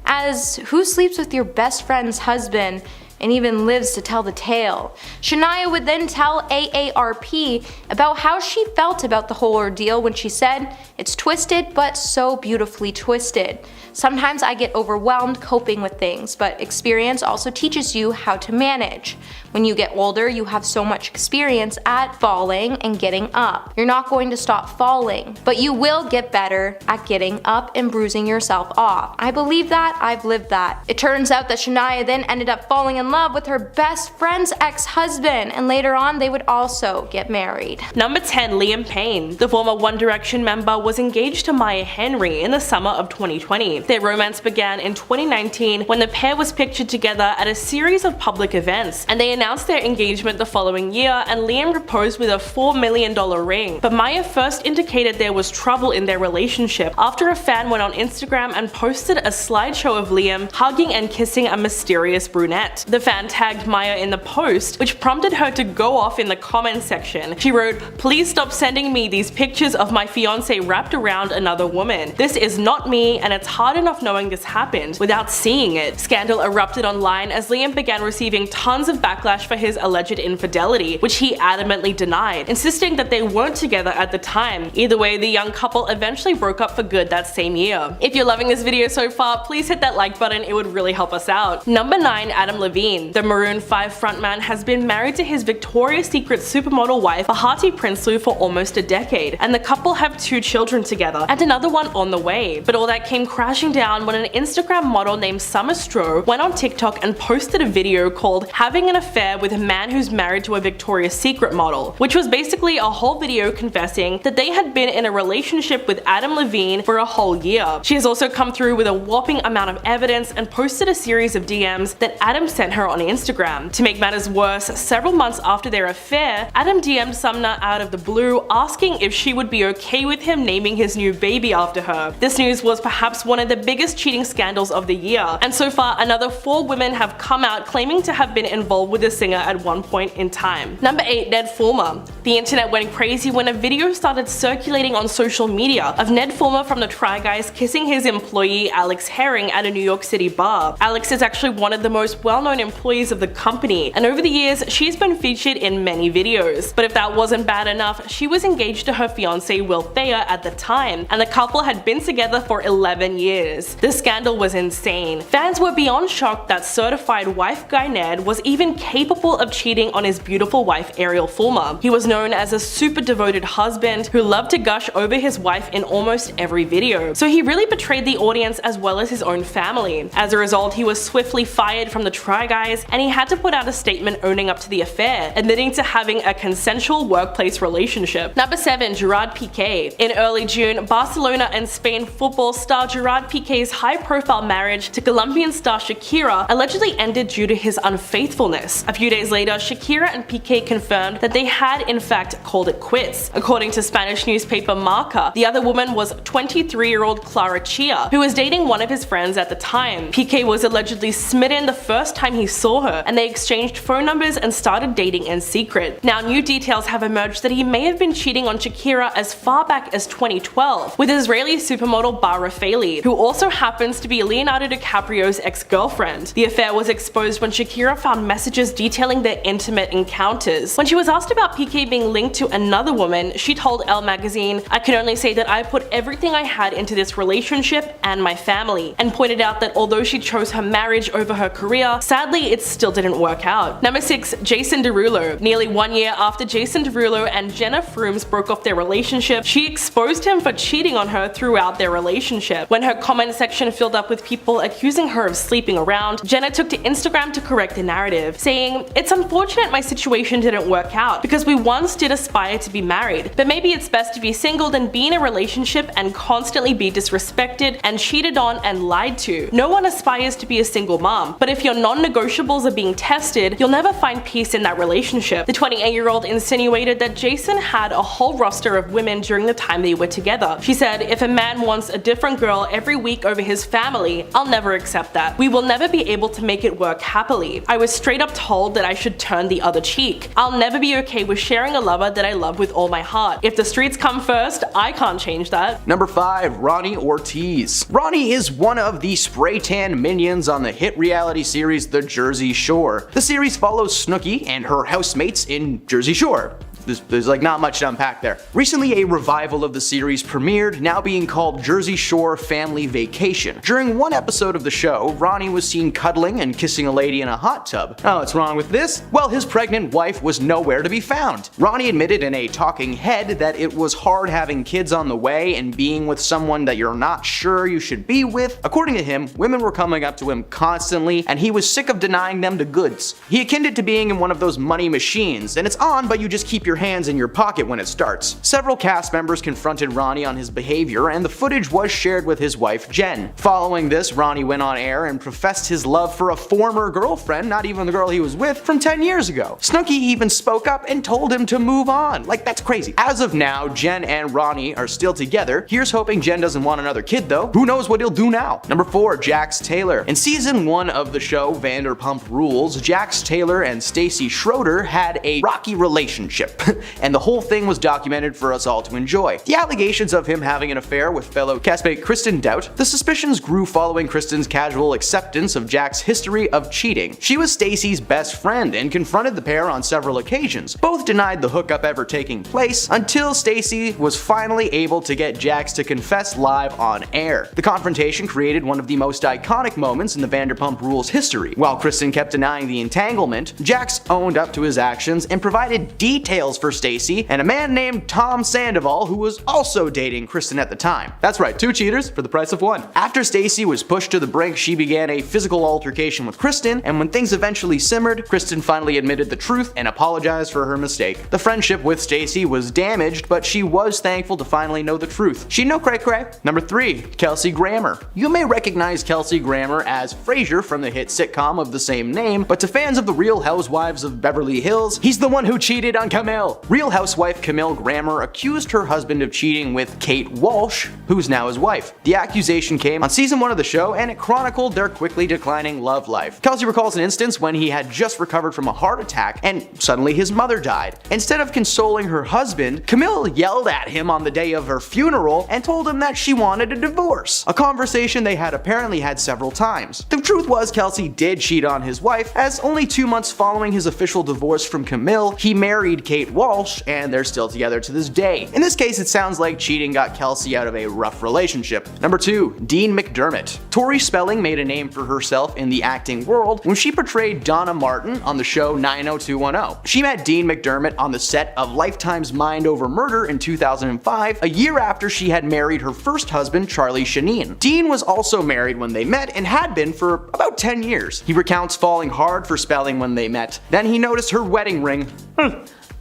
As who sleeps with your best friend's husband and even lives to tell the tale. Shania would then tell AARP about how she felt about the whole ordeal when she said, "It's twisted, but so beautifully twisted. Sometimes I get overwhelmed coping with things, but experience also teaches you how to manage. When you get older, you have so much experience at falling and getting up. You're not going to stop falling, but you will get better at getting up and bruising yourself off. I believe that, I've lived that." It turns out that Shania then ended up falling in love with her best friend's ex-husband, and later on they would also get married. Number 10. Liam Payne. The former One Direction member was engaged to Maya Henry in the summer of 2020. Their romance began in 2019 when the pair was pictured together at a series of public events, and they announced their engagement the following year, and Liam proposed with a $4 million ring. But Maya first indicated there was trouble in their relationship after a fan went on Instagram and posted a slideshow of Liam hugging and kissing a mysterious brunette. The fan tagged Maya in the post, which prompted her to go off in the comments section. She wrote, "Please stop sending me these pictures of my fiance wrapped around another woman. This is not me, and it's hard enough knowing this happened without seeing it." Scandal erupted online as Liam began receiving tons of backlash for his alleged infidelity, which he adamantly denied, insisting that they weren't together at the time. Either way, the young couple eventually broke up for good that same year. If you're loving this video so far, please hit that like button, it would really help us out. Number 9. Adam Levine. The Maroon 5 frontman has been married to his Victoria's Secret supermodel wife Bahati Prinsloo for almost a decade, and the couple have 2 children together, and another one on the way. But all that came crashing down when an Instagram model named Summer Stroh went on TikTok and posted a video called "Having an Affair with a Man Who's Married to a Victoria's Secret Model," which was basically a whole video confessing that they had been in a relationship with Adam Levine for a whole year. She has also come through with a whopping amount of evidence and posted a series of DMs that Adam sent her on Instagram. To make matters worse, several months after their affair, Adam DM'd Sumner out of the blue asking if she would be okay with him naming his new baby after her. This news was perhaps one of the biggest cheating scandals of the year, and so far another 4 women have come out claiming to have been involved with the singer at one point in time. Number 8. Ned Fulmer. The internet went crazy when a video started circulating on social media of Ned Fulmer from the Try Guys kissing his employee Alex Herring at a New York City bar. Alex is actually one of the most well-known employees of the company, and over the years she's been featured in many videos. But if that wasn't bad enough, she was engaged to her fiance Will Thayer at the time, and the couple had been together for 11 years. The scandal was insane. Fans were beyond shocked that certified wife guy Ned was even capable of cheating on his beautiful wife Ariel Fulmer. He was known as a super devoted husband who loved to gush over his wife in almost every video. So he really betrayed the audience as well as his own family. As a result, he was swiftly fired from the Try Guys, and he had to put out a statement owning up to the affair, admitting to having a consensual workplace relationship. Number 7. Gerard Piqué. In early June, Barcelona and Spain football star Gerard Piqué's high-profile marriage to Colombian star Shakira allegedly ended due to his unfaithfulness. A few days later, Shakira and Piqué confirmed that they had in fact called it quits. According to Spanish newspaper Marca, the other woman was 23-year-old Clara Chia, who was dating one of his friends at the time. Piqué was allegedly smitten the first time he saw her, and they exchanged phone numbers and started dating in secret. Now, new details have emerged that he may have been cheating on Shakira as far back as 2012 with Israeli supermodel Bar Refaeli, who also happens to be Leonardo DiCaprio's ex-girlfriend. The affair was exposed when Shakira found messages detailing their intimate encounters. When she was asked about Piqué being linked to another woman, she told Elle magazine, "I can only say that I put everything I had into this relationship and my family," and pointed out that although she chose her marriage over her career, sadly it still didn't work out. Number 6. Jason Derulo. Nearly 1 year after Jason Derulo and Jenna Frooms broke off their relationship, she exposed him for cheating on her throughout their relationship. When her comment section filled up with people accusing her of sleeping around, Jenna took to Instagram to correct the narrative, saying, "It's unfortunate my situation didn't work out because we once did aspire to be married, but maybe it's best to be single than be in a relationship and constantly be disrespected and cheated on and lied to. No one aspires to be a single mom, but if your non-negotiables are being tested, you'll never find peace in that relationship." The 28-year-old insinuated that Jason had a whole roster of women during the time they were together. She said, "If a man wants a different girl every week over his family, I'll never accept that. We will never be able to make it work happily. I was straight up told that I should turn the other cheek. I'll never be okay with sharing a lover that I love with all my heart. If the streets come first, I can't change that." Number 5. Ronnie Ortiz. Ronnie is one of the spray tan minions on the hit reality series The Jersey Shore. The series follows Snooki and her housemates in Jersey Shore. There's like not much to unpack there. Recently, a revival of the series premiered, now being called Jersey Shore Family Vacation. During one episode of the show, Ronnie was seen cuddling and kissing a lady in a hot tub. Oh, what's wrong with this? Well, his pregnant wife was nowhere to be found. Ronnie admitted in a talking head that it was hard having kids on the way and being with someone that you're not sure you should be with. According to him, women were coming up to him constantly, and he was sick of denying them the goods. He akined it to being in one of those money machines, and it's on, but you just keep your hands in your pocket when it starts. Several cast members confronted Ronnie on his behavior, and the footage was shared with his wife Jen. Following this, Ronnie went on air and professed his love for a former girlfriend, not even the girl he was with, from 10 years ago. Snooki even spoke up and told him to move on. Like, that's crazy. As of now, Jen and Ronnie are still together. Here's hoping Jen doesn't want another kid though. Who knows what he'll do now? Number 4, Jax Taylor. In season 1 of the show Vanderpump Rules, Jax Taylor and Stacey Schroeder had a rocky relationship. And the whole thing was documented for us all to enjoy. The allegations of him having an affair with fellow castmate Kristen Doubt, the suspicions grew following Kristen's casual acceptance of Jack's history of cheating. She was Stacey's best friend and confronted the pair on several occasions. Both denied the hookup ever taking place until Stacey was finally able to get Jax to confess live on air. The confrontation created one of the most iconic moments in the Vanderpump Rules history. While Kristen kept denying the entanglement, Jax owned up to his actions and provided details for Stacey and a man named Tom Sandoval who was also dating Kristen at the time. That's right, 2 cheaters for the price of 1. After Stacey was pushed to the brink, she began a physical altercation with Kristen, and when things eventually simmered, Kristen finally admitted the truth and apologized for her mistake. The friendship with Stacey was damaged, but she was thankful to finally know the truth. She no cray cray. Number 3, Kelsey Grammer. You may recognize Kelsey Grammer as Frasier from the hit sitcom of the same name, but to fans of the Real Housewives of Beverly Hills, he's the one who cheated on Camille. Real Housewife Camille Grammer accused her husband of cheating with Kate Walsh, who's now his wife. The accusation came on season 1 of the show, and it chronicled their quickly declining love life. Kelsey recalls an instance when he had just recovered from a heart attack and suddenly his mother died. Instead of consoling her husband, Camille yelled at him on the day of her funeral and told him that she wanted a divorce, a conversation they had apparently had several times. The truth was Kelsey did cheat on his wife, as only 2 months following his official divorce from Camille, he married Kate Walsh, and they're still together to this day. In this case, it sounds like cheating got Kelsey out of a rough relationship. Number 2, Dean McDermott. Tori Spelling made a name for herself in the acting world when she portrayed Donna Martin on the show 90210. She met Dean McDermott on the set of Lifetime's Mind Over Murder in 2005, a year after she had married her first husband, Charlie Sheeneen. Dean was also married when they met and had been for about 10 years. He recounts falling hard for Spelling when they met. Then he noticed her wedding ring.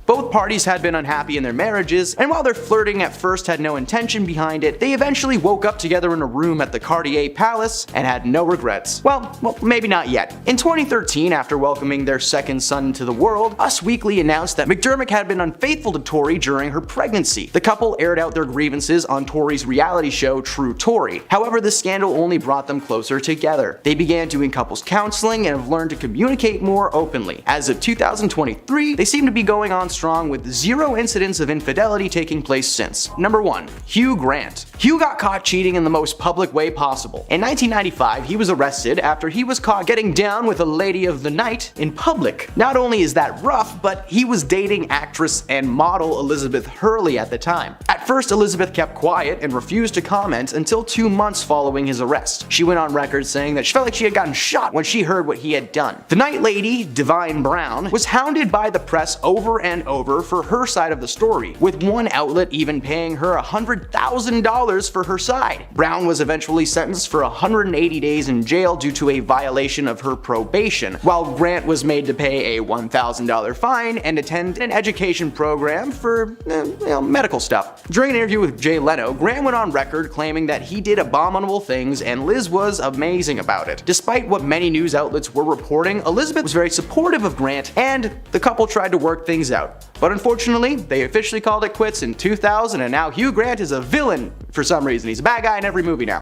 Both parties had been unhappy in their marriages, and while their flirting at first had no intention behind it, they eventually woke up together in a room at the Cartier Palace and had no regrets. Well, maybe not yet. In 2013, after welcoming their second son into the world, Us Weekly announced that McDermott had been unfaithful to Tori during her pregnancy. The couple aired out their grievances on Tori's reality show True Tori. However, the scandal only brought them closer together. They began doing couples counseling and have learned to communicate more openly. As of 2023, they seem to be going on strong with 0 incidents of infidelity taking place since. Number 1, Hugh Grant. Hugh got caught cheating in the most public way possible. In 1995, he was arrested after he was caught getting down with a lady of the night in public. Not only is that rough, but he was dating actress and model Elizabeth Hurley at the time. At first, Elizabeth kept quiet and refused to comment until 2 months following his arrest. She went on record saying that she felt like she had gotten shot when she heard what he had done. The night lady, Divine Brown, was hounded by the press over and over for her side of the story, with one outlet even paying her $100,000 for her side. Brown was eventually sentenced for 180 days in jail due to a violation of her probation, while Grant was made to pay a $1,000 fine and attend an education program for medical stuff. During an interview with Jay Leno, Grant went on record claiming that he did abominable things and Liz was amazing about it. Despite what many news outlets were reporting, Elizabeth was very supportive of Grant and the couple tried to work things out. But unfortunately, they officially called it quits in 2000 and now Hugh Grant is a villain for some reason. He's a bad guy in every movie now.